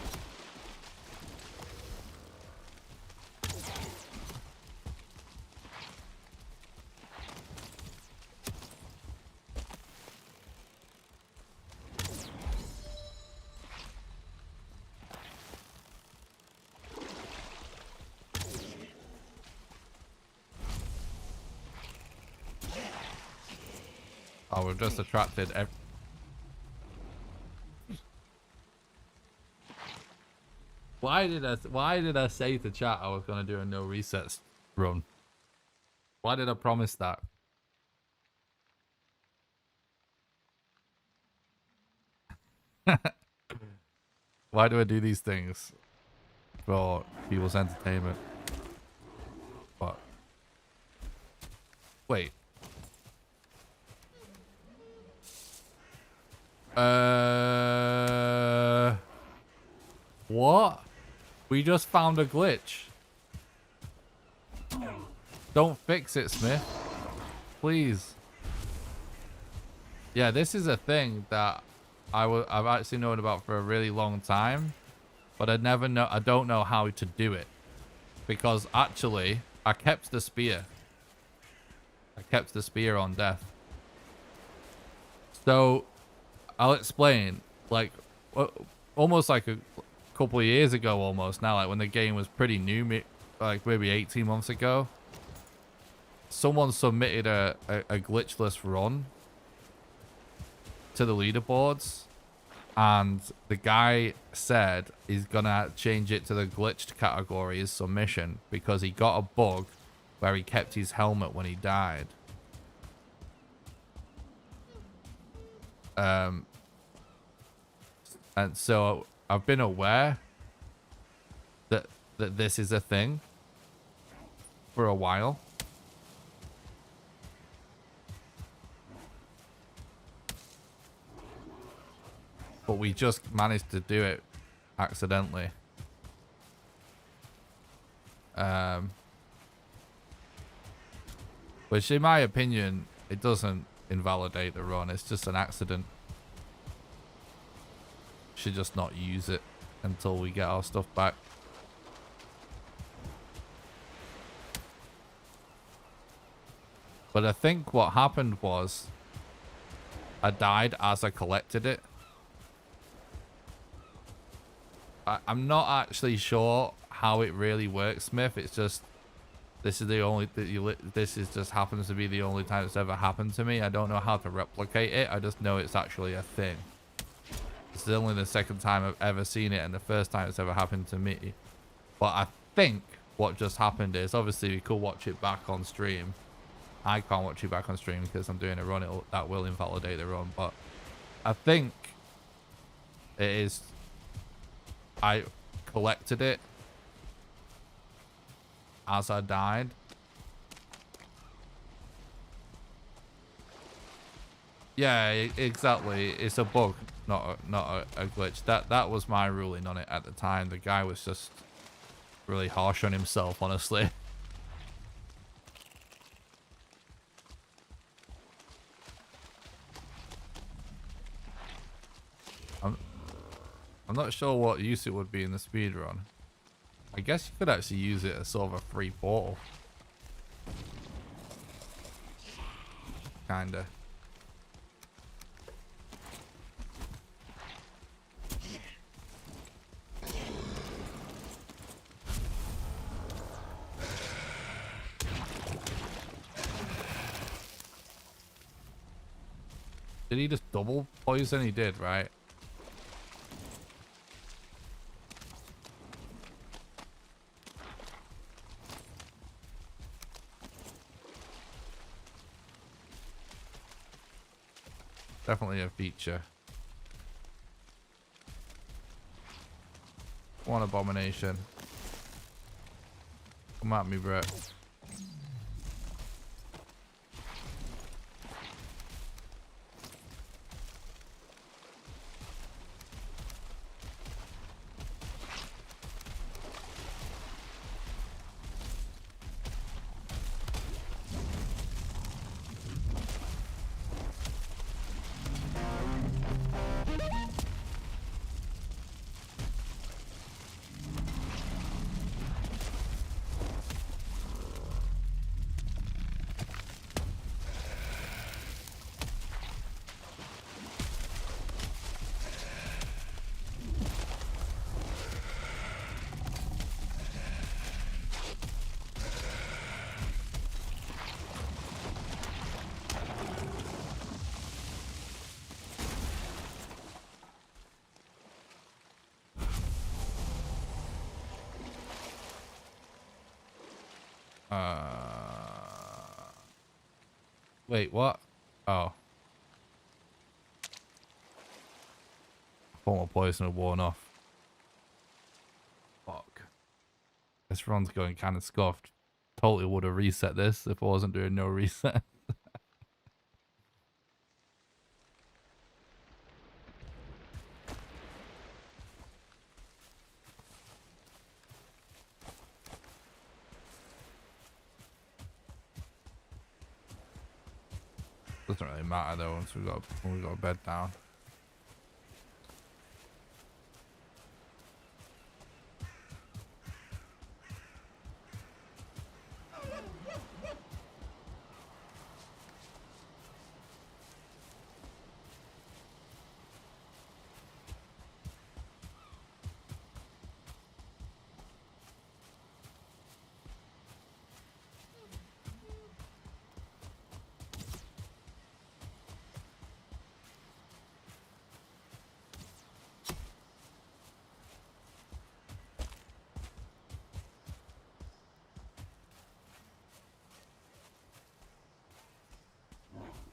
Oh, we've just attracted Why did I say to chat I was gonna do a no resets run? Why did I promise that? Why do I do these things? For people's entertainment. What? Wait. What? We just found a glitch. Don't fix it, Smith. Please. Yeah, this is a thing that I've actually known about for a really long time, but I don't know how to do it, because actually I kept the spear. I kept the spear on death. So I'll explain. Like almost like a couple of years ago, almost now, like when the game was pretty new, like maybe 18 months ago, someone submitted a glitchless run to the leaderboards, and the guy said he's gonna change it to the glitched category as submission because he got a bug where he kept his helmet when he died. And so I've been aware that this is a thing for a while. But we just managed to do it accidentally. Which in my opinion, it doesn't invalidate the run. It's just an accident. Should just not use it until we get our stuff back. But I think what happened was I died as I collected it. I'm not actually sure how it really works, Smith. It's just this is the only this is just happens to be the only time it's ever happened to me. I don't know how to replicate it. I just know it's actually a thing. It's only the second time I've ever seen it and the first time it's ever happened to me. But I think what just happened is, obviously we could watch it back on stream. I can't watch it back on stream because I'm doing a run. That will invalidate the run. But I think it is... I collected it as I died. Yeah, exactly. It's a bug, not a glitch. That was my ruling on it at the time. The guy was just Really harsh on himself, honestly. I'm not sure what use it would be in the speedrun. I guess you could actually use it as sort of a free portal. Kinda. Did he just double poison? He did, right? Definitely a feature. One abomination. Come at me, Brett. Wait, what? Oh. I thought my poison had worn off. Fuck. This run's going kind of scuffed. Totally would have reset this if I wasn't doing no reset. Doesn't really matter though once we got a bed down.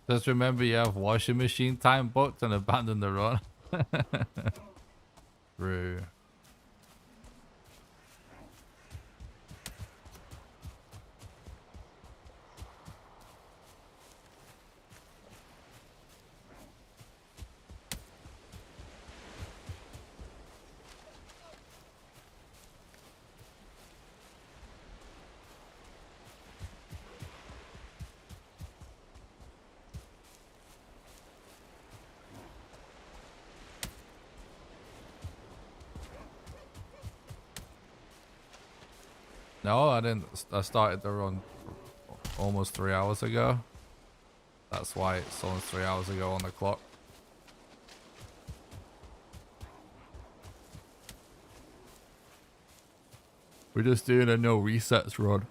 Just remember you have washing machine time booked and abandon the run. True. No, I didn't. I started the run almost 3 hours ago. That's why it's almost 3 hours ago on the clock. We're just doing a no resets run.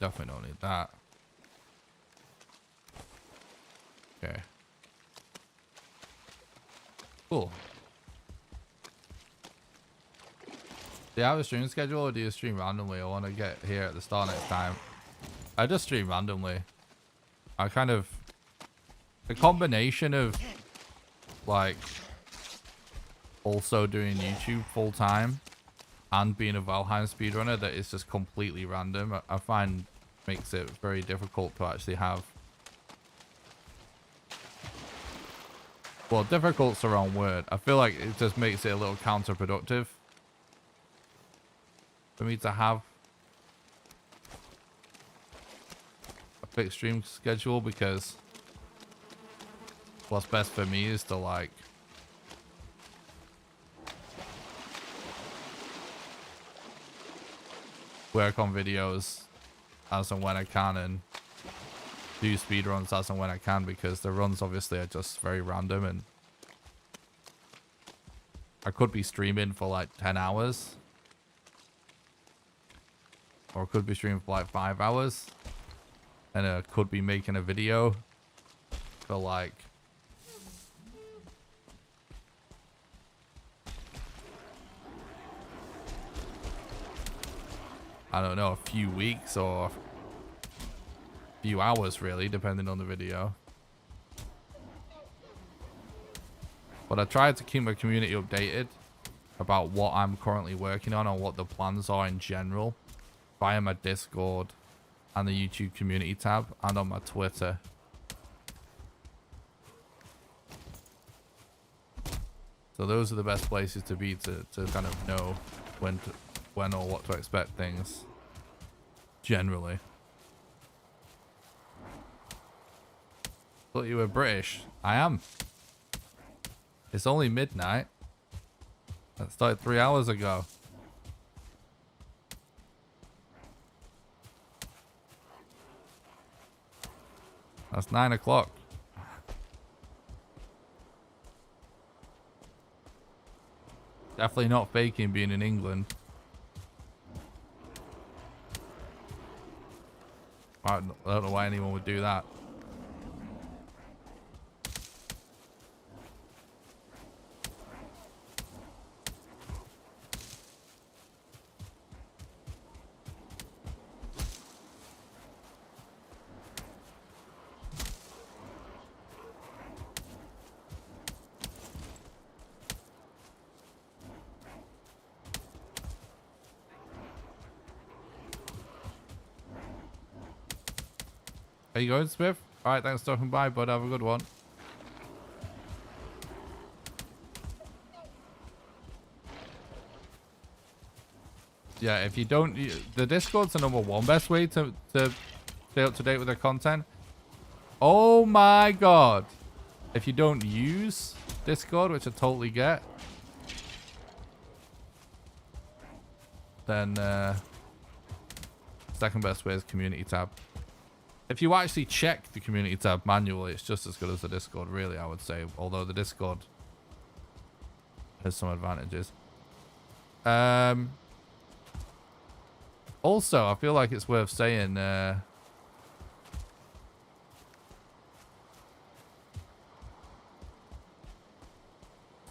Definitely don't need that. Okay. Cool. Do you have a stream schedule or do you stream randomly? I want to get here at the start next time. I just stream randomly. I kind of the combination of like also doing YouTube full time and being a Valheim speedrunner that is just completely random, I find makes it very difficult to actually have. Well, difficult's the wrong word. I feel like it just makes it a little counterproductive for me to have a fixed stream schedule, because what's best for me is to like work on videos as and when I can and do speedruns as and when I can, because the runs obviously are just very random, and I could be streaming for like 10 hours or I could be streaming for like 5 hours, and I could be making a video for like I don't know, a few weeks or a few hours really, depending on the video. But I try to keep my community updated about what I'm currently working on and what the plans are in general via my Discord and the YouTube community tab and on my Twitter. So those are the best places to be to kind of know when or what to expect things generally. Thought you were British. I am. It's only midnight. That started 3 hours ago. That's 9 o'clock. Definitely not faking being in England. I don't know why anyone would do that. How you going, Smith? Alright, thanks for stopping by, bud. Have a good one. Yeah, if you don't... The Discord's the #1 best way to stay up to date with their content. Oh my god. If you don't use Discord, which I totally get, then second best way is community tab. If you actually check the community tab manually, it's just as good as the Discord, really, I would say. Although the Discord has some advantages. Also, I feel like it's worth saying...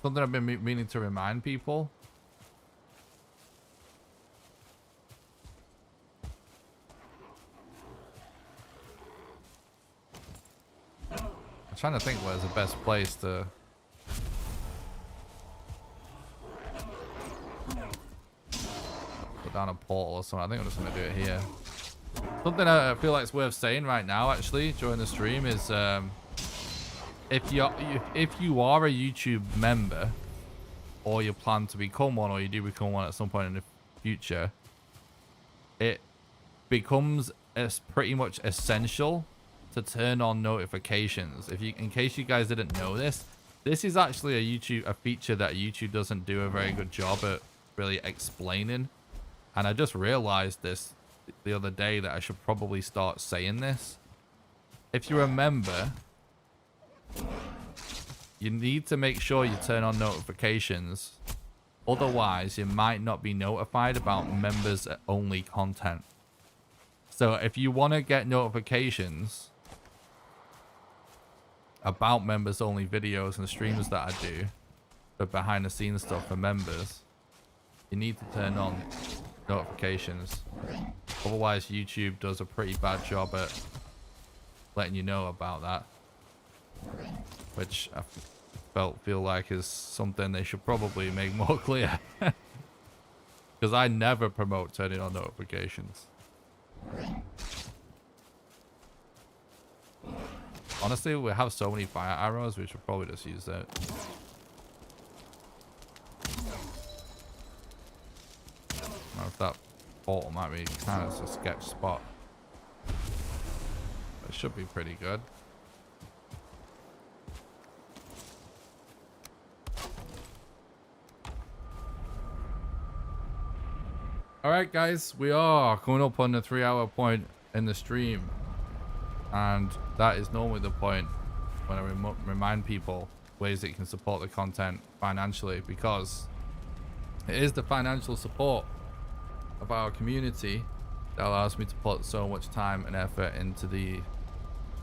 something I've been meaning to remind people. I'm trying to think where's the best place to... put down a portal or something. I think I'm just going to do it here. Something I feel like it's worth saying right now, actually, during the stream is... if you are a YouTube member, or you plan to become one, or you do become one at some point in the future, it becomes pretty much essential to turn on notifications. In case you guys didn't know this is actually a feature that YouTube doesn't do a very good job at really explaining. And I just realized this the other day that I should probably start saying this. If you're a member, you need to make sure you turn on notifications. Otherwise, you might not be notified about members only content. So if you want to get notifications about members only videos and streams that I do, the behind the scenes stuff for members, you need to turn on notifications. Otherwise, YouTube does a pretty bad job at letting you know about that. which I feel like is something they should probably make more clear. Because I never promote turning on notifications. Honestly, we have so many fire arrows, we should probably just use that. If that portal might be kind of a sketch spot. It should be pretty good. Alright guys, we are coming up on the 3-hour point in the stream. And that is normally the point when I remind people ways that you can support the content financially, because it is the financial support of our community that allows me to put so much time and effort into the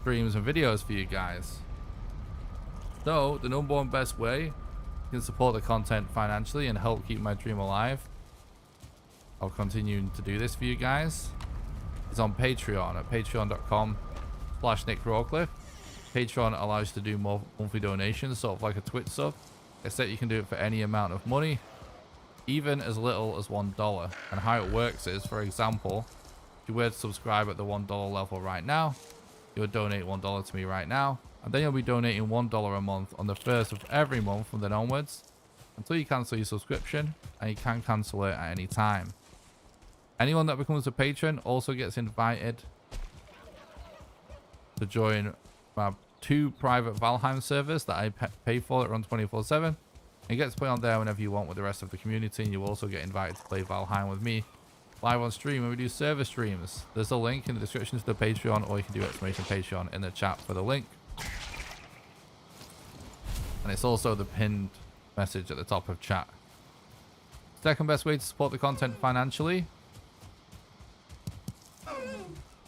streams and videos for you guys. So the number one best way you can support the content financially and help keep my dream alive, I'll continue to do this for you guys, is on Patreon at patreon.com/NickRawcliffe. Patreon allows you to do more monthly donations, sort of like a Twitch sub, except you can do it for any amount of money, even as little as $1. And how it works is, for example, if you were to subscribe at the $1 level right now, you would donate $1 to me right now, and then you'll be donating $1 a month on the first of every month from then onwards until you cancel your subscription, and you can cancel it at any time. Anyone that becomes a patron also gets invited to join my 2 private Valheim servers that I pay for that run 24/7. You get to play on there whenever you want with the rest of the community, and you also get invited to play Valheim with me live on stream when we do server streams. There's a link in the description to the Patreon, or you can do !Patreon in the chat for the link. And it's also the pinned message at the top of chat. Second best way to support the content financially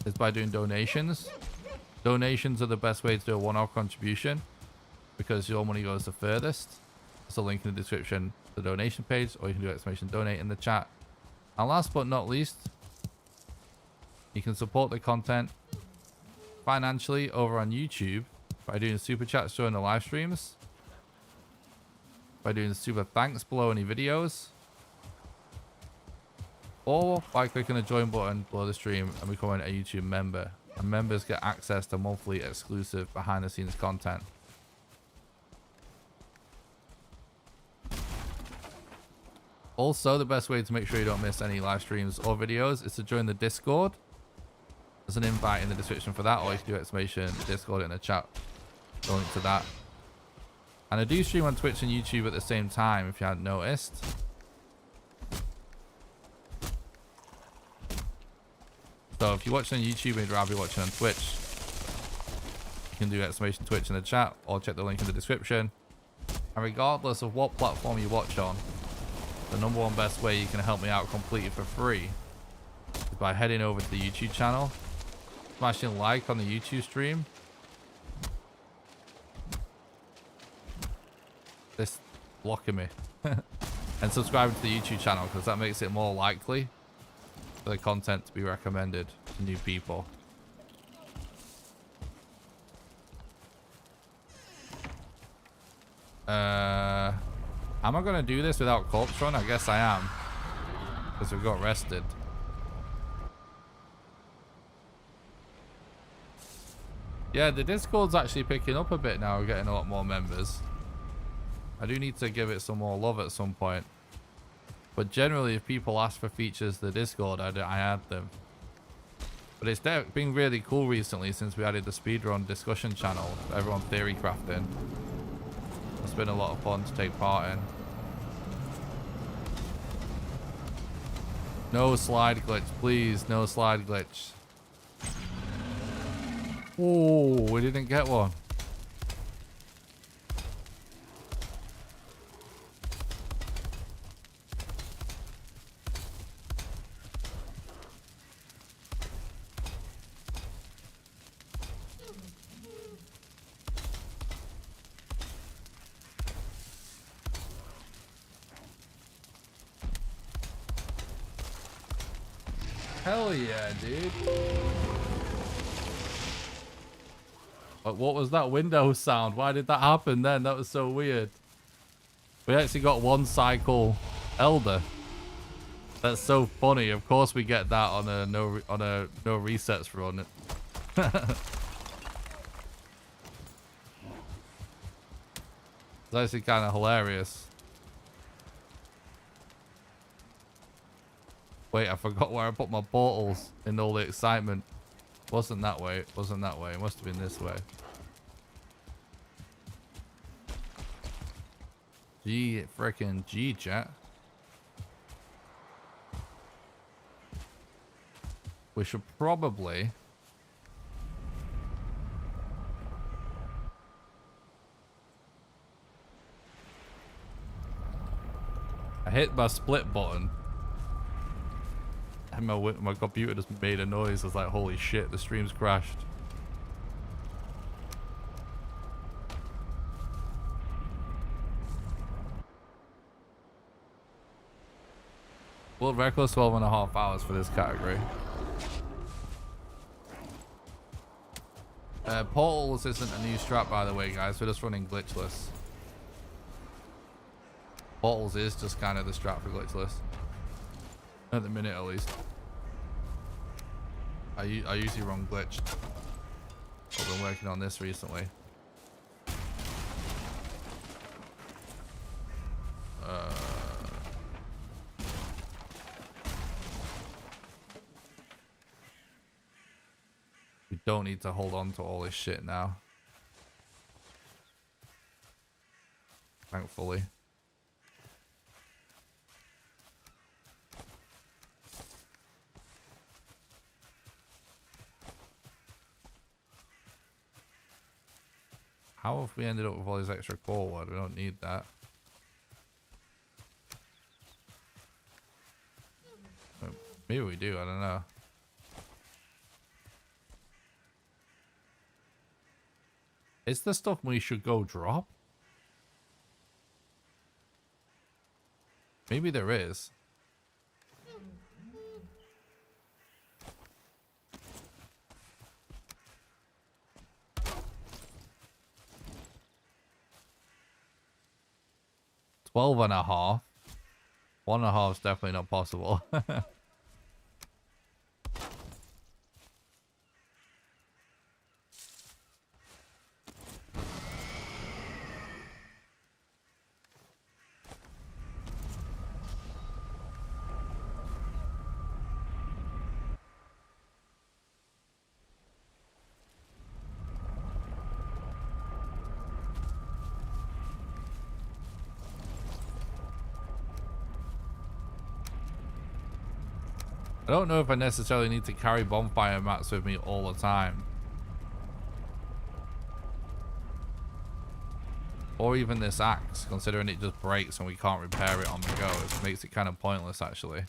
is by doing donations. Donations are the best way to do a one-off contribution because your money goes the furthest. There's a link in the description to the donation page, or you can do !Donate in the chat. And last but not least, you can support the content financially over on YouTube by doing super chats during the live streams, by doing super thanks below any videos, or by clicking the join button below the stream and becoming a YouTube member. And members get access to monthly exclusive behind the scenes content. Also, the best way to make sure you don't miss any live streams or videos is to join the Discord. There's an invite in the description for that, or you can do !Discord in the chat. The link to that. And I do stream on Twitch and YouTube at the same time, if you hadn't noticed. So if you're watching on YouTube and you'd rather be watching on Twitch, you can do !Twitch in the chat, or check the link in the description. And regardless of what platform you watch on, the number one best way you can help me out completely for free is by heading over to the YouTube channel, smashing like on the YouTube stream. This blocking me. And subscribing to the YouTube channel, because that makes it more likely for the content to be recommended to new people. Am I going to do this without corpse run? I guess I am, because we got rested. Yeah, the Discord's actually picking up a bit now. We're getting a lot more members. I do need to give it some more love at some point. But generally, if people ask for features to the Discord, I add them. But it's been really cool recently since we added the Speedrun discussion channel for everyone theory crafting. It's been a lot of fun to take part in. No slide glitch, please. No slide glitch. Oh, we didn't get one. Hell yeah, dude. But what was that window sound? Why did that happen then? That was so weird. We actually got one cycle elder. That's so funny. Of course we get that on a no resets run. It's actually kind of hilarious. Wait, I forgot where I put my portals in all the excitement. Wasn't that way. It wasn't that way. It must have been this way. G frickin' G, chat. We should probably... I hit my split button. And my computer just made a noise. I was like, holy shit, the stream's crashed. World record 12.5 hours for this category. Portals isn't a new strat, by the way, guys. We're just running glitchless. Portals is just kind of the strat for glitchless. At the minute, at least. I usually run glitched. I've been working on this recently. We don't need to hold on to all this shit now. Thankfully. How have we ended up with all these extra core wood? We don't need that. Maybe we do, I don't know. Is there stuff we should go drop? Maybe there is. $12.5. 1.5 is definitely not possible. I don't know if I necessarily need to carry bonfire mats with me all the time. Or even this axe, considering it just breaks and we can't repair it on the go. It makes it kind of pointless, actually.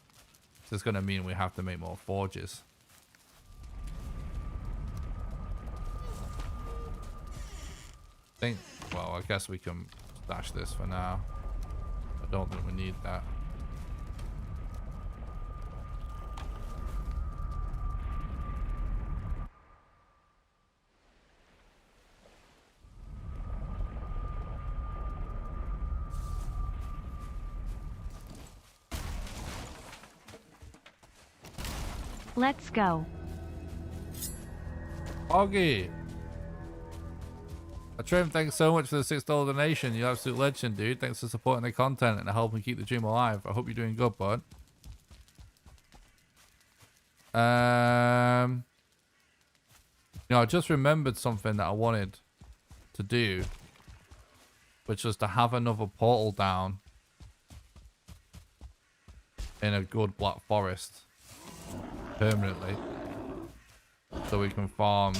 This is going to mean we have to make more forges. Well, I guess we can stash this for now. I don't think we need that. Let's go. Oggy. Trim, thanks so much for the $6 donation. You're an absolute legend, dude. Thanks for supporting the content and helping keep the dream alive. I hope you're doing good, bud. You know, I just remembered something that I wanted to do, which was to have another portal down in a good black forest permanently, so we can farm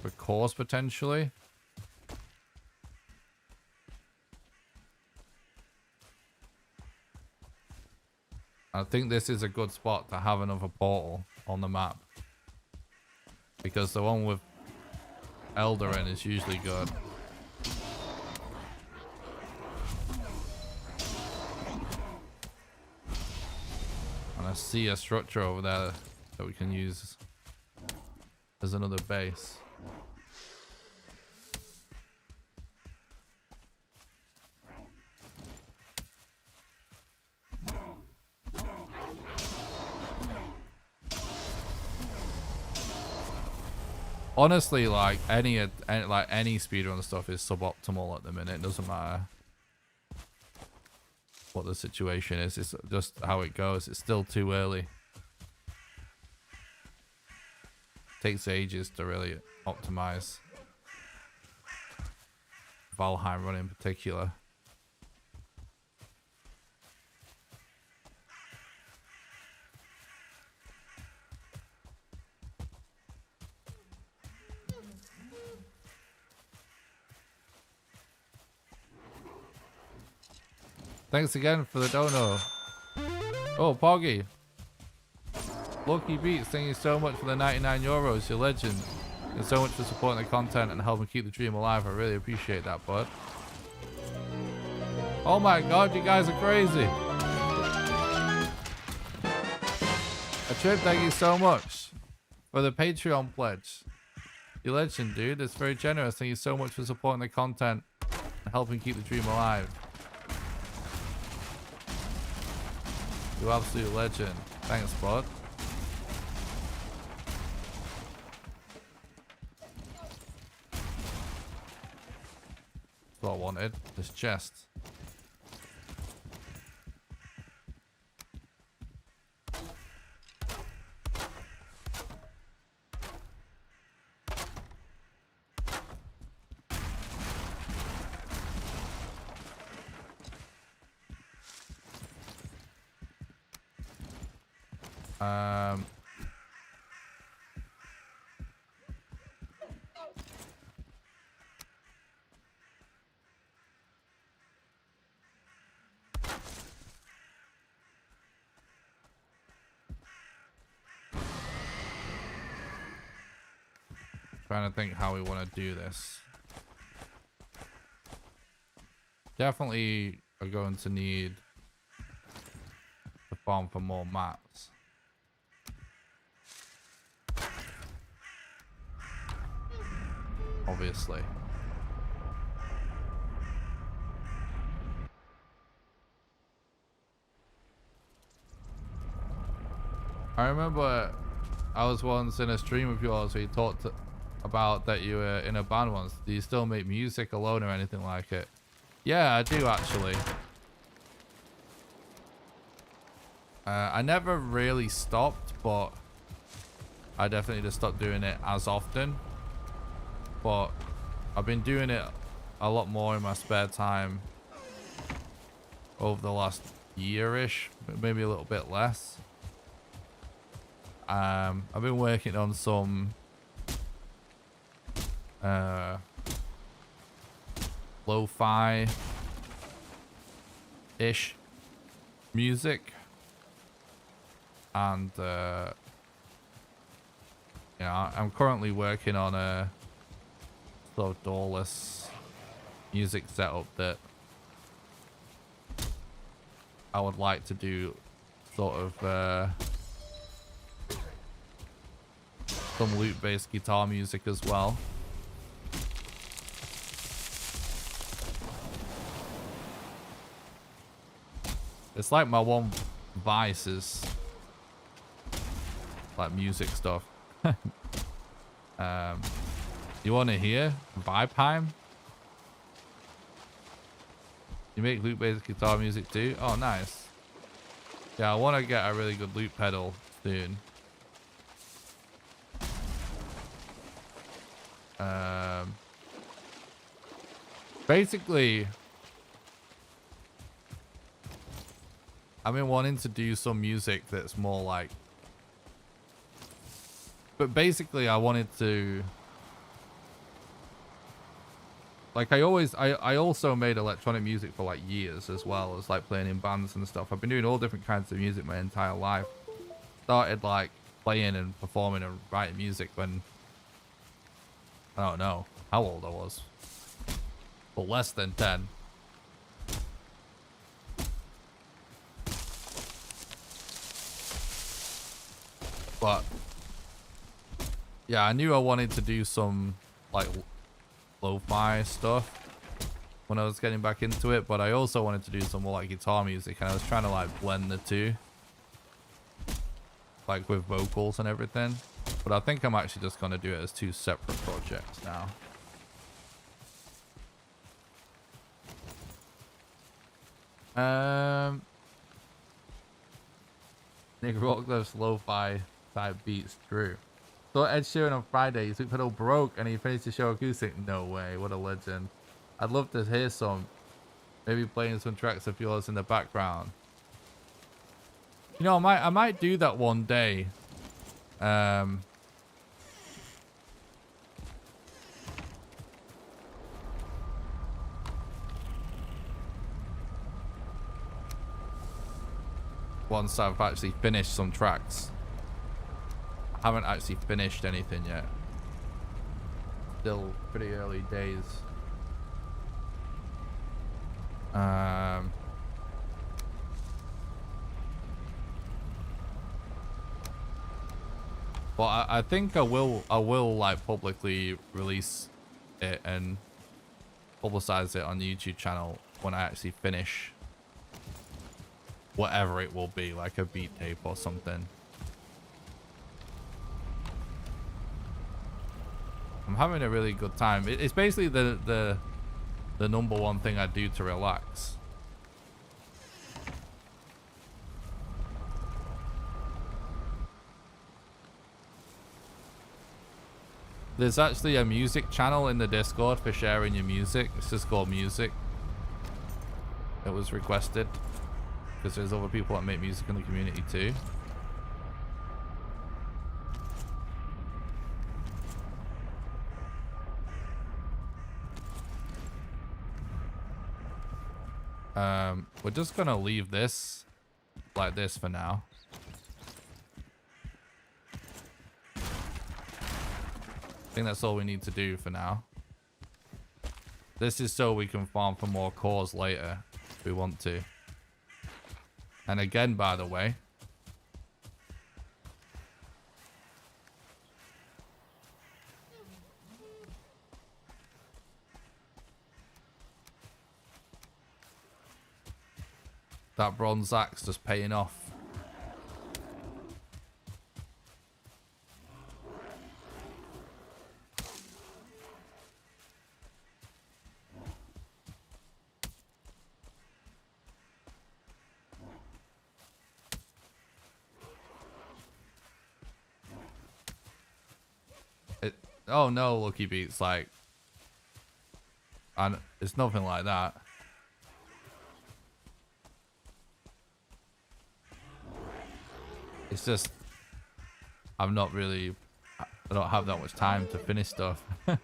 for cores potentially. I think this is a good spot to have another portal on the map, because the one with Eldarin is usually good. And I see a structure over there that we can use as another base. Honestly, like any speedrun stuff is suboptimal at the minute. It doesn't matter what the situation is. It's just how it goes. It's still too early. Takes ages to really optimize Valheim run in particular. Thanks again for the dono. Oh, Poggy. Lucky Beats, thank you so much for the 99 euros. You're a legend. And so much for supporting the content and helping keep the dream alive. I really appreciate that, bud. Oh my god, you guys are crazy. A trip, thank you so much for the Patreon pledge. You're a legend, dude. It's very generous. Thank you so much for supporting the content and helping keep the dream alive. You absolute legend. Thanks, bud. That's what I wanted. This chest. Trying to think how we want to do this. Definitely are going to need to farm for more mats. Obviously. I remember I was once in a stream of yours where you talked about that you were in a band once. Do you still make music alone or anything like it? Yeah, I do actually. I never really stopped, but I definitely just stopped doing it as often. But I've been doing it a lot more in my spare time over the last year-ish, maybe a little bit less. I've been working on some lo-fi-ish music, and I'm currently working on a sort of doorless music setup that I would like to do sort of some loop-based guitar music as well. It's like my one vice is like music stuff. You want to hear Valheim? You make loop-based guitar music too? Oh, nice. Yeah, I want to get a really good loop pedal soon. Basically, I've been wanting to do some music that's more like, but basically I wanted to, like, I also made electronic music for like years, as well as like playing in bands and stuff. I've been doing all different kinds of music my entire life. Started like playing and performing and writing music when, I don't know how old I was, but less than 10. But yeah, I knew I wanted to do some like lo-fi stuff when I was getting back into it, but I also wanted to do some more like guitar music, and I was trying to like blend the two, like with vocals and everything. But I think I'm actually just going to do it as two separate projects now. Nick Rock those lo-fi type beats, true. So Ed Sheeran on Friday, his pedal broke and he finished the show acoustic. No way, what a legend. I'd love to hear some. Maybe playing some tracks of yours in the background. You know, I might do that one day. Once I've actually finished some tracks. I haven't actually finished anything yet. Still pretty early days. But I think I will like publicly release it and publicize it on the YouTube channel when I actually finish whatever it will be, like a beat tape or something. I'm having a really good time. It's basically the number one thing I do to relax. There's actually a music channel in the Discord for sharing your music. It's just called Music. It was requested because there's other people that make music in the community too. We're just gonna leave this like this for now. I think that's all we need to do for now. This is so we can farm for more cores later if we want to. And again, by the way, that bronze axe just paying off. Oh no, Lucky Beats, like, and it's nothing like that. It's just I don't have that much time to finish stuff. Like,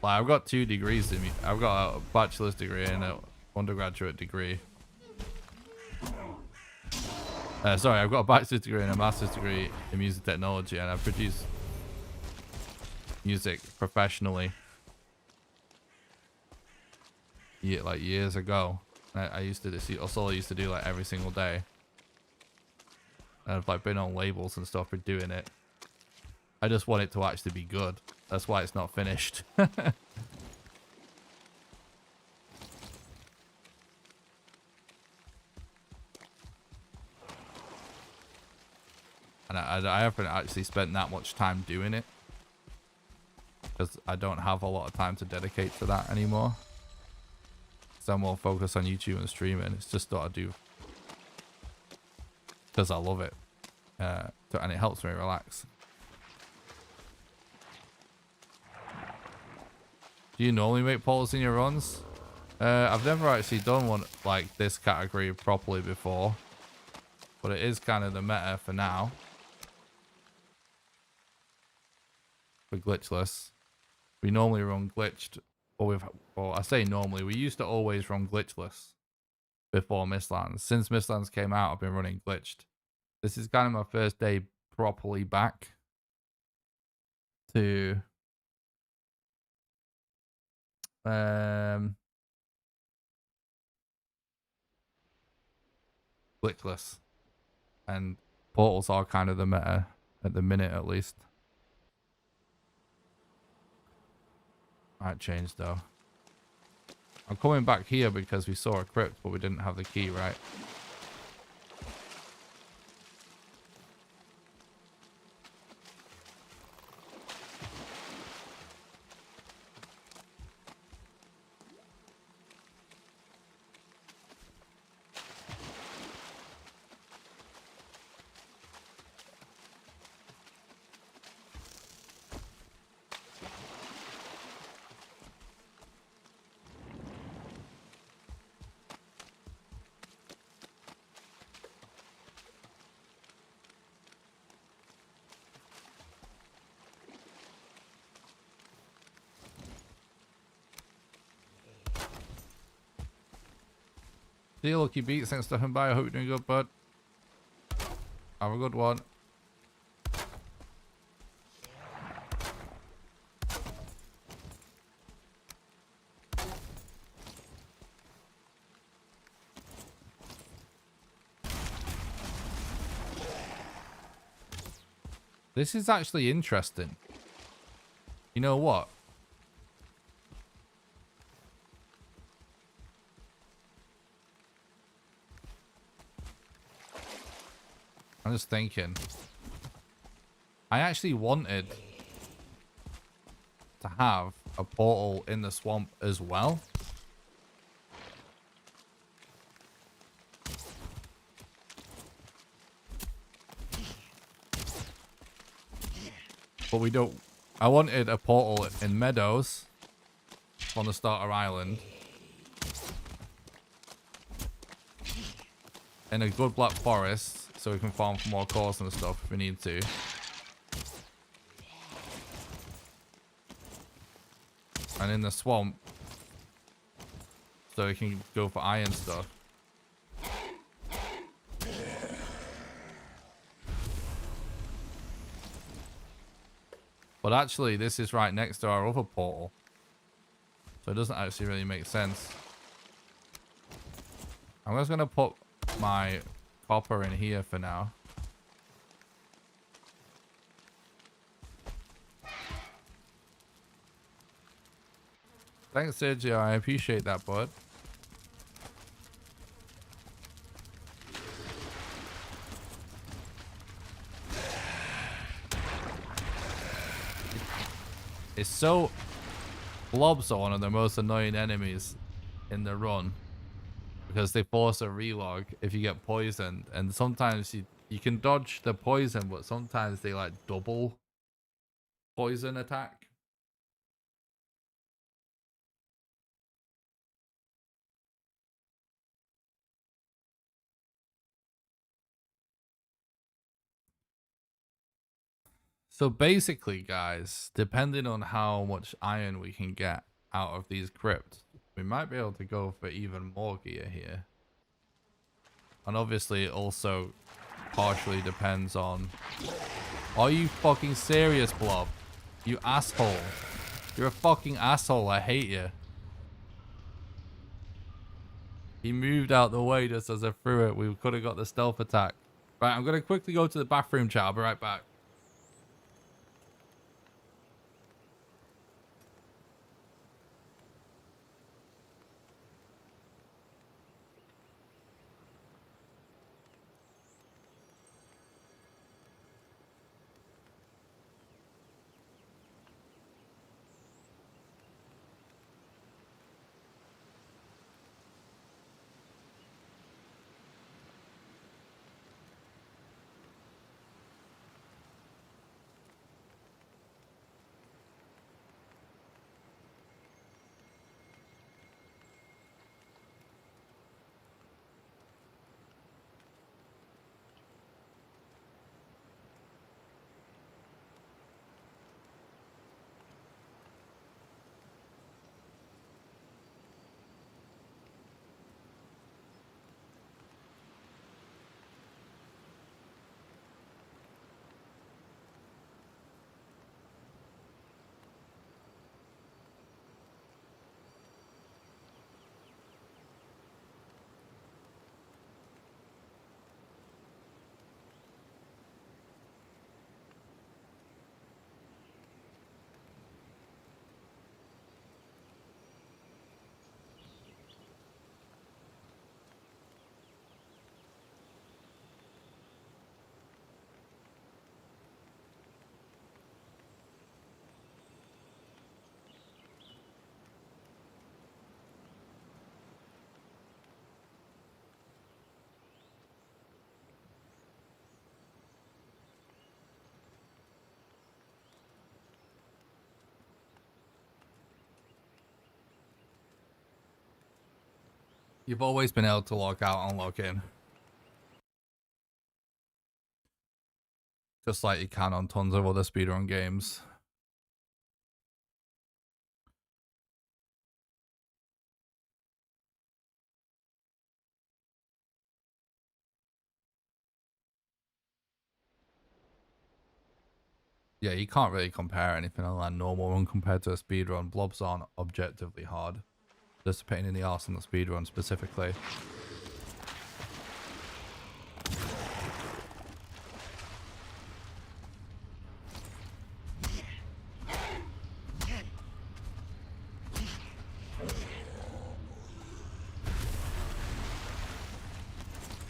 I've got 2 degrees in me. I've got a bachelor's degree and an undergraduate degree. Sorry, I've got a bachelor's degree and a master's degree in music technology, and I produce music professionally. Yeah, like years ago. I used to do, that's all I used to do like every single day. And I've like been on labels and stuff for doing it. I just want it to actually be good. That's why it's not finished. And I haven't actually spent that much time doing it, because I don't have a lot of time to dedicate to that anymore. So I'm more focused on YouTube and streaming. It's just what I do because I love it, and it helps me relax. Do you normally make polls in your runs? I've never actually done one like this category properly before, but it is kind of the meta for now. For glitchless, we normally run glitched, or I say normally, we used to always run glitchless before Mistlands. Since Mistlands came out, I've been running glitched. This is kind of my first day properly back to glitchless. And portals are kind of the meta at the minute, at least. Might change though. I'm coming back here because we saw a crypt, but we didn't have the key, right? See you, Lucky Beats. Thanks for stopping by. I hope you're doing good, bud. Have a good one. This is actually interesting. You know what? I'm just thinking. I actually wanted to have a portal in the swamp as well. But we don't. I wanted a portal in Meadows on the starter island. In a good black forest. So we can farm for more cores and stuff if we need to. And in the swamp. So we can go for iron stuff. But actually, this is right next to our other portal. So it doesn't actually really make sense. I'm just going to put my copper in here for now. Thanks, Sergio. I appreciate that, bud. It's so... Blobs are one of the most annoying enemies in the run. Because they force a relog if you get poisoned. And sometimes you can dodge the poison, but sometimes they like double poison attack. So basically, guys, depending on how much iron we can get out of these crypts, we might be able to go for even more gear here. And obviously, it also partially depends on... Are you fucking serious, Blob? You asshole. You're a fucking asshole. I hate you. He moved out the way just as I threw it. We could have got the stealth attack. Right, I'm going to quickly go to the bathroom, chat. I'll be right back. You've always been able to log out and log in. Just like you can on tons of other speedrun games. Yeah, you can't really compare anything on that normal run compared to a speedrun. Blobs aren't objectively hard. Just a pain in the arse on the speedrun specifically.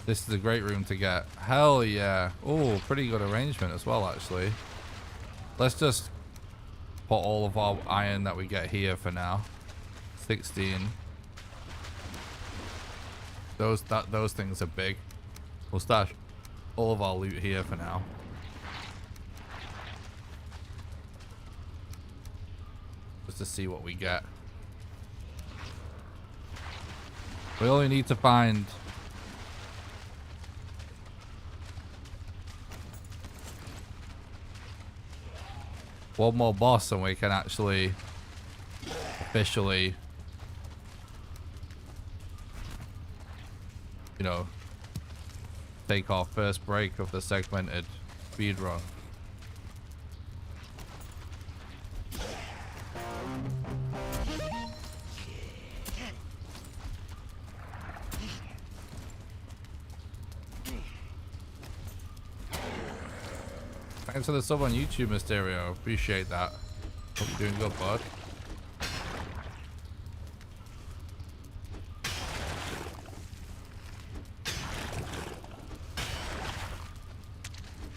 This is a great room to get. Hell yeah. Oh, pretty good arrangement as well, actually. Let's just put all of our iron that we get here for now. 16. Those things are big. We'll stash all of our loot here for now. Just to see what we get. We only need to find one more boss and we can actually officially, you know, take our first break of the segmented speedrun. Thanks for the sub on YouTube, Mysterio. Appreciate that. Hope you're doing good, bud.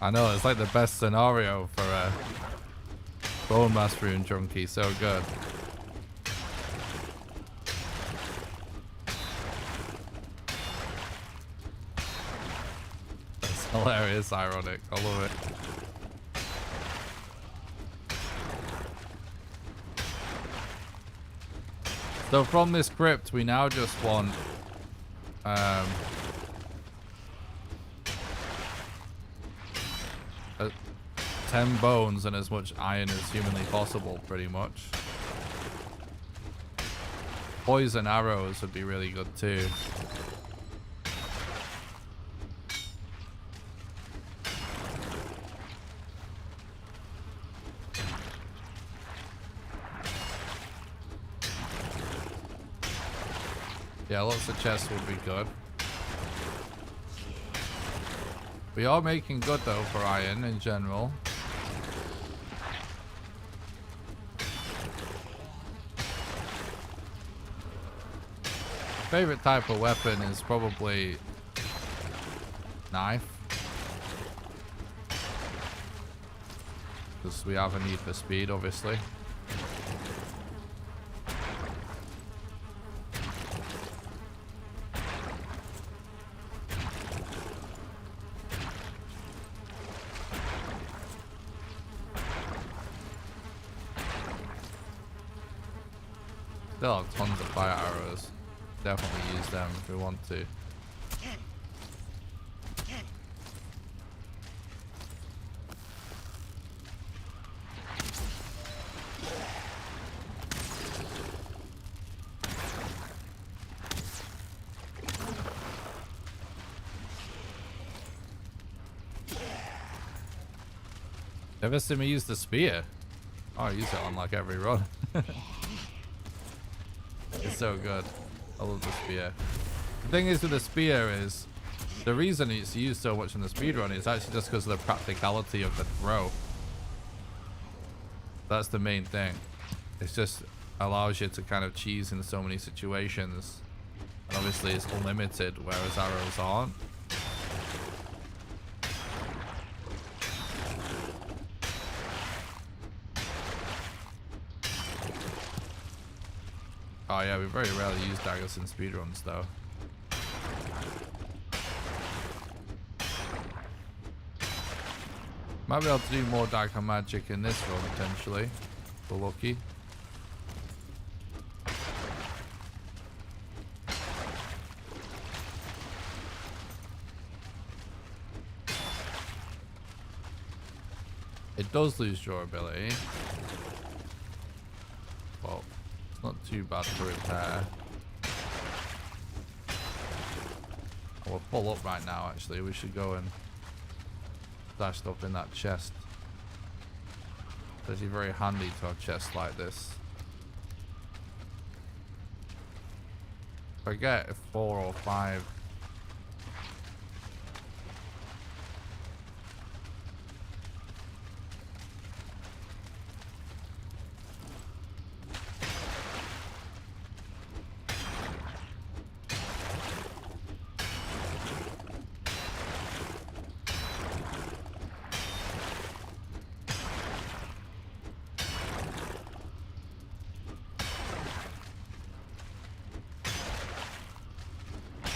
I know, it's like the best scenario for a bone mass rune junkie. So good. That's hilarious, ironic. I love it. So from this crypt, we now just want 10 bones and as much iron as humanly possible, pretty much. Poison arrows would be really good too. Yeah, lots of chests would be good. We are making good though for iron in general. Favorite type of weapon is probably knife. Because we have a need for speed, obviously. Still have tons of fire arrows. Definitely use them if we want to. Ever seen me use the spear? Oh, I use it on like every run. It's so good. I love the spear. The thing is with the spear is the reason it's used so much in the speedrun is actually just because of the practicality of the throw. That's the main thing. It just allows you to kind of cheese in so many situations. And obviously it's unlimited, whereas arrows aren't. Oh yeah, we very rarely use daggers in speedruns though. Might be able to do more dagger magic in this run potentially, if we're lucky. It does lose durability. Well, it's not too bad to repair. Oh, we're full up right now, actually. We should go and stash stuff in that chest. It's actually very handy to have chests like this. If I get 4 or 5...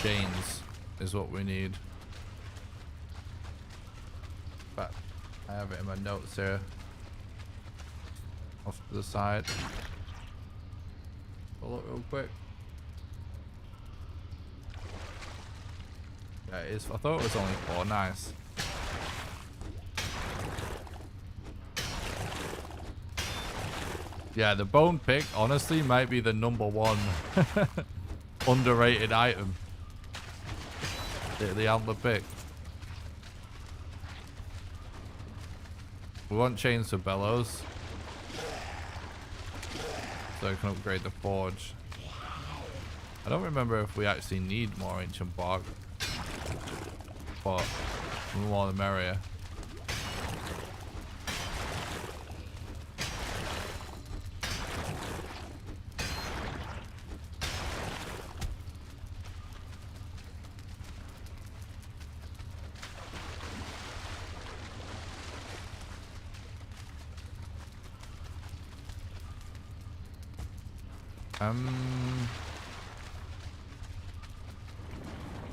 chains is what we need. But I have it in my notes here. Off to the side. Pull it real quick. Yeah, it is. I thought it was only 4. Nice. Yeah, the bone pick honestly might be the #1 underrated item. The antler pick. We want chains for bellows, so I can upgrade the forge. I don't remember if we actually need more ancient bark, but the more the merrier.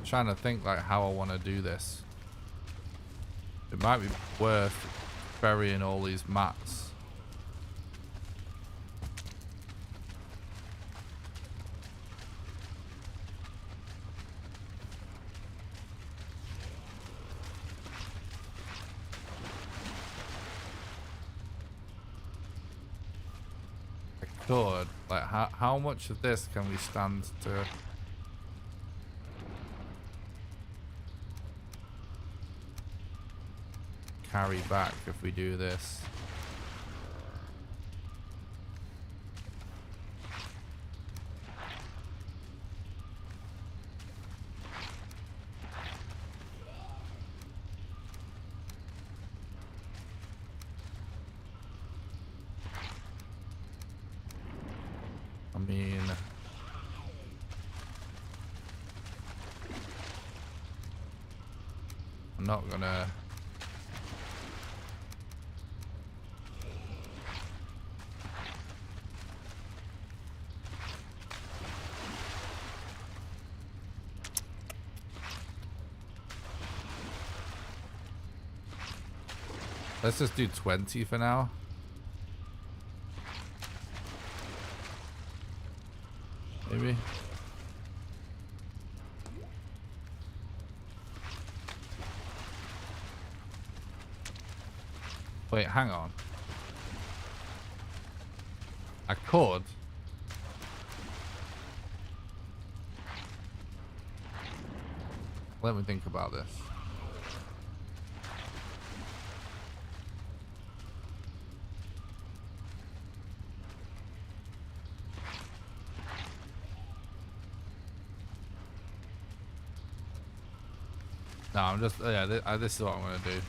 Trying to think like how I want to do this. It might be worth burying all these mats. I could, like, how much of this can we stand to carry back if we do this? I mean, I'm not gonna. Let's just do 20 for now. Maybe. Wait, hang on. I could. Let me think about this. No, I'm just, yeah, this is what I'm going to do.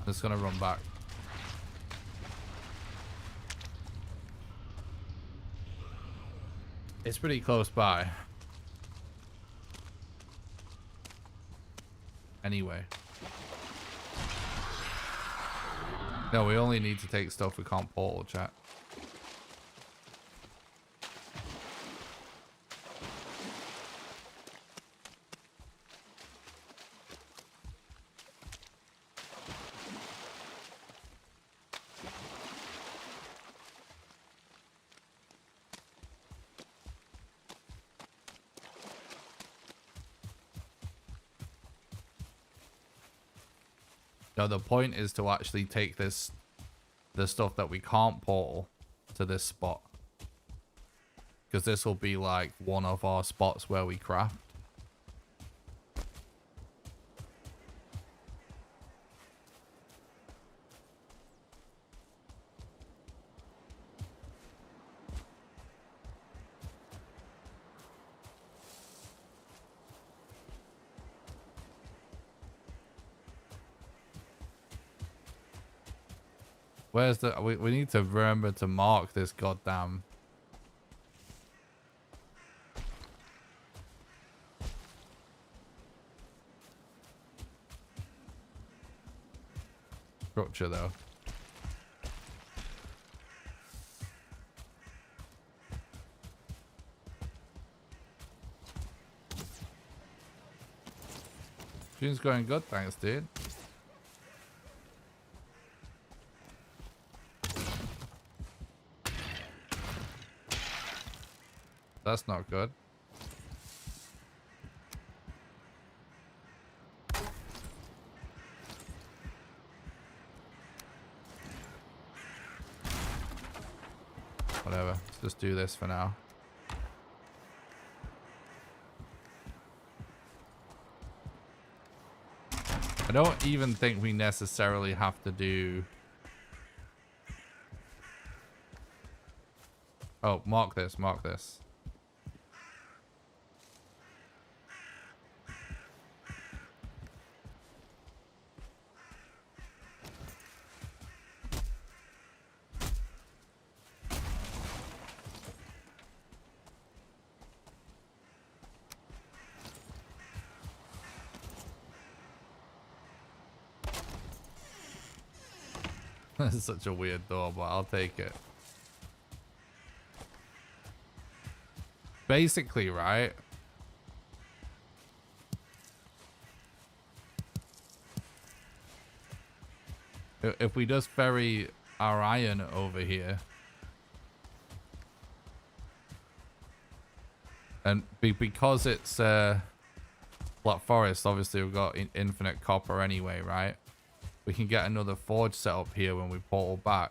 I'm just going to run back. It's pretty close by. Anyway. No, we only need to take stuff we can't portal, chat. No, the point is to actually take the stuff that we can't portal to this spot. Because this will be like one of our spots where we craft. Where's the... We need to remember to mark this goddamn... structure, though. June's going good, thanks, dude. That's not good. Whatever. Let's just do this for now. I don't even think we necessarily have to do... Oh, mark this, mark this. This is such a weird door, but I'll take it. Basically, right? If we just ferry our iron over here. And because it's Black Forest, obviously we've got infinite copper anyway, right? We can get another forge set up here when we portal back.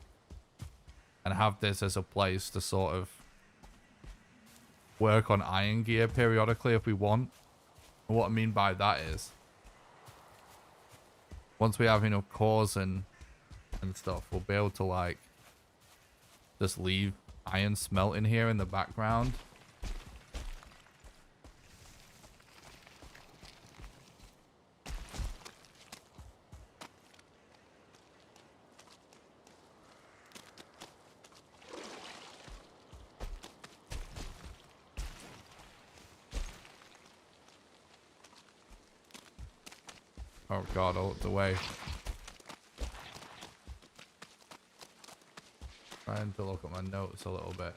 And have this as a place to sort of work on iron gear periodically if we want. And what I mean by that is, once we have enough cores and stuff, we'll be able to like just leave iron smelting here in the background. Oh god, all the way. Trying to look at my notes a little bit.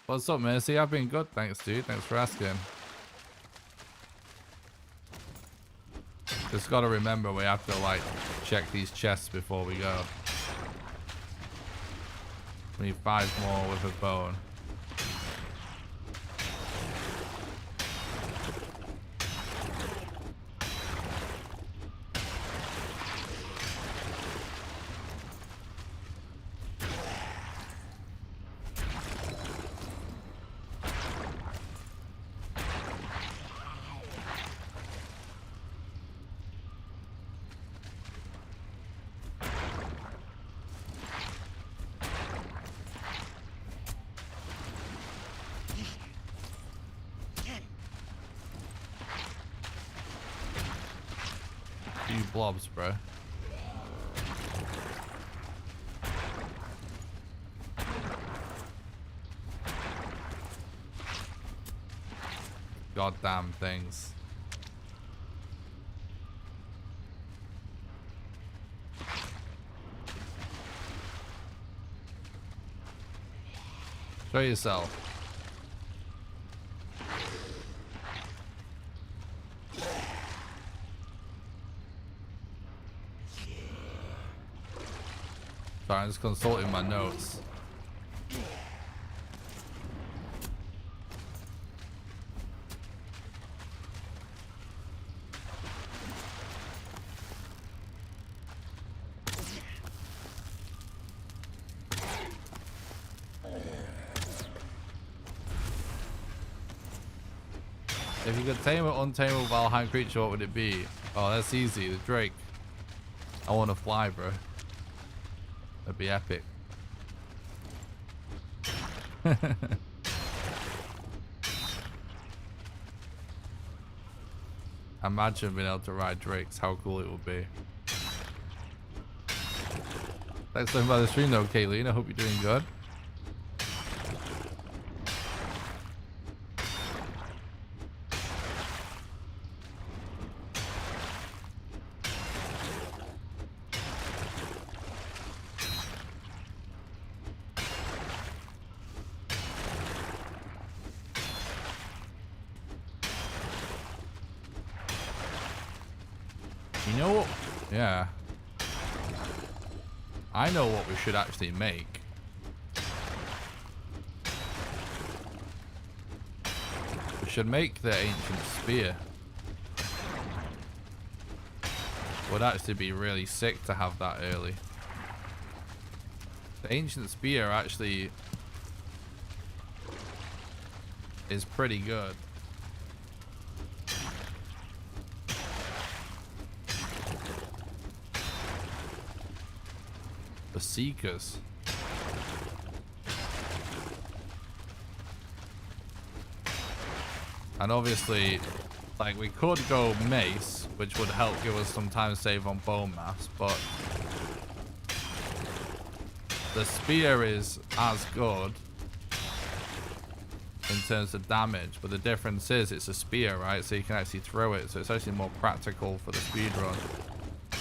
What's up, Mercy? I've been good, thanks, dude. Thanks for asking. Just gotta remember we have to, like, check these chests before we go. We need 5 more with a bone. Blobs, bro. Goddamn things. Show yourself. Sorry, I'm just consulting my notes. If you could tame an untamable Valheim creature, what would it be? Oh, that's easy. The Drake. I want to fly, bro. That'd be epic. Imagine being able to ride Drakes. How cool it would be. Thanks for by the stream though, Kayleen. I hope you're doing good. You know what? Yeah. I know what we should actually make. We should make the ancient spear. Would actually be really sick to have that early. The ancient spear actually is pretty good. The Seekers. And obviously, like, we could go mace, which would help give us some time save on bone mass, but the spear is as good in terms of damage, but the difference is it's a spear, right? So you can actually throw it, so it's actually more practical for the speedrun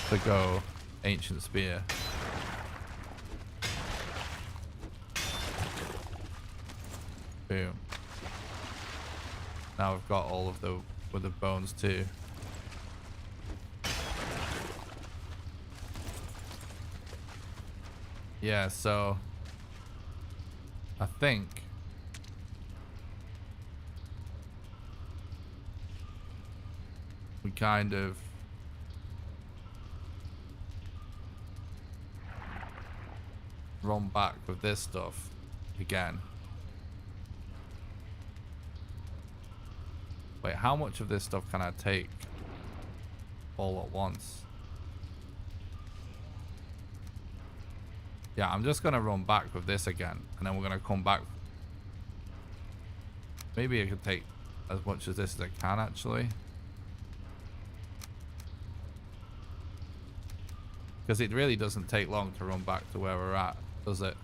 to go ancient spear. Boom. Now we've got all of the with the bones too. Yeah, so I think we kind of run back with this stuff again. Wait, how much of this stuff can I take all at once? Yeah, I'm just gonna run back with this again, and then we're gonna come back. Maybe I could take as much of this as I can, actually. Because it really doesn't take long to run back to where we're at, does it?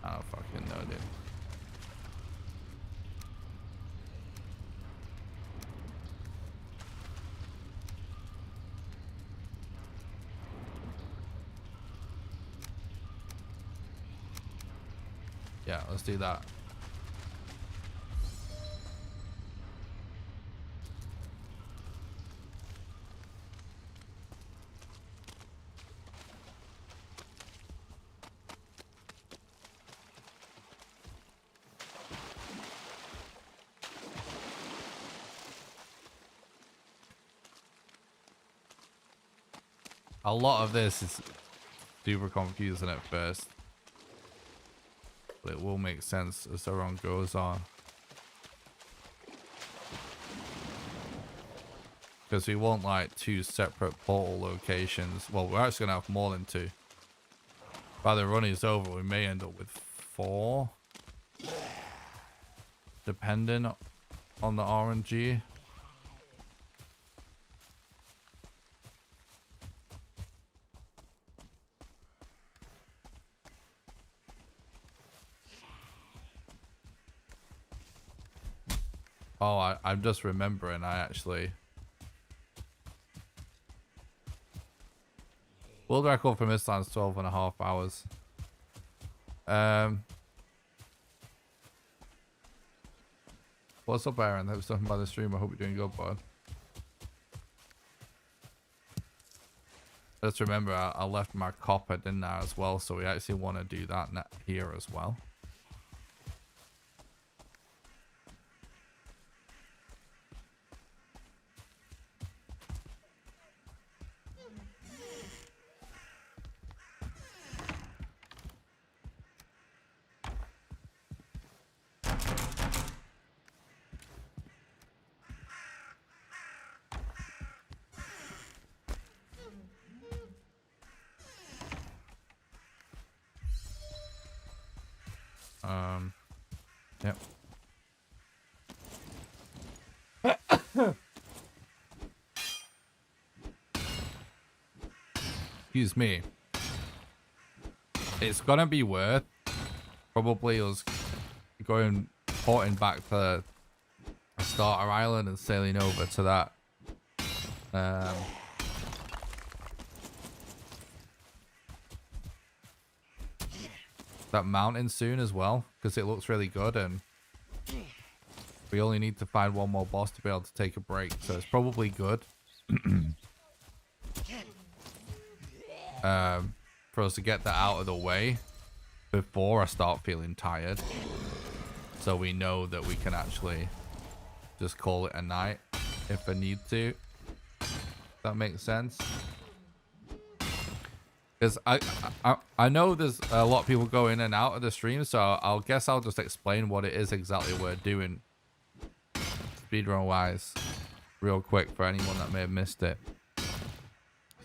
I don't fucking know, dude. Yeah, let's do that. A lot of this is super confusing at first, but it will make sense as the run goes on. Because we want like 2 separate portal locations. Well, we're actually going to have more than 2. By the run is over, we may end up with 4. Depending on the RNG. Oh, I'm just remembering. I actually... World record for Mistlands, 12.5 hours. What's up, Aaron? That was something by the stream. I hope you're doing good, bud. Just remember, I left my copper, didn't I, as well? So we actually want to do that here as well. Yep. Excuse me. It's gonna be worth probably us porting back to a starter island and sailing over to that. That mountain soon as well, because it looks really good, and we only need to find one more boss to be able to take a break, so it's probably good for us to get that out of the way before I start feeling tired, so we know that we can actually just call it a night if I need to. That makes sense. Because I know there's a lot of people go in and out of the stream, so I'll just explain what it is exactly we're doing speedrun wise real quick for anyone that may have missed it.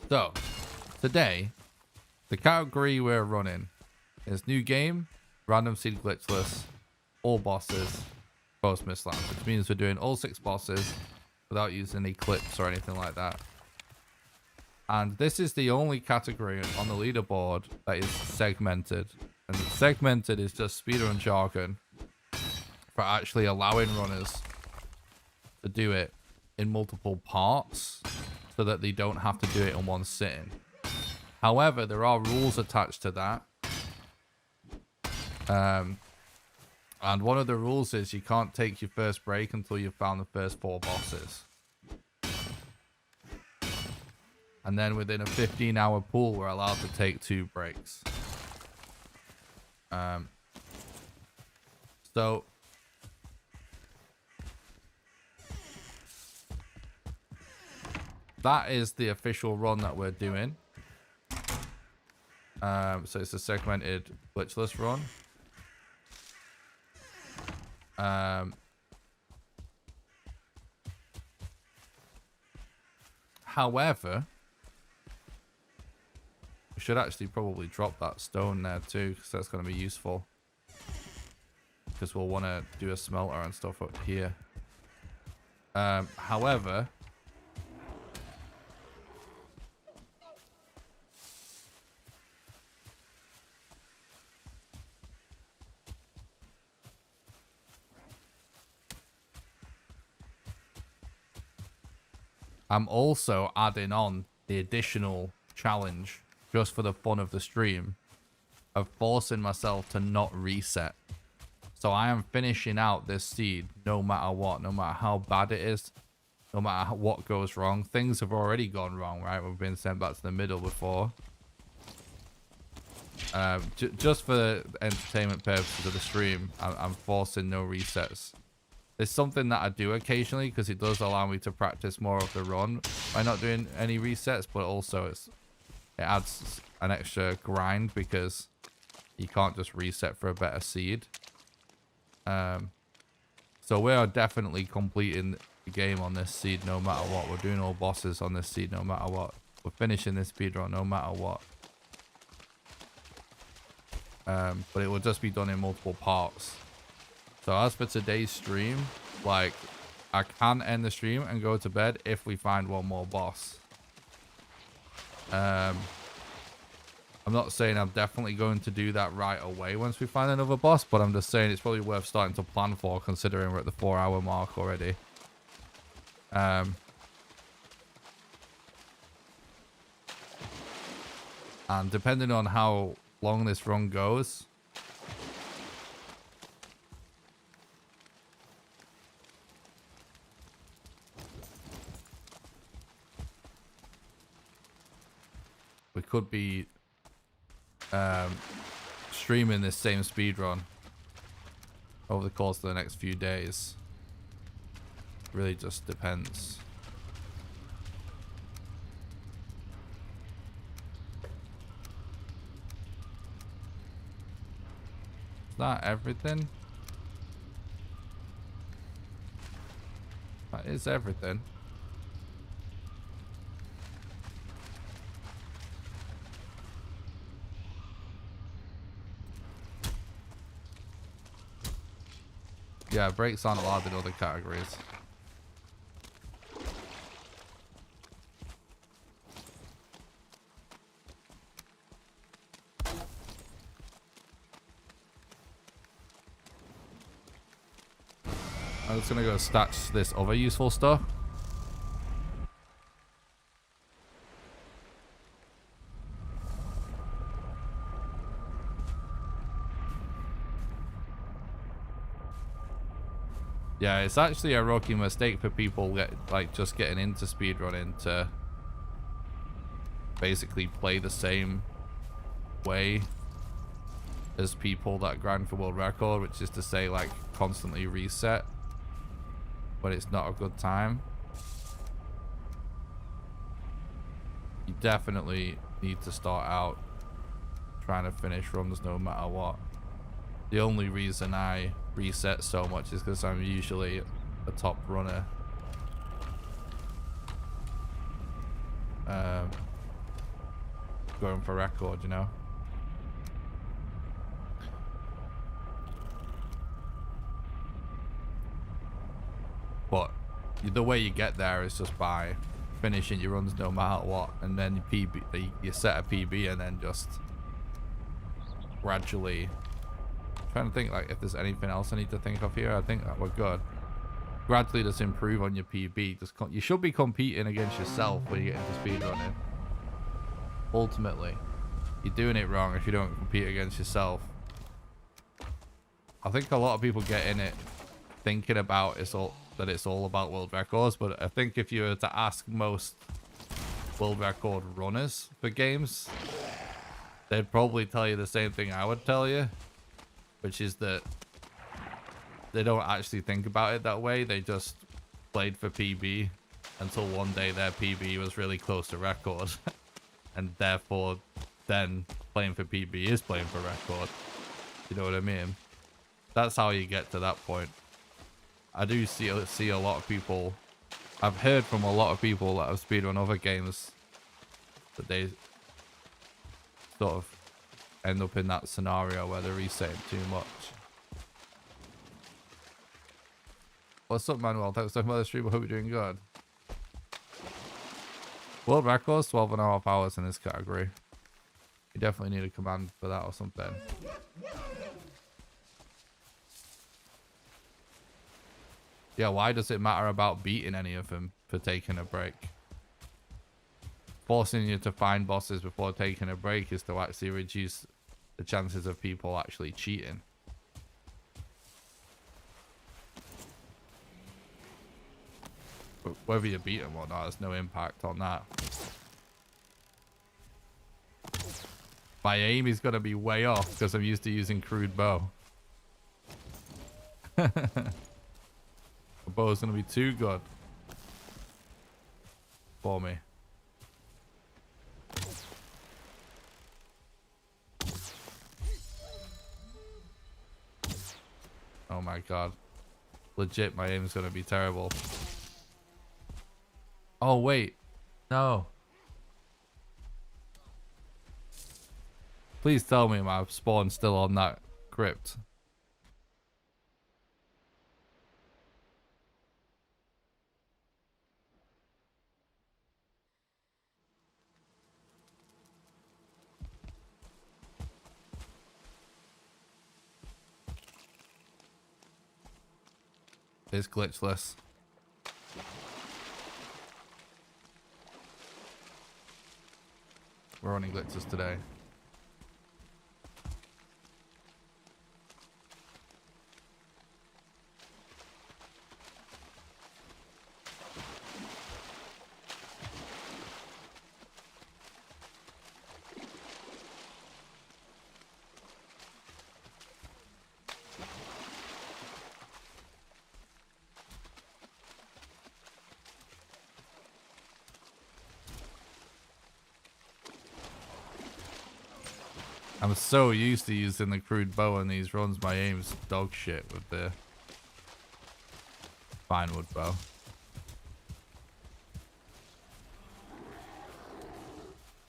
So today the category we're running is new game, random seed glitchless, all bosses, post Mistlands, which means we're doing all 6 bosses without using any clips or anything like that. And this is the only category on the leaderboard that is segmented. And segmented is just speedrun jargon for actually allowing runners to do it in multiple parts so that they don't have to do it in one sitting. However, there are rules attached to that. And one of the rules is you can't take your first break until you've found the first 4 bosses. And then within a 15-hour pool, we're allowed to take 2 breaks. So that is the official run that we're doing. So it's a segmented glitchless run. However, we should actually probably drop that stone there too, because that's going to be useful. Because we'll want to do a smelter and stuff up here. However, I'm also adding on the additional challenge, just for the fun of the stream, of forcing myself to not reset. So I am finishing out this seed no matter what, no matter how bad it is, no matter what goes wrong. Things have already gone wrong, right? We've been sent back to the middle before. Just for the entertainment purposes of the stream, I'm forcing no resets. It's something that I do occasionally because it does allow me to practice more of the run by not doing any resets, but also it adds an extra grind because you can't just reset for a better seed. So we are definitely completing the game on this seed no matter what. We're doing all bosses on this seed no matter what. We're finishing this speedrun no matter what. But it will just be done in multiple parts. So as for today's stream, like, I can end the stream and go to bed if we find one more boss. I'm not saying I'm definitely going to do that right away once we find another boss, but I'm just saying it's probably worth starting to plan for, considering we're at the 4-hour mark already. And depending on how long this run goes, we could be streaming this same speedrun over the course of the next few days. Really just depends. Is that everything? That is everything. Yeah, breaks aren't allowed in other categories. I'm just gonna go stats this other useful stuff. Yeah, it's actually a rookie mistake for people just getting into speedrunning to basically play the same way as people that grind for world record, which is to say, like, constantly reset when it's not a good time. You definitely need to start out trying to finish runs no matter what. The only reason I reset so much is because I'm usually a top runner. Going for record, you know. But the way you get there is just by finishing your runs no matter what, and then you set a PB and then just gradually. Trying to think like if there's anything else I need to think of here. I think that we're good. Gradually just improve on your PB. You should be competing against yourself when you get into speedrunning. Ultimately, you're doing it wrong if you don't compete against yourself. I think a lot of people get in it thinking about that it's all about world records, but I think if you were to ask most world record runners for games, they'd probably tell you the same thing I would tell you, which is that they don't actually think about it that way. They just played for PB until one day their PB was really close to record. And therefore, then playing for PB is playing for record. You know what I mean? That's how you get to that point. I do see a lot of people. I've heard from a lot of people that have speedrun other games that they sort of end up in that scenario where they're resetting too much. What's up, Manuel? Thanks for talking about the stream. I hope you're doing good. World records, 12.5 hours in this category. You definitely need a command for that or something. Yeah, why does it matter about beating any of them for taking a break? Forcing you to find bosses before taking a break is to actually reduce the chances of people actually cheating. But whether you beat them or not, there's no impact on that. My aim is going to be way off because I'm used to using crude bow. The bow is going to be too good for me. Oh my god. Legit, my aim is going to be terrible. Oh, wait. No. Please tell me my spawn's still on that crypt. It's glitchless. We're running glitches today. I'm so used to using the crude bow in these runs, my aim's dog shit with the fine wood bow.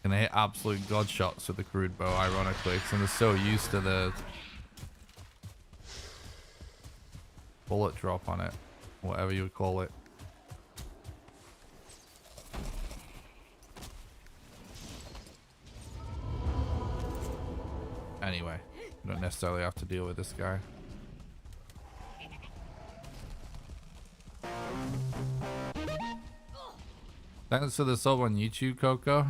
And I hit absolute god shots with the crude bow, ironically, because I'm so used to the bullet drop on it, whatever you would call it. Anyway, you don't necessarily have to deal with this guy. Thanks for the sub on YouTube, Coco.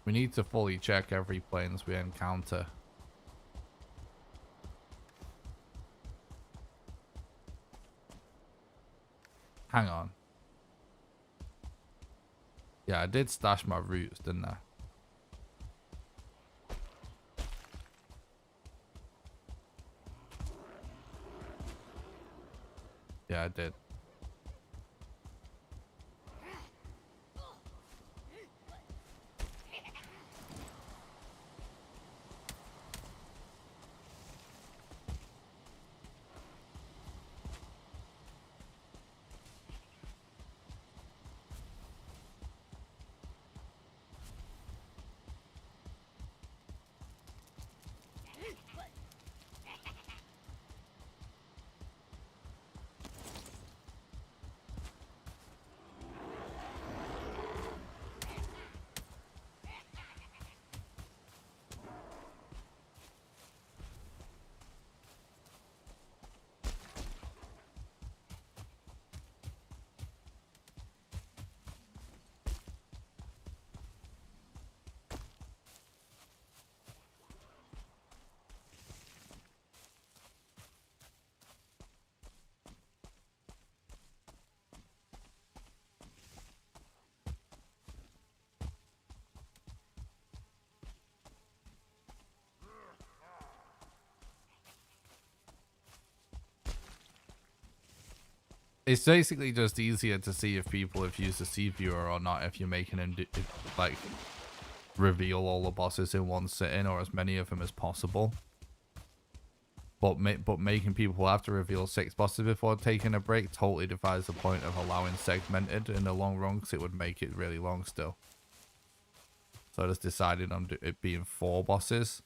We need to fully check every planes we encounter. Hang on. Yeah, I did stash my roots, didn't I? Yeah, I did. It's basically just easier to see if people have used a C viewer or not if you're making them do, like reveal all the bosses in one sitting or as many of them as possible. But making people have to reveal 6 bosses before taking a break totally defies the point of allowing segmented in the long run, because it would make it really long still. So I just decided on it being 4 bosses.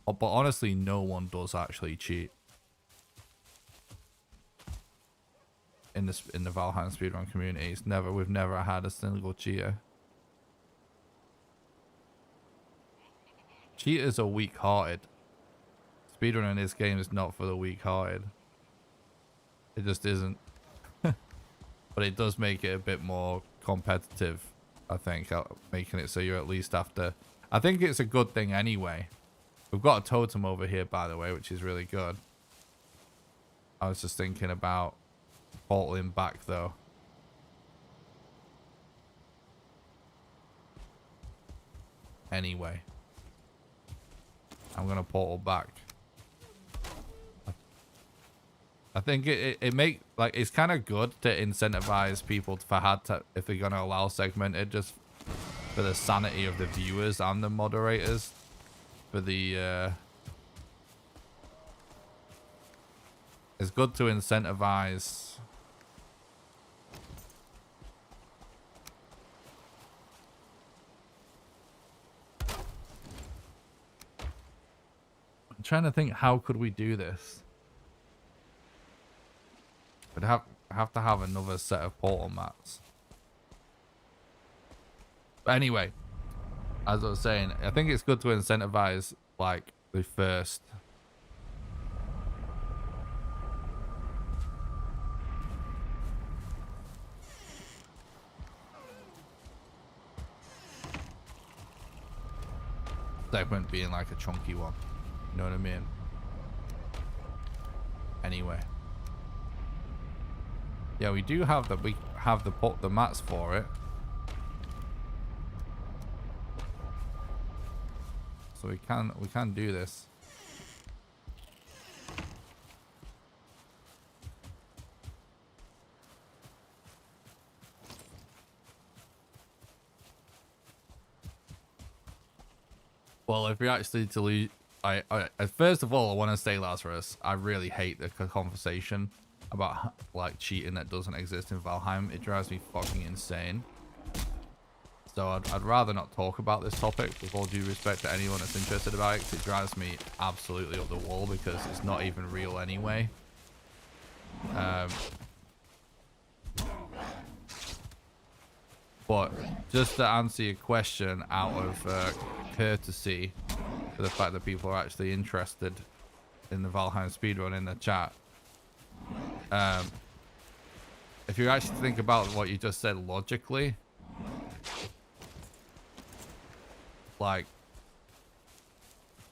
Oh, but honestly, no one does actually cheat in the Valheim speedrun community. We've never had a single cheater. Cheaters are weak-hearted. Speedrunning in this game is not for the weak-hearted. It just isn't. But it does make it a bit more competitive, I think, making it so you at least have to... I think it's a good thing anyway. We've got a totem over here, by the way, which is really good. I was just thinking about portaling back, though. Anyway. I'm going to portal back. I think it make like it's kind of good to incentivize people if they're gonna allow segmented, just for the sanity of the viewers and the moderators. For the it's good to incentivize I'm trying to think, how could we do this? We'd have to have another set of portal mats. But anyway, as I was saying, I think it's good to incentivize like the first segment being like a chunky one. You know what I mean? Anyway. Yeah, we have the mats for it. So we can do this. Well, if we actually delete, I first of all, I want to say, Lazarus, I really hate the conversation about like cheating that doesn't exist in Valheim. It drives me fucking insane. So I'd rather not talk about this topic, with all due respect to anyone that's interested about it, 'cause it drives me absolutely up the wall because it's not even real anyway. But just to answer your question out of courtesy for the fact that people are actually interested in the Valheim speedrun in the chat, if you actually think about what you just said logically, like,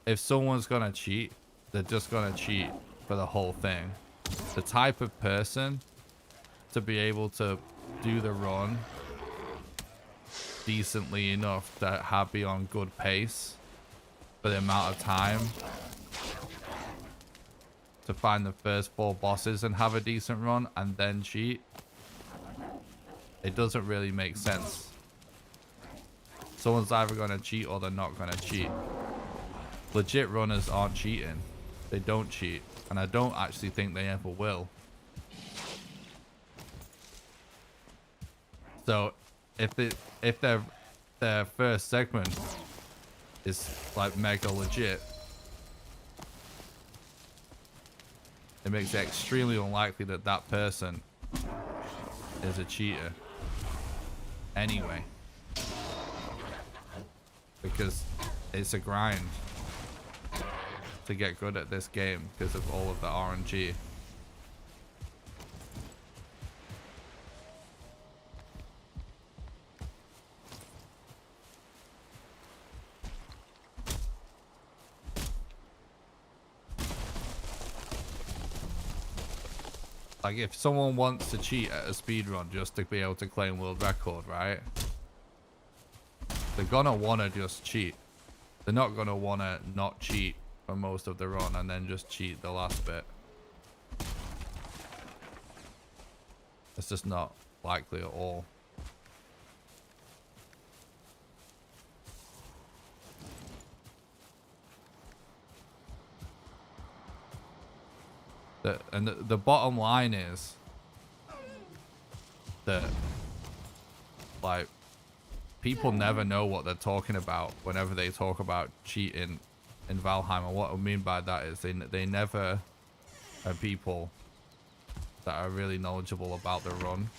if someone's gonna cheat, they're just gonna cheat for the whole thing. The type of person to be able to do the run decently enough to be on good pace for the amount of time to find the first 4 bosses and have a decent run and then cheat, it doesn't really make sense. Someone's either going to cheat or they're not going to cheat. Legit runners aren't cheating. They don't cheat. And I don't actually think they ever will. So if their first segment is like mega legit, it makes it extremely unlikely that that person is a cheater anyway. Because it's a grind to get good at this game because of all of the RNG. Like, if someone wants to cheat at a speedrun just to be able to claim world record, right? They're gonna wanna just cheat. They're not gonna wanna not cheat for most of the run and then just cheat the last bit. It's just not likely at all. The bottom line is that, like, people never know what they're talking about whenever they talk about cheating in Valheim. And what I mean by that is they never are people that are really knowledgeable about the run.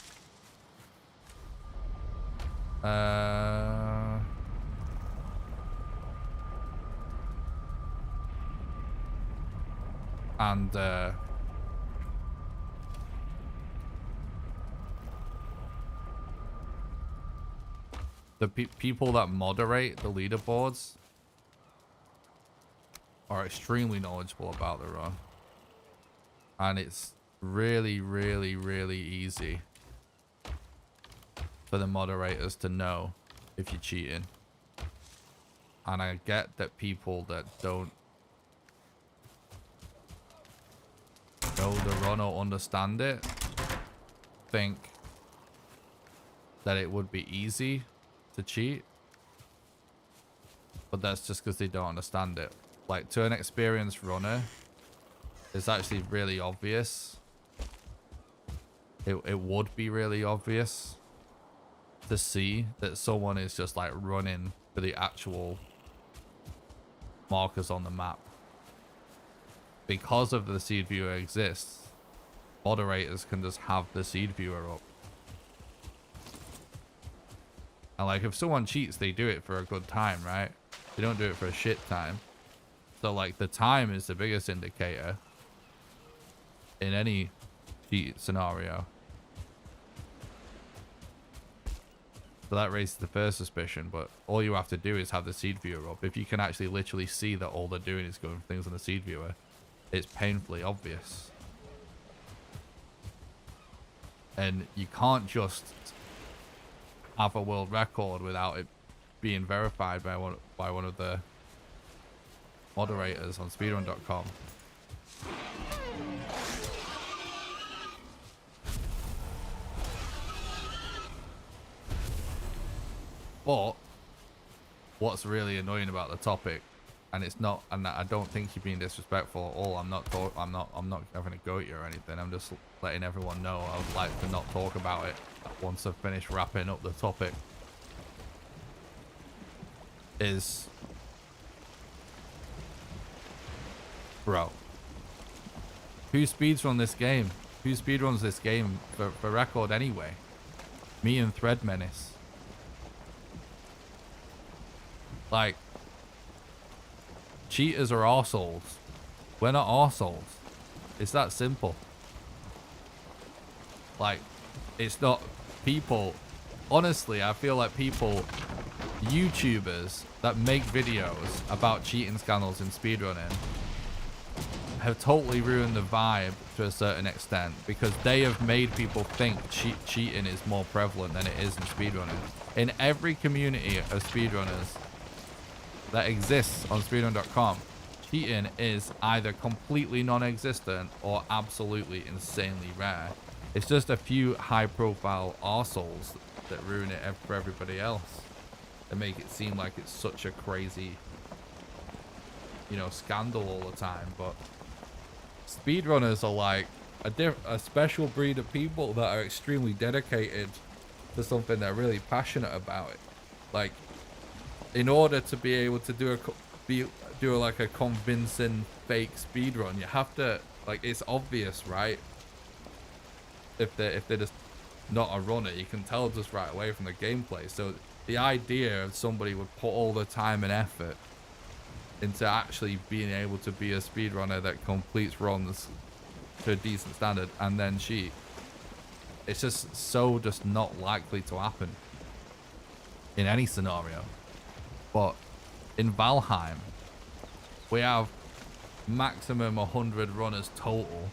The people that moderate the leaderboards are extremely knowledgeable about the run. And it's really, really, really easy for the moderators to know if you're cheating. And I get that people that don't know the run or understand it think that it would be easy to cheat, but that's just because they don't understand it. Like, to an experienced runner, it's actually really obvious. It would be really obvious to see that someone is just like running for the actual markers on the map. Because of the seed viewer exists, moderators can just have the seed viewer up. And like, if someone cheats, they do it for a good time, right? They don't do it for a shit time. So like, the time is the biggest indicator in any cheat scenario. So that raises the first suspicion, but all you have to do is have the seed viewer up. If you can actually literally see that all they're doing is going for things on the seed viewer, it's painfully obvious. And you can't just have a world record without it being verified by one of the moderators on speedrun.com. But what's really annoying about the topic, and it's not, and I don't think you're being disrespectful at all. I'm not having a go at you or anything. I'm just letting everyone know I would like to not talk about it once I've finished wrapping up the topic. Is, bro, who speedrun this game? Who speedruns this game for record anyway? Me and Thread Menace. Like, cheaters are arseholes. We're not arseholes. It's that simple. Like, it's not people. Honestly, I feel like people, YouTubers that make videos about cheating scandals in speedrunning have totally ruined the vibe to a certain extent, because they have made people think cheating is more prevalent than it is in speedrunning. In every community of speedrunners that exists on speedrun.com, cheating is either completely non-existent or absolutely insanely rare. It's just a few high-profile arseholes that ruin it for everybody else and make it seem like it's such a crazy, you know, scandal all the time. But speedrunners are like a special breed of people that are extremely dedicated to something they're really passionate about. It, like, in order to be able to do like a convincing fake speedrun, you have to, like, it's obvious, right? If they're just not a runner, you can tell just right away from the gameplay. So the idea of somebody would put all the time and effort into actually being able to be a speedrunner that completes runs to a decent standard and then cheat, it's just not likely to happen in any scenario. But in Valheim, we have maximum 100 runners total,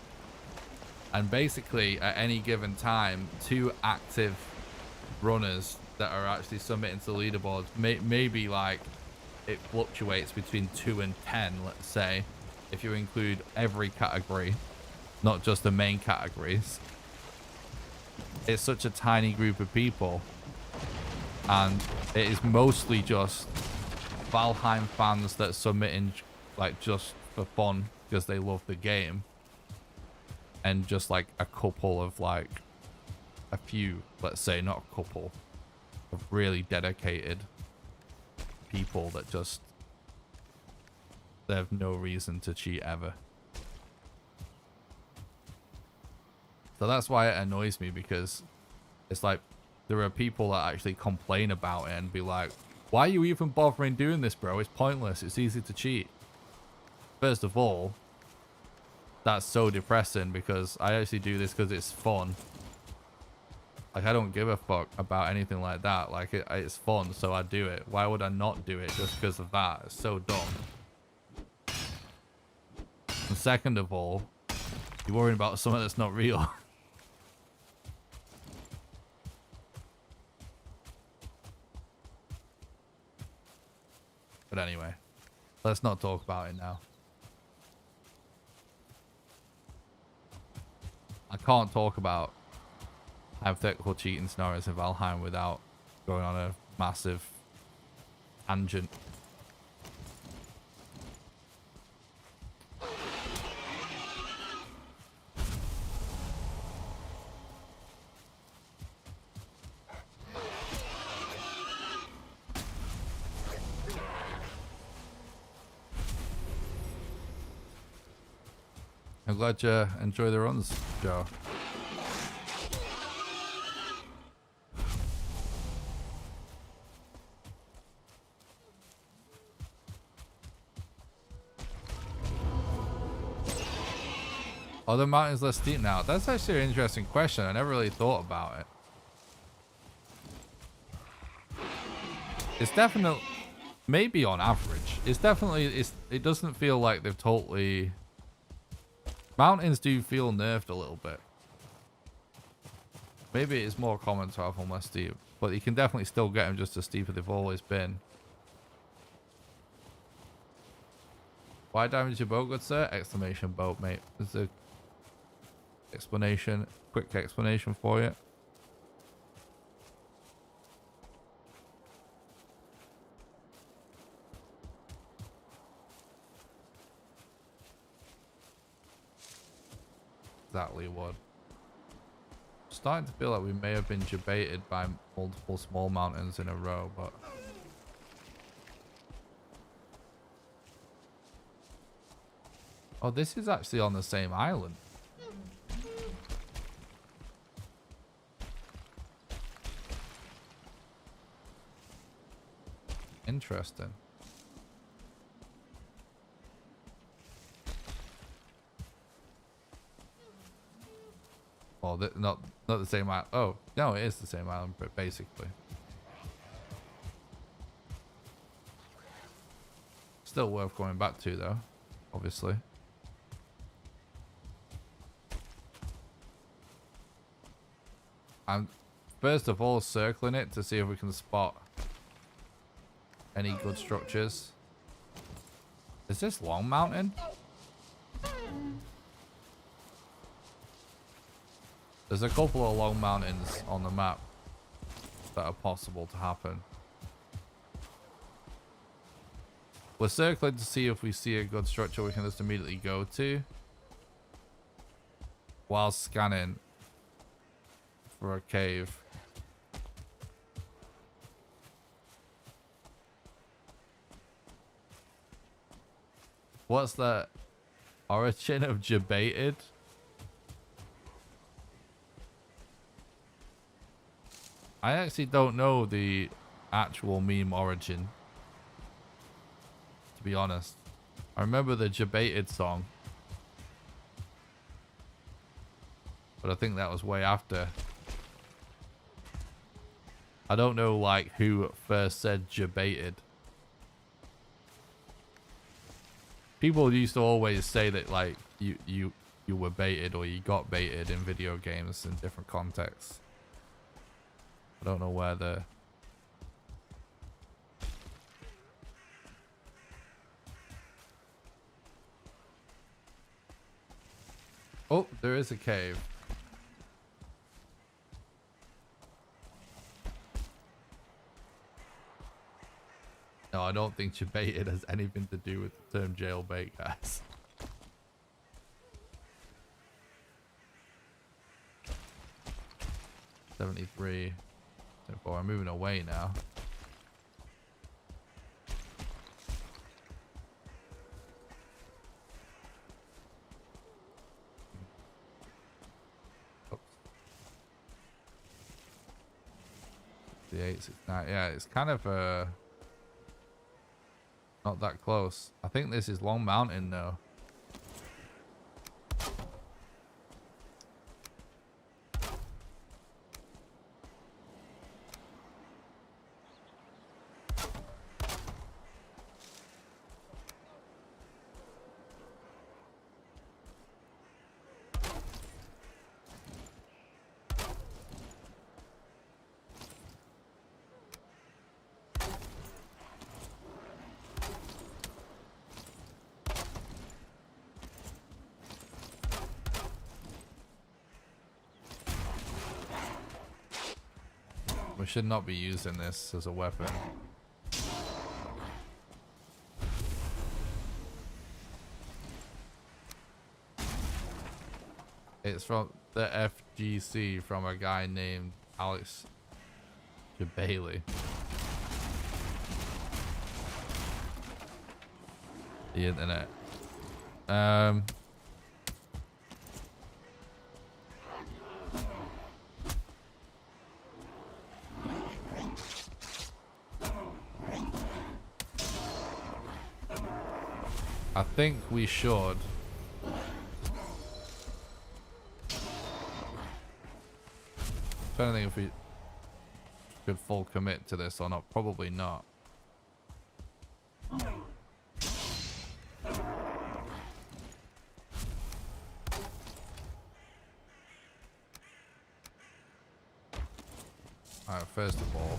and basically at any given time 2 active runners that are actually submitting to leaderboards. Maybe like it fluctuates between 2 and 10, let's say, if you include every category, not just the main categories. It's such a tiny group of people, and it is mostly just Valheim fans that submit in, like, just for fun because they love the game, and just like a couple of, like, a few, let's say, not a couple of really dedicated people that just, they have no reason to cheat ever. So that's why it annoys me, because it's like there are people that actually complain about it and be like, why are you even bothering doing this, bro? It's pointless. It's easy to cheat. First of all, that's so depressing, because I actually do this because it's fun. Like, I don't give a fuck about anything like that. Like, it's fun, so I do it. Why would I not do it just because of that? It's so dumb. And second of all, you're worrying about something that's not real. But anyway, let's not talk about it now. I can't talk about hypothetical cheating scenarios in Valheim without going on a massive tangent. I'm glad you enjoy the runs, Joe. Are the mountains less steep now? That's actually an interesting question. I never really thought about it. It's definitely, maybe on average, it's definitely, it doesn't feel like they've totally, mountains do feel nerfed a little bit. Maybe it's more common to have them less steep, but you can definitely still get them just as steep as they've always been. Why damage your boat, good sir? Exclamation boat, mate. There's a explanation, quick explanation for you. Exactly what. I'm starting to feel like we may have been debated by multiple small mountains in a row, but oh, this is actually on the same island. Interesting. Well, not the same island. Oh, no, it is the same island, but basically. Still worth going back to, though, obviously. I'm first of all circling it to see if we can spot any good structures. Is this Long Mountain? There's a couple of long mountains on the map that are possible to happen. We're circling to see if we see a good structure we can just immediately go to while scanning for a cave. What's that? Origin of debated? I actually don't know the actual meme origin, to be honest. I remember the debated song, but I think that was way after. I don't know like who first said debated. People used to always say that like you were baited or you got baited in video games in different contexts. I don't know where the... Oh, there is a cave. No, I don't think debated has anything to do with the term jailbait, guys. $73. So we're moving away now. Oops. The 869. Yeah, it's kind of not that close. I think this is Long Mountain though. We should not be using this as a weapon. It's from the FGC from a guy named Alex Bailey. The internet. I think we should Depending if we could full commit to this or not. Probably not. Alright, first of all,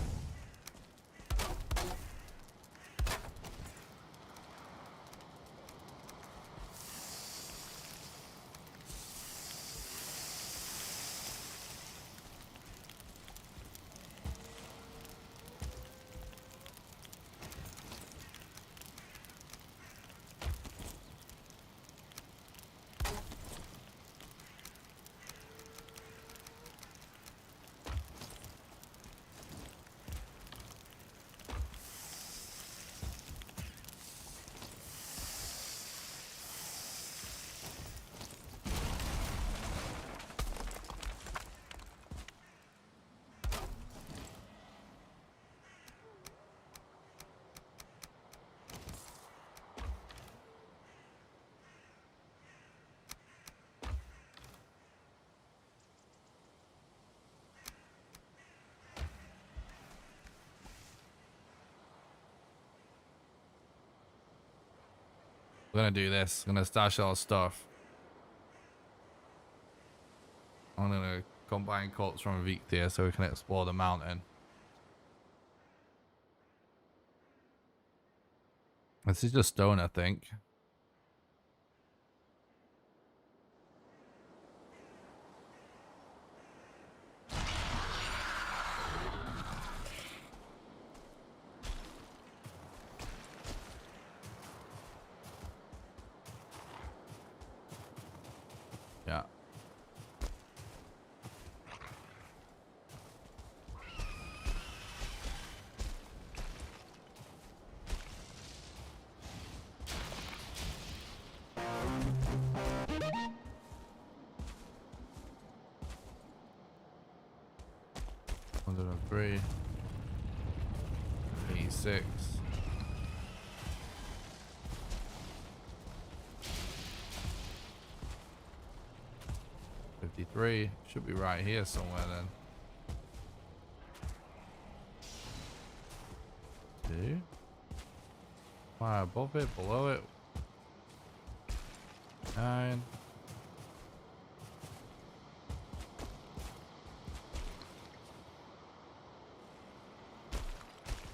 we're gonna do this. I'm gonna stash our stuff. I'm gonna combine cults from a Victia so we can explore the mountain. This is just stone, I think. Yeah. $103. 86. $53. Should be right here somewhere then. 2. Why above it, below it? 9.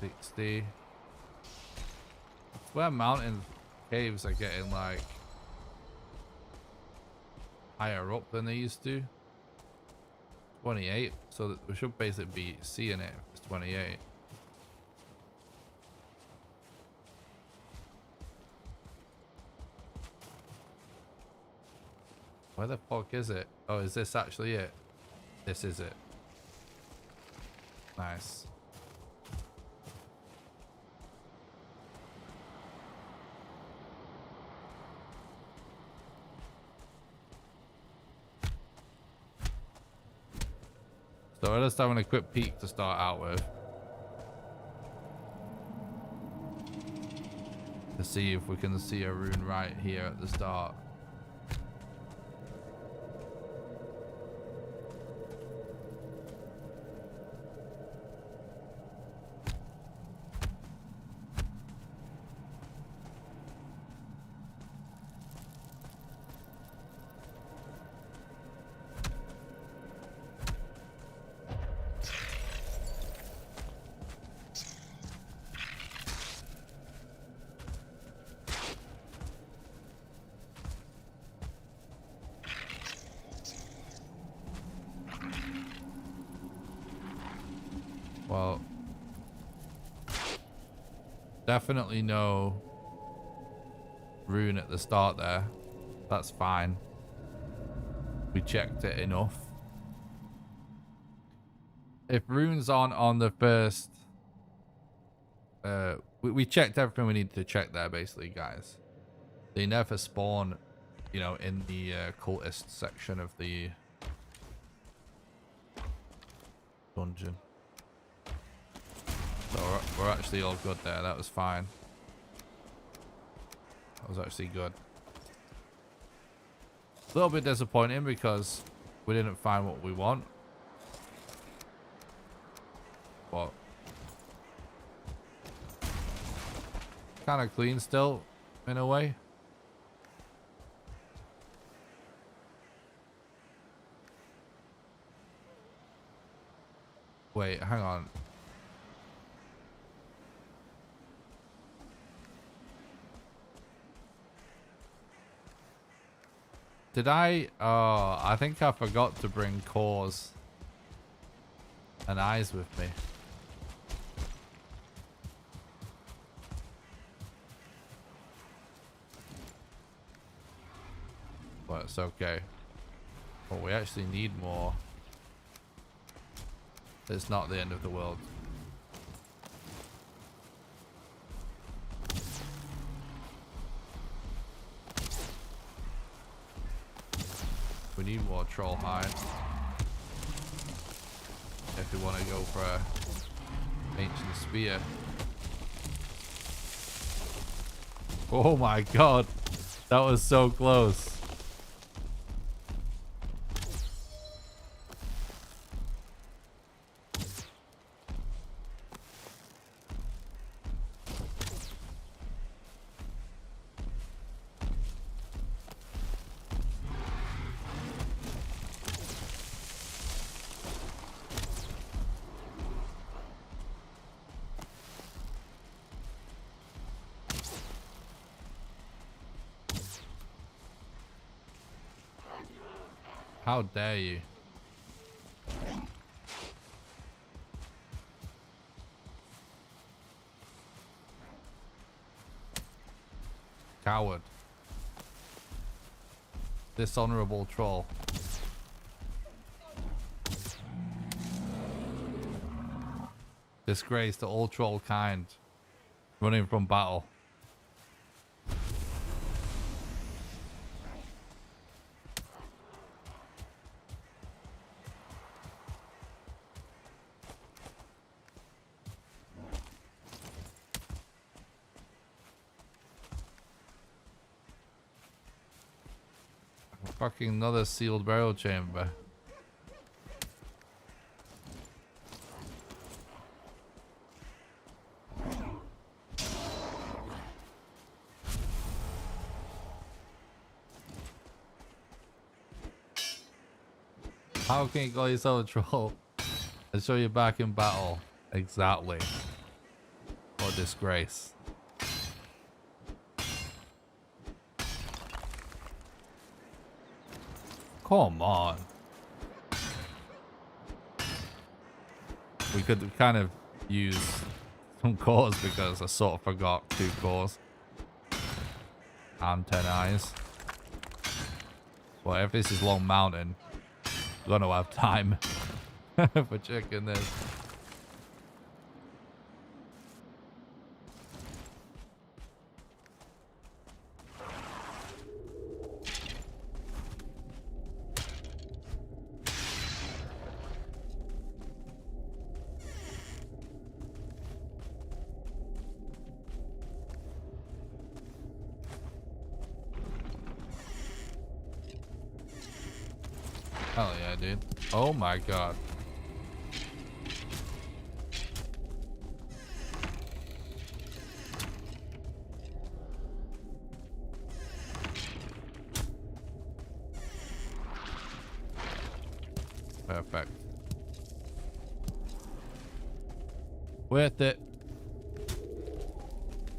60. It's where mountain caves are getting like higher up than they used to. 28, so that we should basically be seeing it. It's 28. Where the fuck is it? Oh, is this actually it? This is it. Nice. So we're just having a quick peek to start out with. To see if we can see a rune right here at the start. Well, definitely no rune at the start there. That's fine. We checked it enough. If runes aren't on the first... we checked everything we needed to check there, basically, guys. They never spawn, you know, in the cultist section of the dungeon. So we're actually all good there. That was fine. That was actually good. A little bit disappointing because we didn't find what we want. kind of clean still, in a way. Wait, hang on. Did I? Oh, I think I forgot to bring cores and eyes with me. But it's okay. But we actually need more. It's not the end of the world. We need more troll hide. If we want to go for a ancient spear. Oh my god. That was so close. How dare you? Coward. Dishonorable troll. Disgrace to all troll kind. Running from battle. Fucking another sealed burial chamber. How can you call yourself a troll and show you back in battle? Exactly. What a disgrace. Come on. We could kind of use some cores because I sort of forgot 2 cores. And 10 eyes. Well, if this is Long Mountain, we're gonna have time for checking this. Hell yeah, dude. Oh my god. Perfect. Worth it.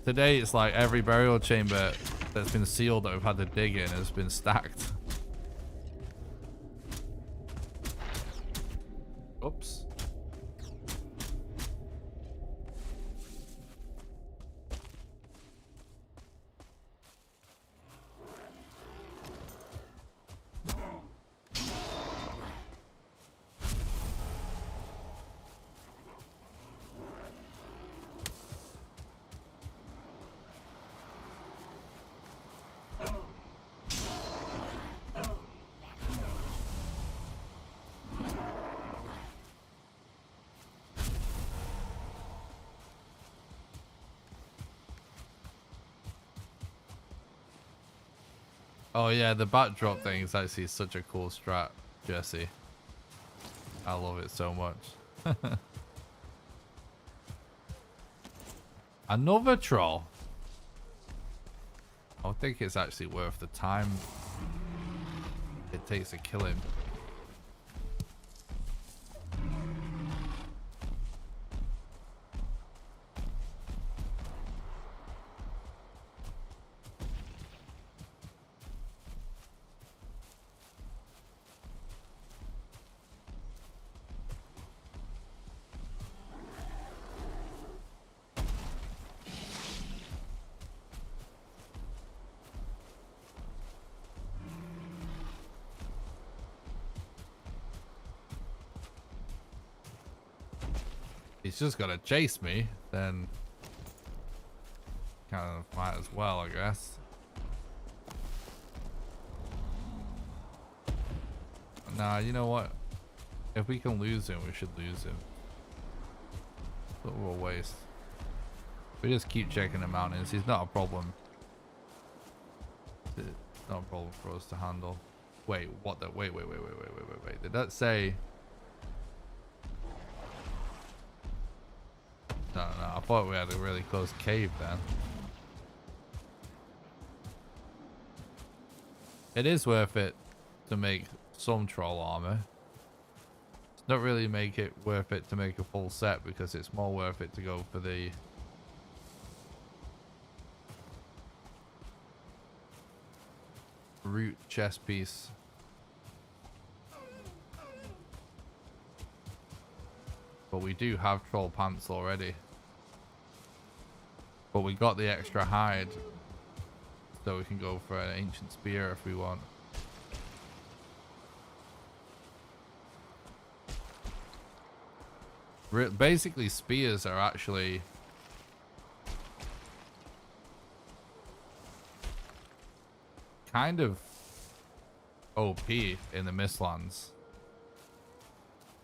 Today it's like every burial chamber that's been sealed that we've had to dig in has been stacked. Oops. Oh yeah, the backdrop thing is actually such a cool strat, Jesse. I love it so much. Another troll. I think it's actually worth the time it takes to kill him. He's just gonna chase me, then kind of might as well, I guess. Nah, you know what? If we can lose him, we should lose him. But we'll waste. We just keep checking the mountains. He's not a problem. It's not a problem for us to handle. Wait, what the? Wait. Did that say? No, I thought we had a really close cave then. It is worth it to make some troll armor. It's not really make it worth it to make a full set because it's more worth it to go for the root chest piece. But we do have troll pants already. But we got the extra hide. So we can go for an ancient spear if we want. Basically, spears are actually kind of OP in the Mistlands.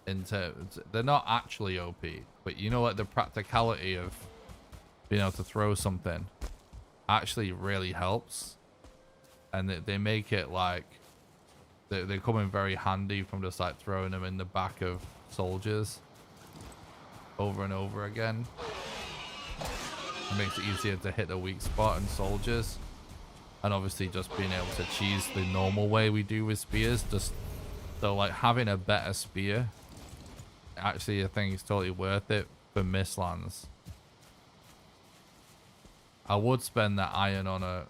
They're not actually OP, but you know what, the practicality of being able to throw something actually really helps, and they make it like they come in very handy from just like throwing them in the back of soldiers over and over again. It makes it easier to hit the weak spot in soldiers, and obviously just being able to cheese the normal way we do with spears. Just so like having a better spear, actually I think it's totally worth it for Mistlands. I would spend that iron on a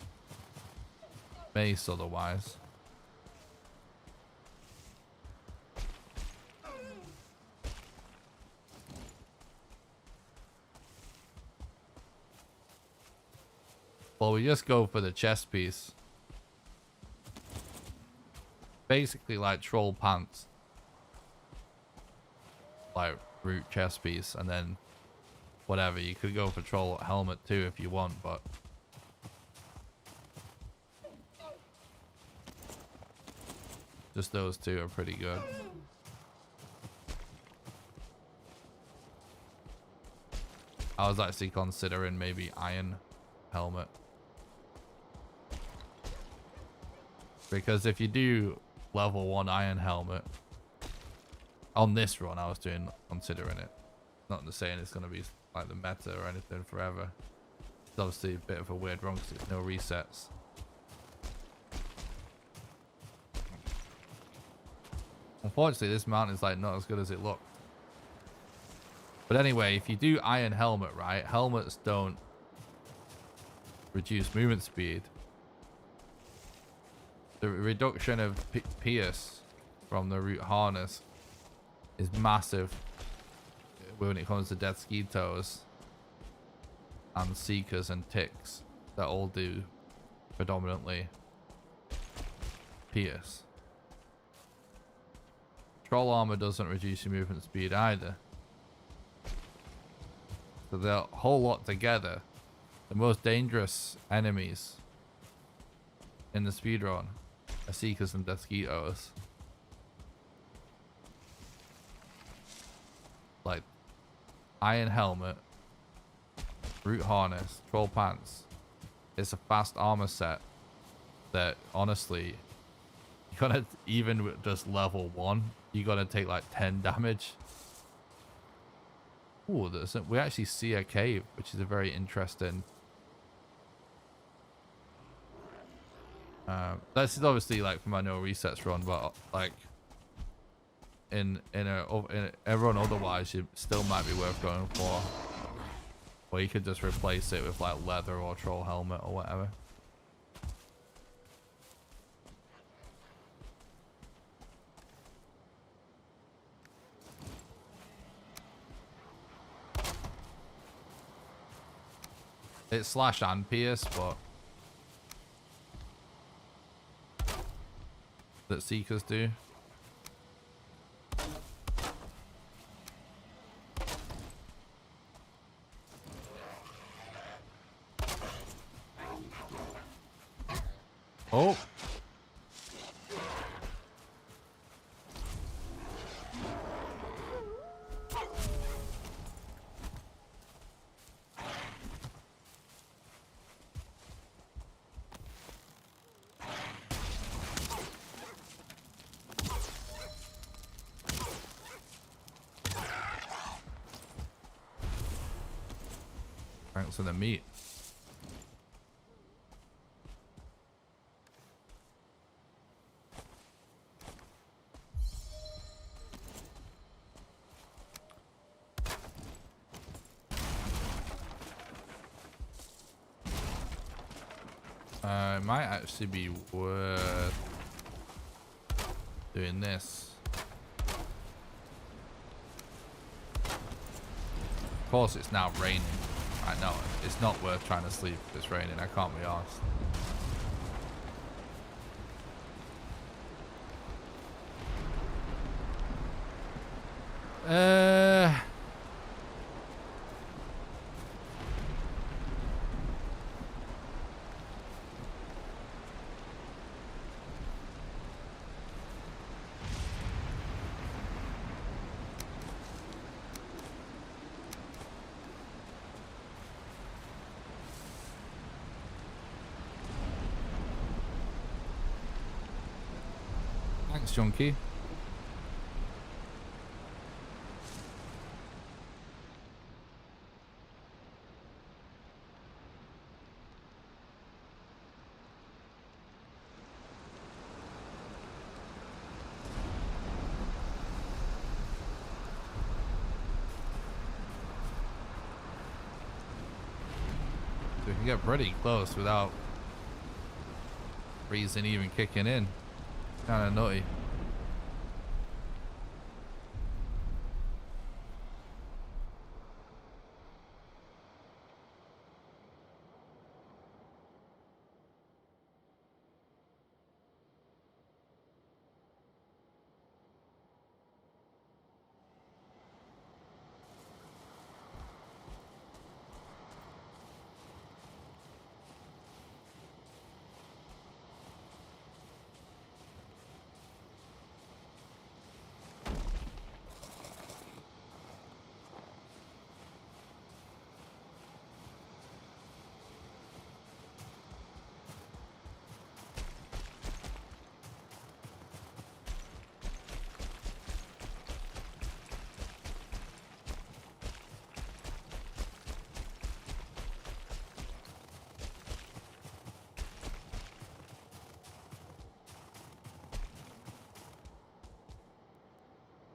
mace otherwise. Well, we just go for the chest piece. Basically like troll pants. Like root chest piece, and then whatever, you could go for troll helmet too if you want, but just those two are pretty good. I was actually considering maybe iron helmet, because if you do level 1 iron helmet on this run, I was considering it. Not to saying it's going to be like the meta or anything forever. It's obviously a bit of a weird run because it's no resets. Unfortunately, this mount is like not as good as it looked. But anyway, if you do iron helmet, right, helmets don't reduce movement speed. The reduction of pierce from the root harness is massive when it comes to dead skeetos and seekers and ticks that all do predominantly pierce. Troll armor doesn't reduce your movement speed either. So they're a whole lot together. The most dangerous enemies in the speedrun are seekers and dead skeetos. Like iron helmet, root harness, troll pants. It's a fast armor set that honestly, you gotta, even with just level 1, you gotta take like 10 damage. Ooh, we actually see a cave, which is a very interesting This is obviously like for my no resets run, but like in a run otherwise, it still might be worth going for. Or you could just replace it with like leather or troll helmet or whatever. It's slash and pierce, but that seekers do. Oh. Thanks for the meat. It might actually be worth doing this. Of course, it's now raining. I know it's not worth trying to sleep if it's raining. I can't be arsed. Thanks, Junkie. We can get pretty close without reason even kicking in. Kind of nutty.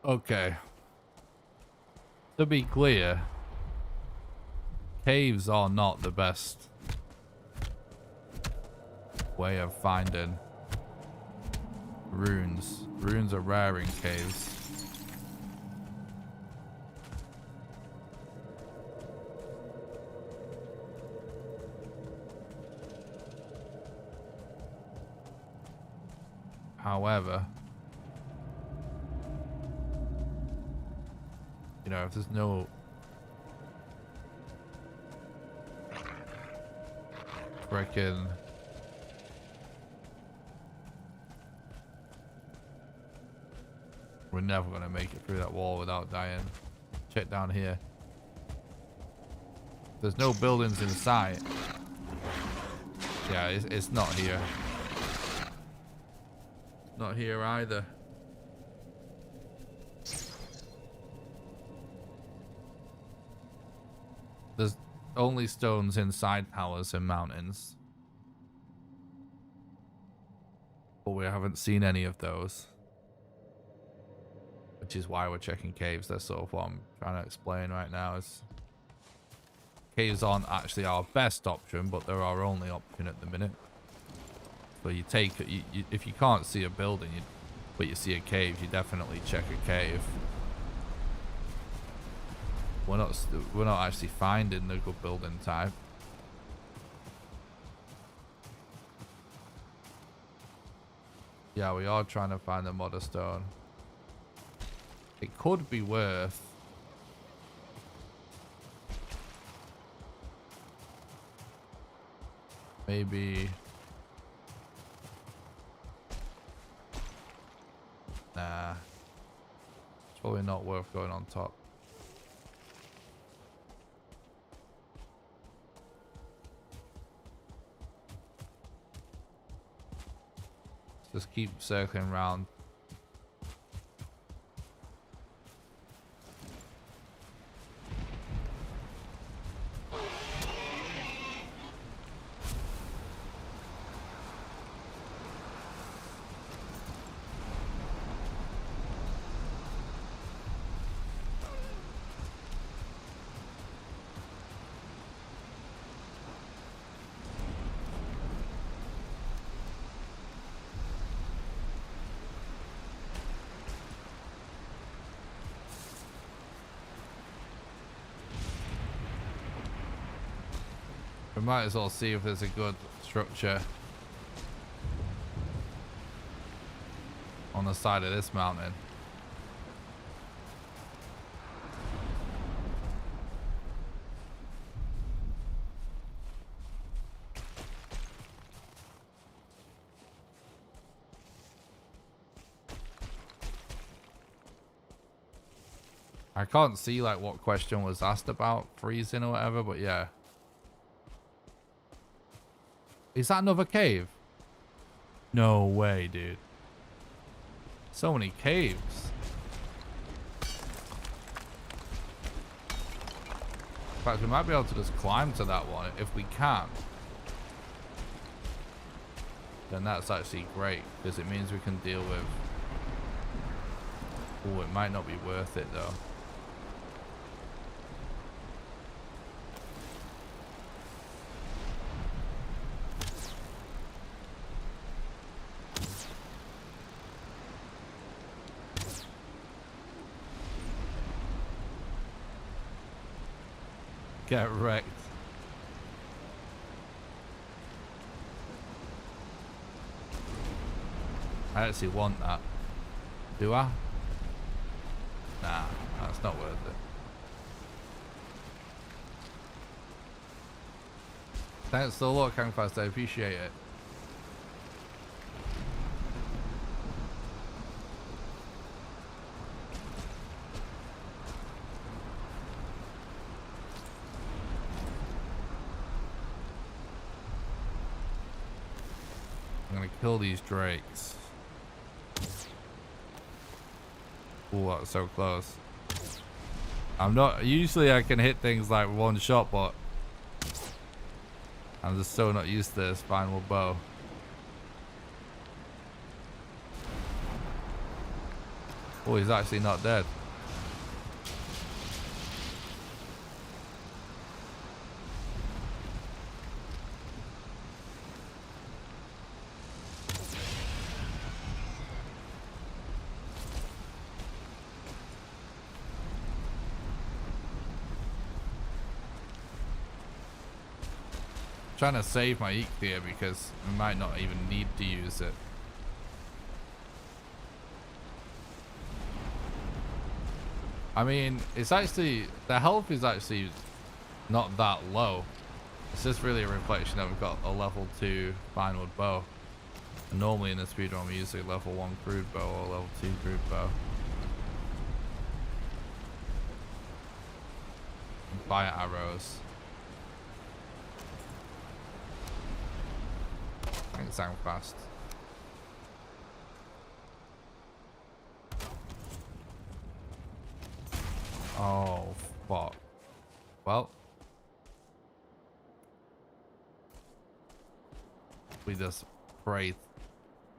Okay. To be clear, caves are not the best way of finding runes. Runes are rare in caves. However, you know, if there's no frickin' we're never gonna make it through that wall without dying. Check down here. There's no buildings in sight. Yeah, it's not here. Not here either. There's only stones inside towers and mountains. But we haven't seen any of those. Which is why we're checking caves. That's sort of what I'm trying to explain right now. Is caves aren't actually our best option, but they're our only option at the minute. So you take, if you can't see a building, but you see a cave, you definitely check a cave. We're not actually finding the good building type. Yeah, we are trying to find the modder stone. It could be worth maybe. Nah, it's probably not worth going on top. Just keep circling around. We might as well see if there's a good structure on the side of this mountain. I can't see like what question was asked about freezing or whatever, but yeah. Is that another cave? No way, dude. So many caves. In fact, we might be able to just climb to that one. If we can, then that's actually great, because it means we can deal with... Oh, it might not be worth it, though. Get wrecked. I actually want that. Do I? Nah, that's not worth it. Thanks for the look, Hangfast. I appreciate it. Kill these drakes. Oh, that's so close. I'm not... Usually I can hit things like one shot, but I'm just so not used to this final bow. Oh, he's actually not dead. Trying to save my eek here because we might not even need to use it. I mean, it's actually, the health is actually not that low. It's just really a reflection that we've got a level 2 finewood bow. And normally in the speedrun we use a level 1 crude bow or level 2 crude bow. And fire arrows. Thanks, sound fast. Oh, fuck. Well. We just pray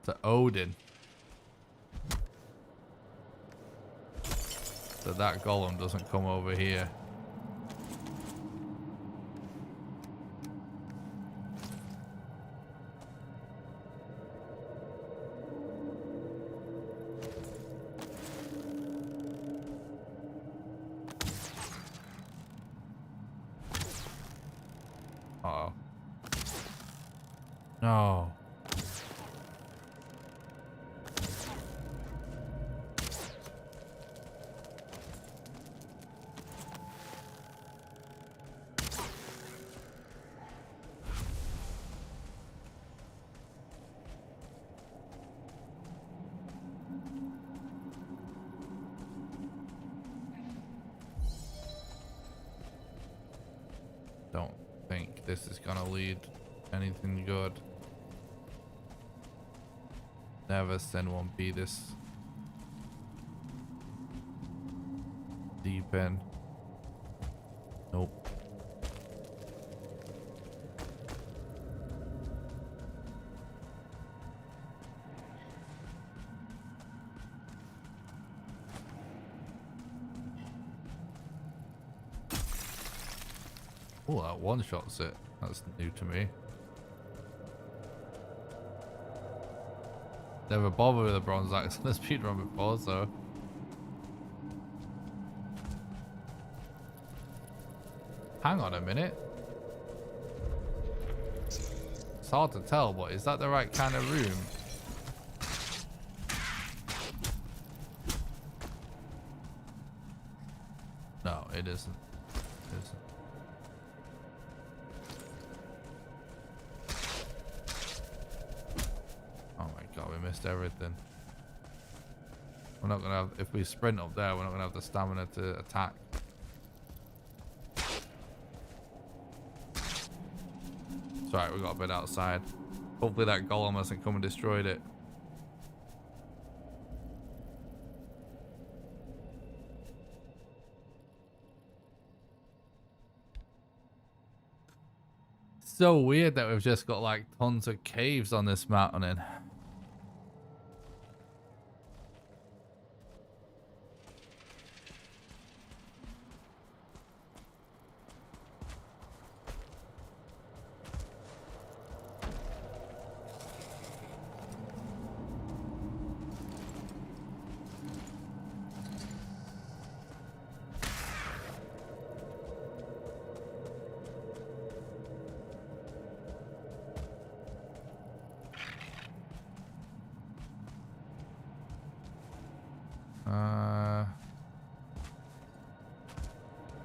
to Odin. So that golem doesn't come over here. Uh-oh. No. Don't think this is gonna lead anything good. Never send one be this deep in. Nope. Oh, that one shots it. That's new to me. Never bothered with a bronze axe on the speedrun before, so. Hang on a minute. It's hard to tell, but is that the right kind of room? No, it isn't. It isn't. Missed everything. We're not gonna have, if we sprint up there, we're not gonna have the stamina to attack. It's alright, we got a bit outside. Hopefully that golem hasn't come and destroyed it. So weird that we've just got like tons of caves on this mountain.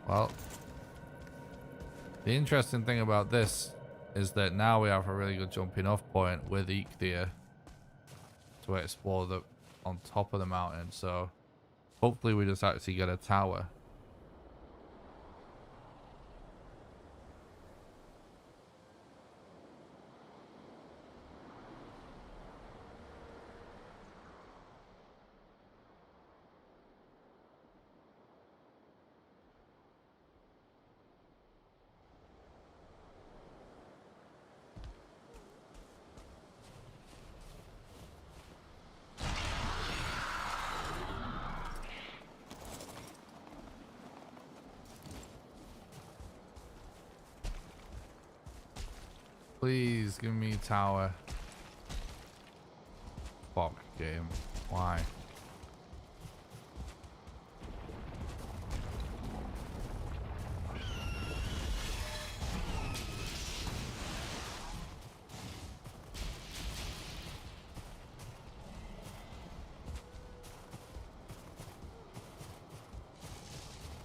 Well, the interesting thing about this is that now we have a really good jumping off point with Eikthyr to explore the on top of the mountain. So hopefully we just actually get a tower. Please give me tower. Fuck game. Why?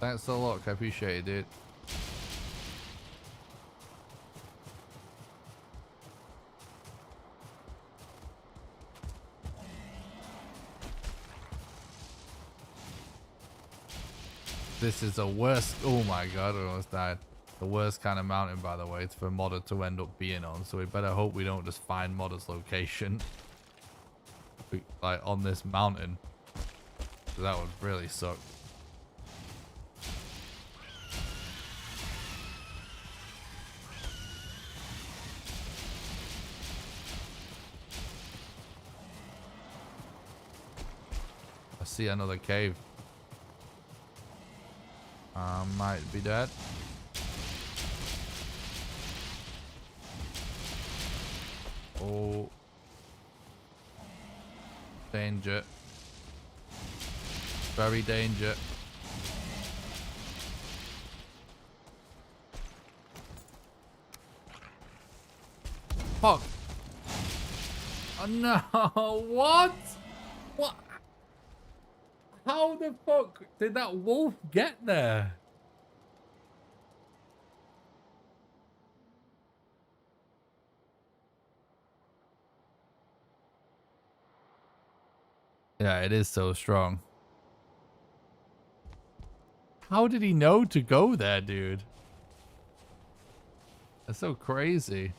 Thanks a lot, I appreciate it, dude. This is the worst. Oh my god, I almost died. The worst kind of mountain, by the way, for Modder to end up being on. So we better hope we don't just find Modder's location, like on this mountain. That would really suck. see another cave. Might be dead. Oh. Danger. Very danger. Fuck. Oh no. What? What? How the fuck did that wolf get there? Yeah, it is so strong. How did he know to go there, dude? That's so crazy.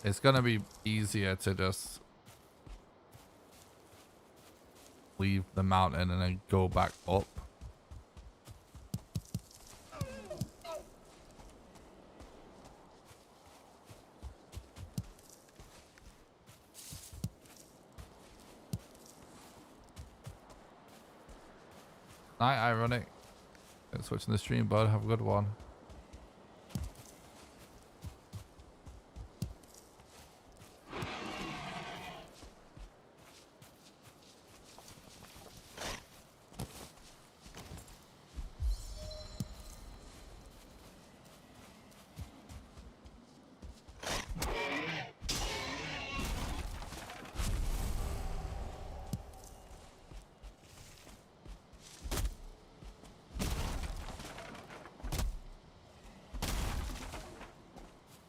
It's gonna be easier to just leave the mountain and then go back up. Night, ironic. Thanks for watching the stream, bud. Have a good one.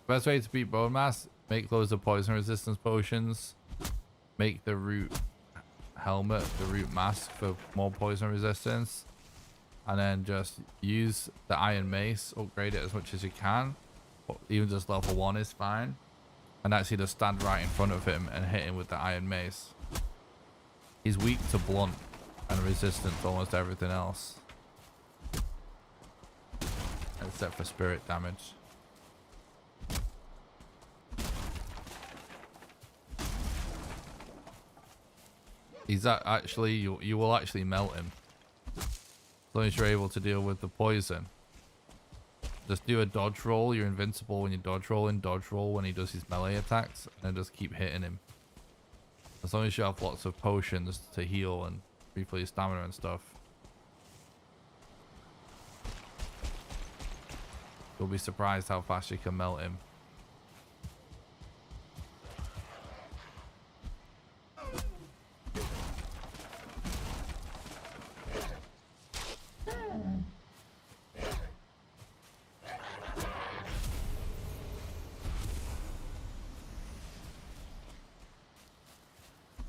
Best way to beat bone mass, make loads of poison resistance potions, make the root helmet, the root mask for more poison resistance, and then just use the iron mace, upgrade it as much as you can, or even just level 1 is fine, and actually just stand right in front of him and hit him with the iron mace. He's weak to blunt and resistant to almost everything else, except for spirit damage. He's actually, you will actually melt him. As long as you're able to deal with the poison. Just do a dodge roll. You're invincible when you dodge roll, and dodge roll when he does his melee attacks. And just keep hitting him. As long as you have lots of potions to heal and refill your stamina and stuff. You'll be surprised how fast you can melt him.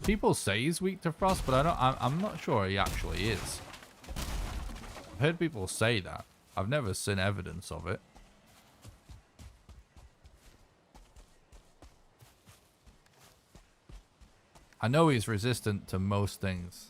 People say he's weak to frost, but I'm not sure he actually is. I've heard people say that. I've never seen evidence of it. I know he's resistant to most things.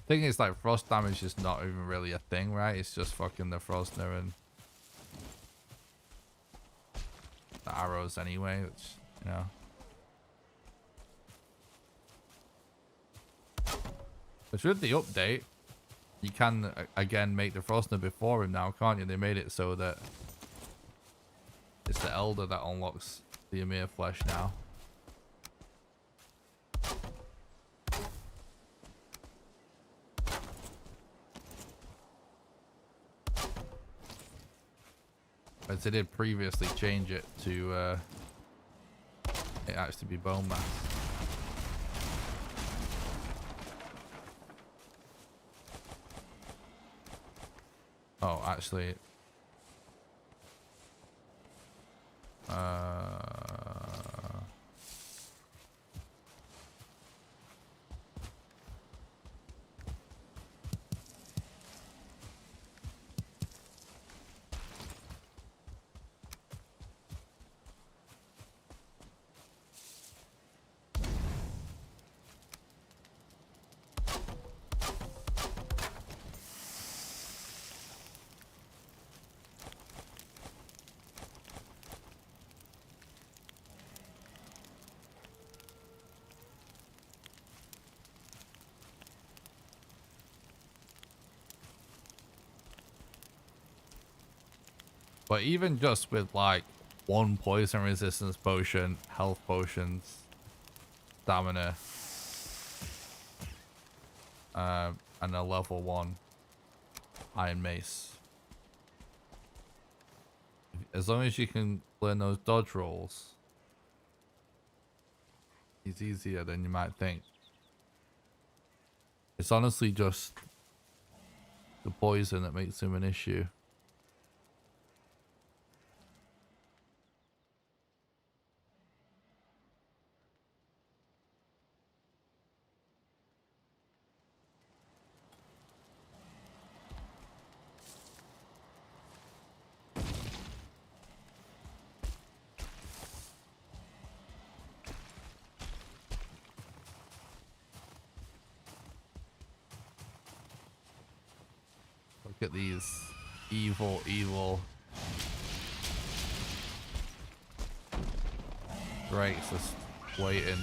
Thing is, like, frost damage is not even really a thing, right? It's just fucking the Frostner and the arrows anyway, which, you know. But with the update, you can again make the Frostner before him now, can't you? They made it so that it's the Elder that unlocks the Ymir flesh now. But they did previously change it to it actually be bone mass. Oh, actually, But even just with like one poison resistance potion, health potions, stamina, and a level 1 iron mace. As long as you can learn those dodge rolls, it's easier than you might think. It's honestly just the poison that makes him an issue. Look at these evil drakes just waiting.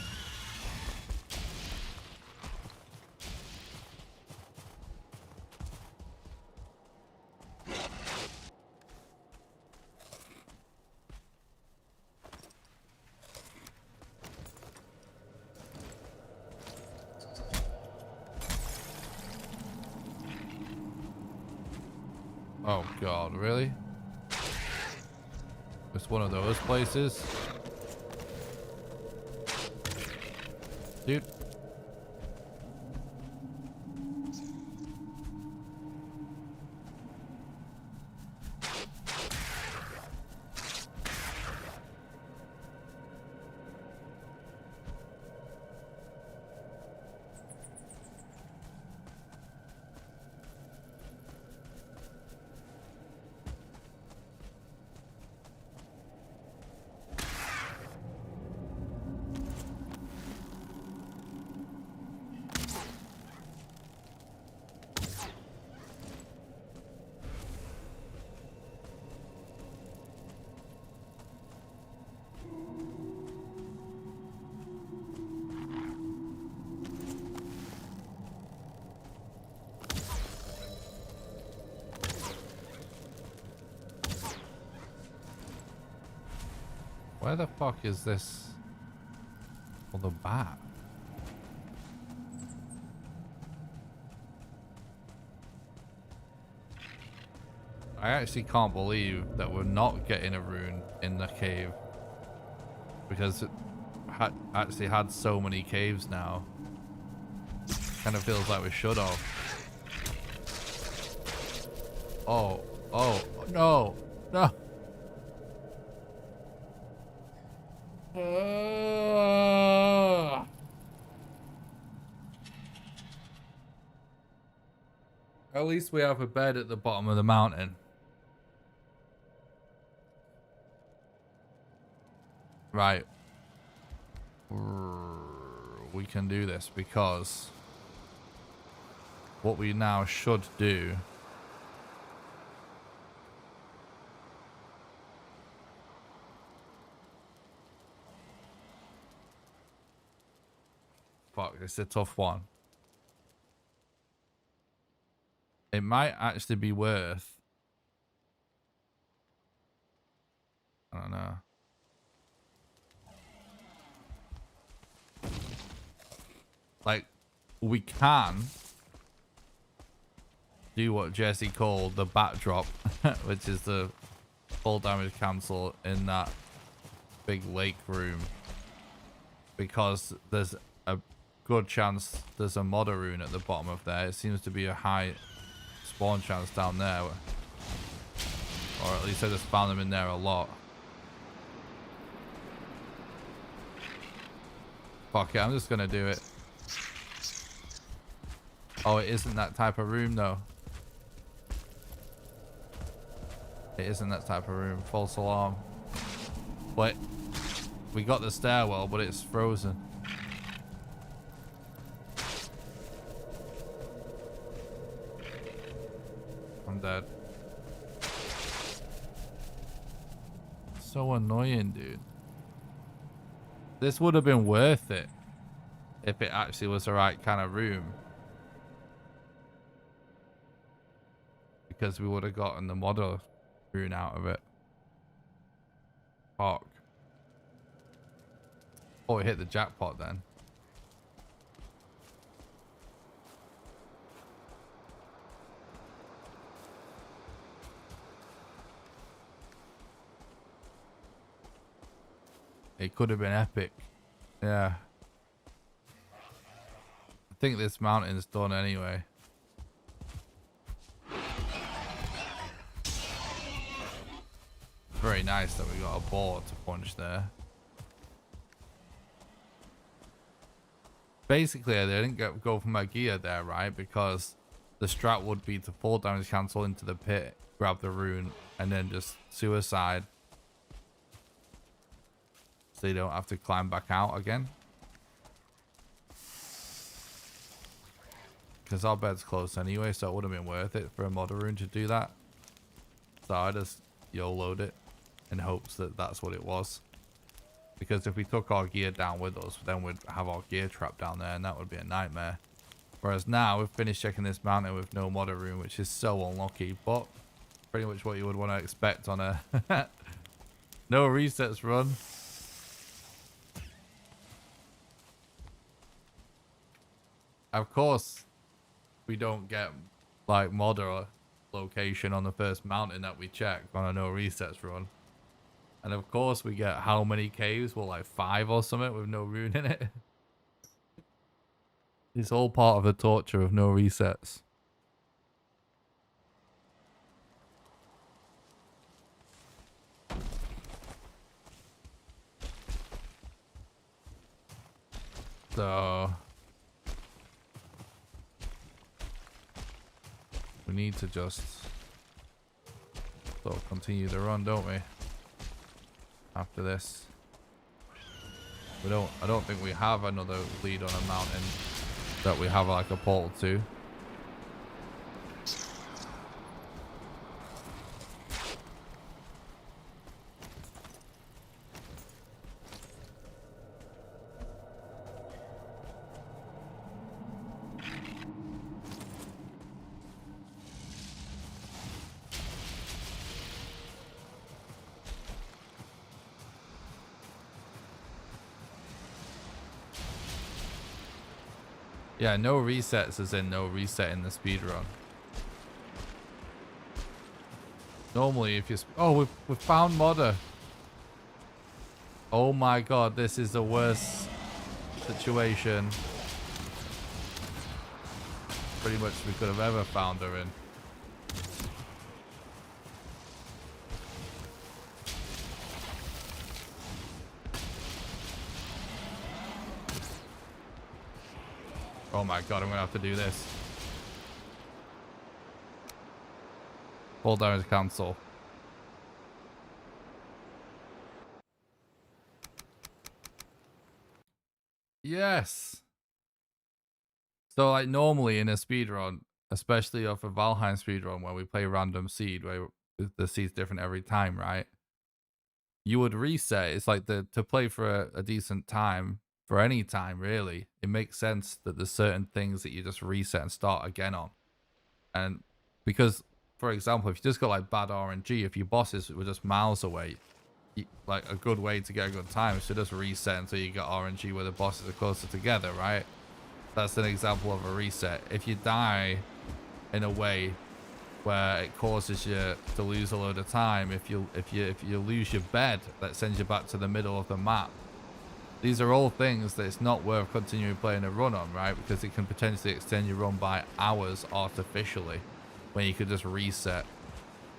Oh god, really? It's one of those places? Dude. Where the fuck is this other bat? I actually can't believe that we're not getting a rune in the cave, because it actually had so many caves now. Kind of feels like we should have. Oh, no, no. At least we have a bed at the bottom of the mountain. Right. We can do this because what we now should do fuck, it's a tough one. It might actually be worth, I don't know. Like, we can do what Jesse called the bat drop, which is the full damage cancel in that big lake room, because there's a good chance there's a modder rune at the bottom of there. It seems to be a high spawn chance down there, or at least I just found them in there a lot. Fuck it, I'm just gonna do it. Oh, it isn't that type of room though. It isn't that type of room. False alarm. But we got the stairwell, but it's frozen. I'm dead. So annoying, dude. This would have been worth it if it actually was the right kind of room, because we would have gotten the modder rune out of it. Fuck. Oh, we hit the jackpot then. It could have been epic. Yeah. I think this mountain's done anyway. Very nice that we got a board to punch there. Basically, I didn't go for my gear there, right? Because the strat would be to fall damage cancel into the pit, grab the rune, and then just suicide. So you don't have to climb back out again. Because our bed's close anyway, so it would have been worth it for a modder rune to do that. So I just YOLO'd it in hopes that that's what it was. Because if we took our gear down with us, then we'd have our gear trapped down there, and that would be a nightmare. Whereas now, we've finished checking this mountain with no modder rune, which is so unlucky, but pretty much what you would want to expect on a no resets run. Of course, we don't get like modder location on the first mountain that we check on a no resets run. And of course we get how many caves? Well, like 5 or something with no rune in it. It's all part of the torture of no resets. So we need to just sort of continue the run, don't we? After this. I don't think we have another lead on a mountain that we have like a portal to. Yeah, no resets as in no reset in the speedrun. Normally if you... Oh, we've found modder. Oh my god, this is the worst situation pretty much we could have ever found her in. Oh my god, I'm gonna have to do this. Fall damage cancel. Yes. So like normally in a speedrun, especially off a Valheim speedrun where we play random seed, where the seed's different every time, right? You would reset. It's like to play for a decent time, for any time really, it makes sense that there's certain things that you just reset and start again on. And because, for example, if you just got like bad RNG, if your bosses were just miles away, like a good way to get a good time is to just reset until you get RNG where the bosses are closer together, right? That's an example of a reset. If you die in a way where it causes you to lose a load of time, if you lose your bed, that sends you back to the middle of the map. These are all things that it's not worth continuing playing a run on, right? Because it can potentially extend your run by hours artificially, when you could just reset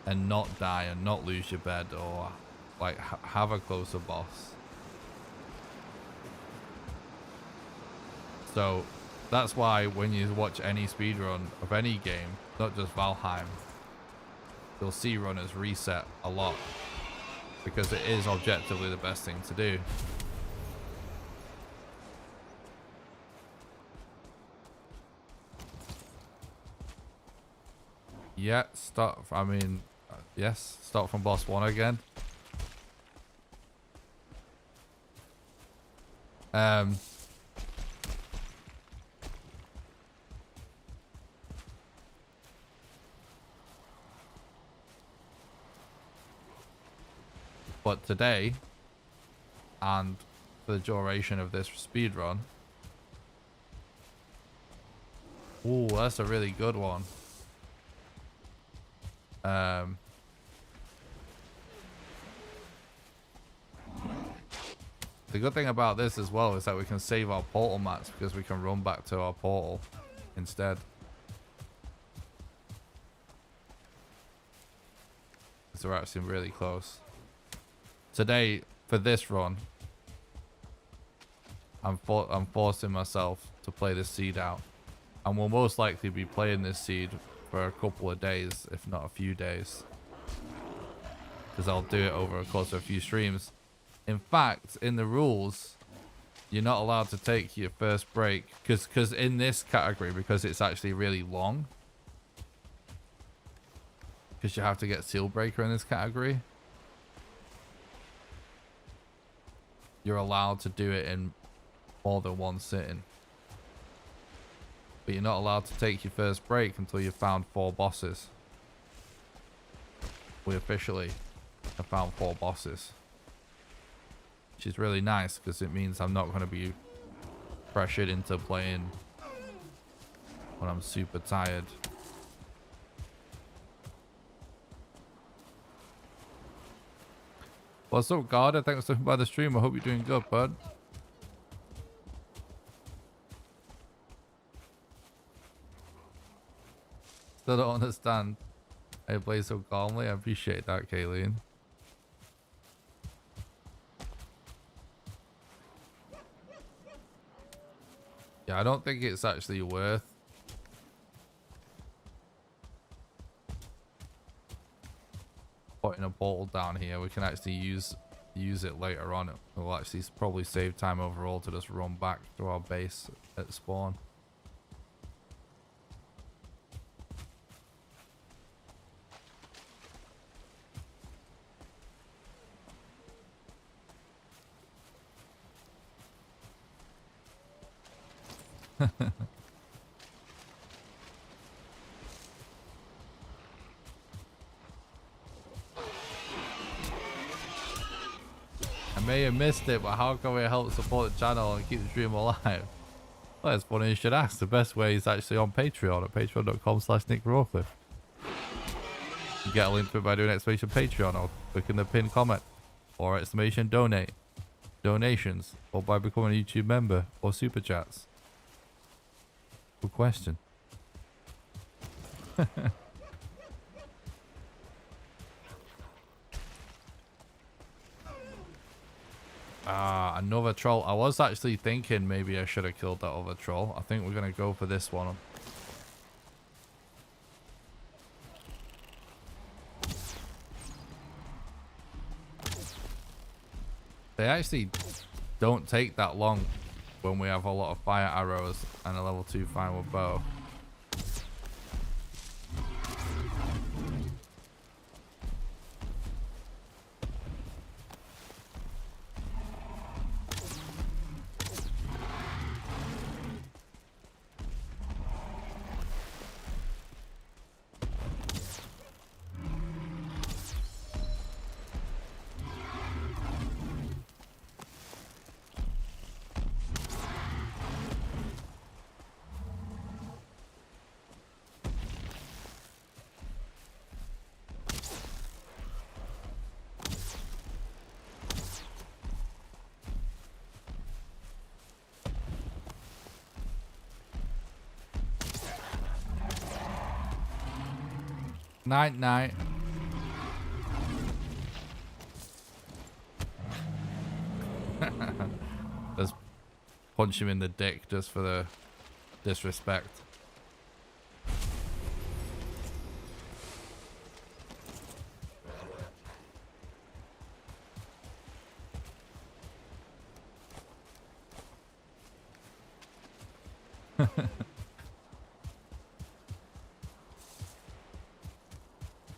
and not die and not lose your bed, or like have a closer boss. So that's why when you watch any speedrun of any game, not just Valheim, you'll see runners reset a lot, because it is objectively the best thing to do. Yeah, yes, start from boss 1 again. But today, and for the duration of this speed run. Ooh, that's a really good one. The good thing about this as well is that we can save our portal mats because we can run back to our portal instead. So we're actually really close. Today, for this run, I'm forcing myself to play this seed out. And we'll most likely be playing this seed for a couple of days, if not a few days. Because I'll do it over a course of a few streams. In fact, in the rules, you're not allowed to take your first break. Because in this category, because it's actually really long. Because you have to get Seal Breaker in this category. You're allowed to do it in more than one sitting. But you're not allowed to take your first break until you've found 4 bosses. We officially have found 4 bosses. Which is really nice because it means I'm not going to be pressured into playing when I'm super tired. What's up, Garda? Thanks for stopping by the stream. I hope you're doing good, bud. Still don't understand how you play so calmly. I appreciate that, Kayleen. Yeah, I don't think it's actually worth putting a portal down here. We can actually use it later on. It will actually probably save time overall to just run back to our base at spawn. I may have missed it, but how can we help support the channel and keep the stream alive? Well, it's funny you should ask. The best way is actually on Patreon at patreon.com/NickRawcliffe. You get a link to it by doing exclamation Patreon or clicking the pinned comment or exclamation donate, donations, or by becoming a YouTube member or super chats. Good question. Another troll. I was actually thinking maybe I should have killed that other troll. I think we're going to go for this one. They actually don't take that long when we have a lot of fire arrows and a level 2 final bow. Night, night. Just punch him in the dick just for the disrespect.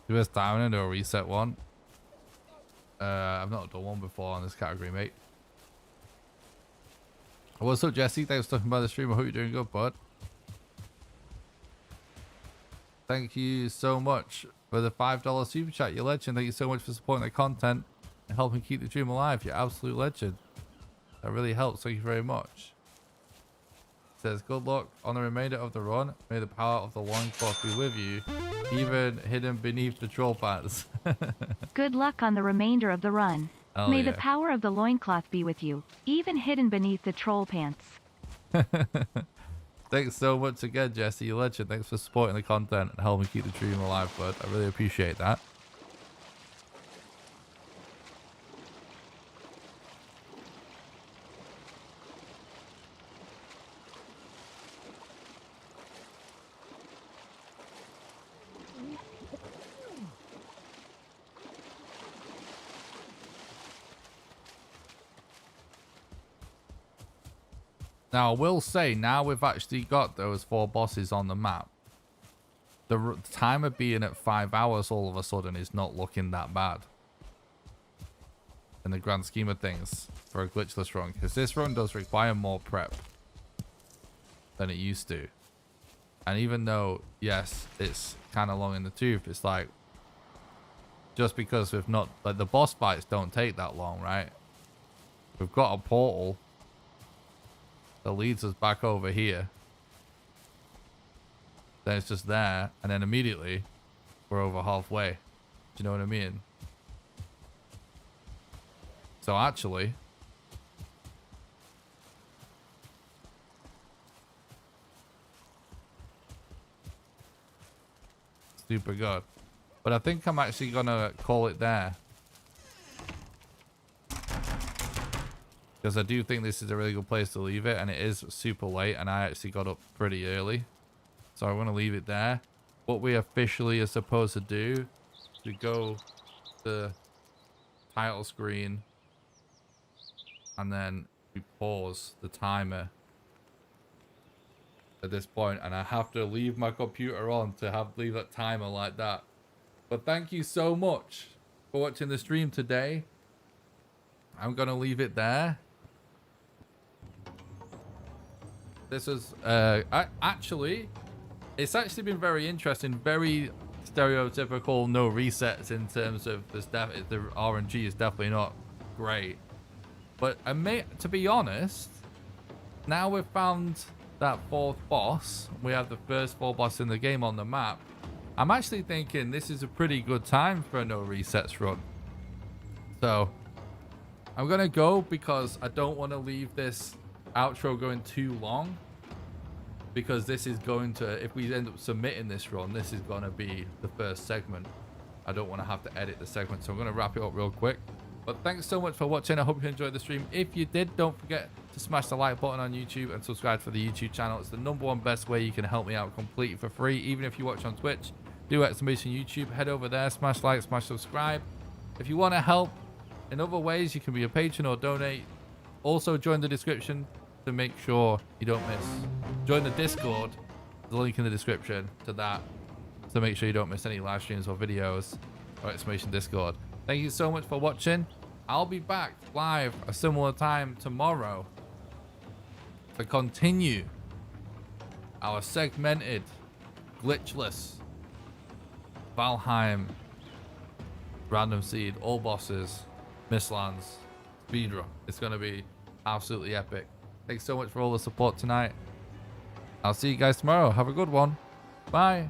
Do a stamina and do a reset one. I've not done one before on this category, mate. What's up, Jesse? Thanks for stopping by the stream. I hope you're doing good, bud. Thank you so much for the $5 super chat. You're a legend. Thank you so much for supporting the content and helping keep the stream alive. You're an absolute legend. That really helps. Thank you very much. Says, good luck on the remainder of the run. May the power of the loincloth be with you, even hidden beneath the troll pants. Good luck on the remainder of the run. Oh, May yeah. the power of the loincloth be with you, even hidden beneath the troll pants. Thanks so much again, Jesse. You legend. Thanks for supporting the content and helping keep the dream alive, bud. I really appreciate that. Now, I will say, now we've actually got those 4 bosses on the map, the timer being at 5 hours all of a sudden is not looking that bad in the grand scheme of things for a glitchless run, because this run does require more prep than it used to. And even though, yes, it's kind of long in the tooth, it's like, just because we've not, like, the boss fights don't take that long, right? We've got a portal that leads us back over here. Then it's just there, and then immediately we're over halfway. Do you know what I mean? So actually, super good. But I think I'm actually gonna call it there, because I do think this is a really good place to leave it, and it is super late, and I actually got up pretty early. So I'm going to leave it there. What we officially are supposed to do is to go to the title screen, and then we pause the timer at this point, and I have to leave my computer on to leave that timer like that. But thank you so much for watching the stream today. I'm going to leave it there. This is actually, it's actually been very interesting, very stereotypical, no resets in terms of the RNG is definitely not great. But to be honest, now we've found that 4th boss, we have the first 4 boss in the game on the map. I'm actually thinking this is a pretty good time for a no resets run. So I'm gonna go, because I don't want to leave this outro going too long, because this is going to, if we end up submitting this run, this is going to be the first segment. I don't want to have to edit the segment, so I'm going to wrap it up real quick. But thanks so much for watching. I hope you enjoyed the stream. If you did, don't forget to smash the like button on YouTube and subscribe for the YouTube channel. It's the #1 best way you can help me out completely for free. Even if you watch on Twitch, do exclamation YouTube, head over there, smash like, smash subscribe. If you want to help in other ways, you can be a patron or donate. Also join the description to make sure you don't miss. Join the Discord, the link in the description to that, to make sure you don't miss any live streams or videos, or exclamation Discord. Thank you so much for watching. I'll be back live a similar time tomorrow to continue our segmented, glitchless Valheim random seed, all bosses, Mistlands speedrun. It's going to be absolutely epic. Thanks so much for all the support tonight. I'll see you guys tomorrow. Have a good one. Bye.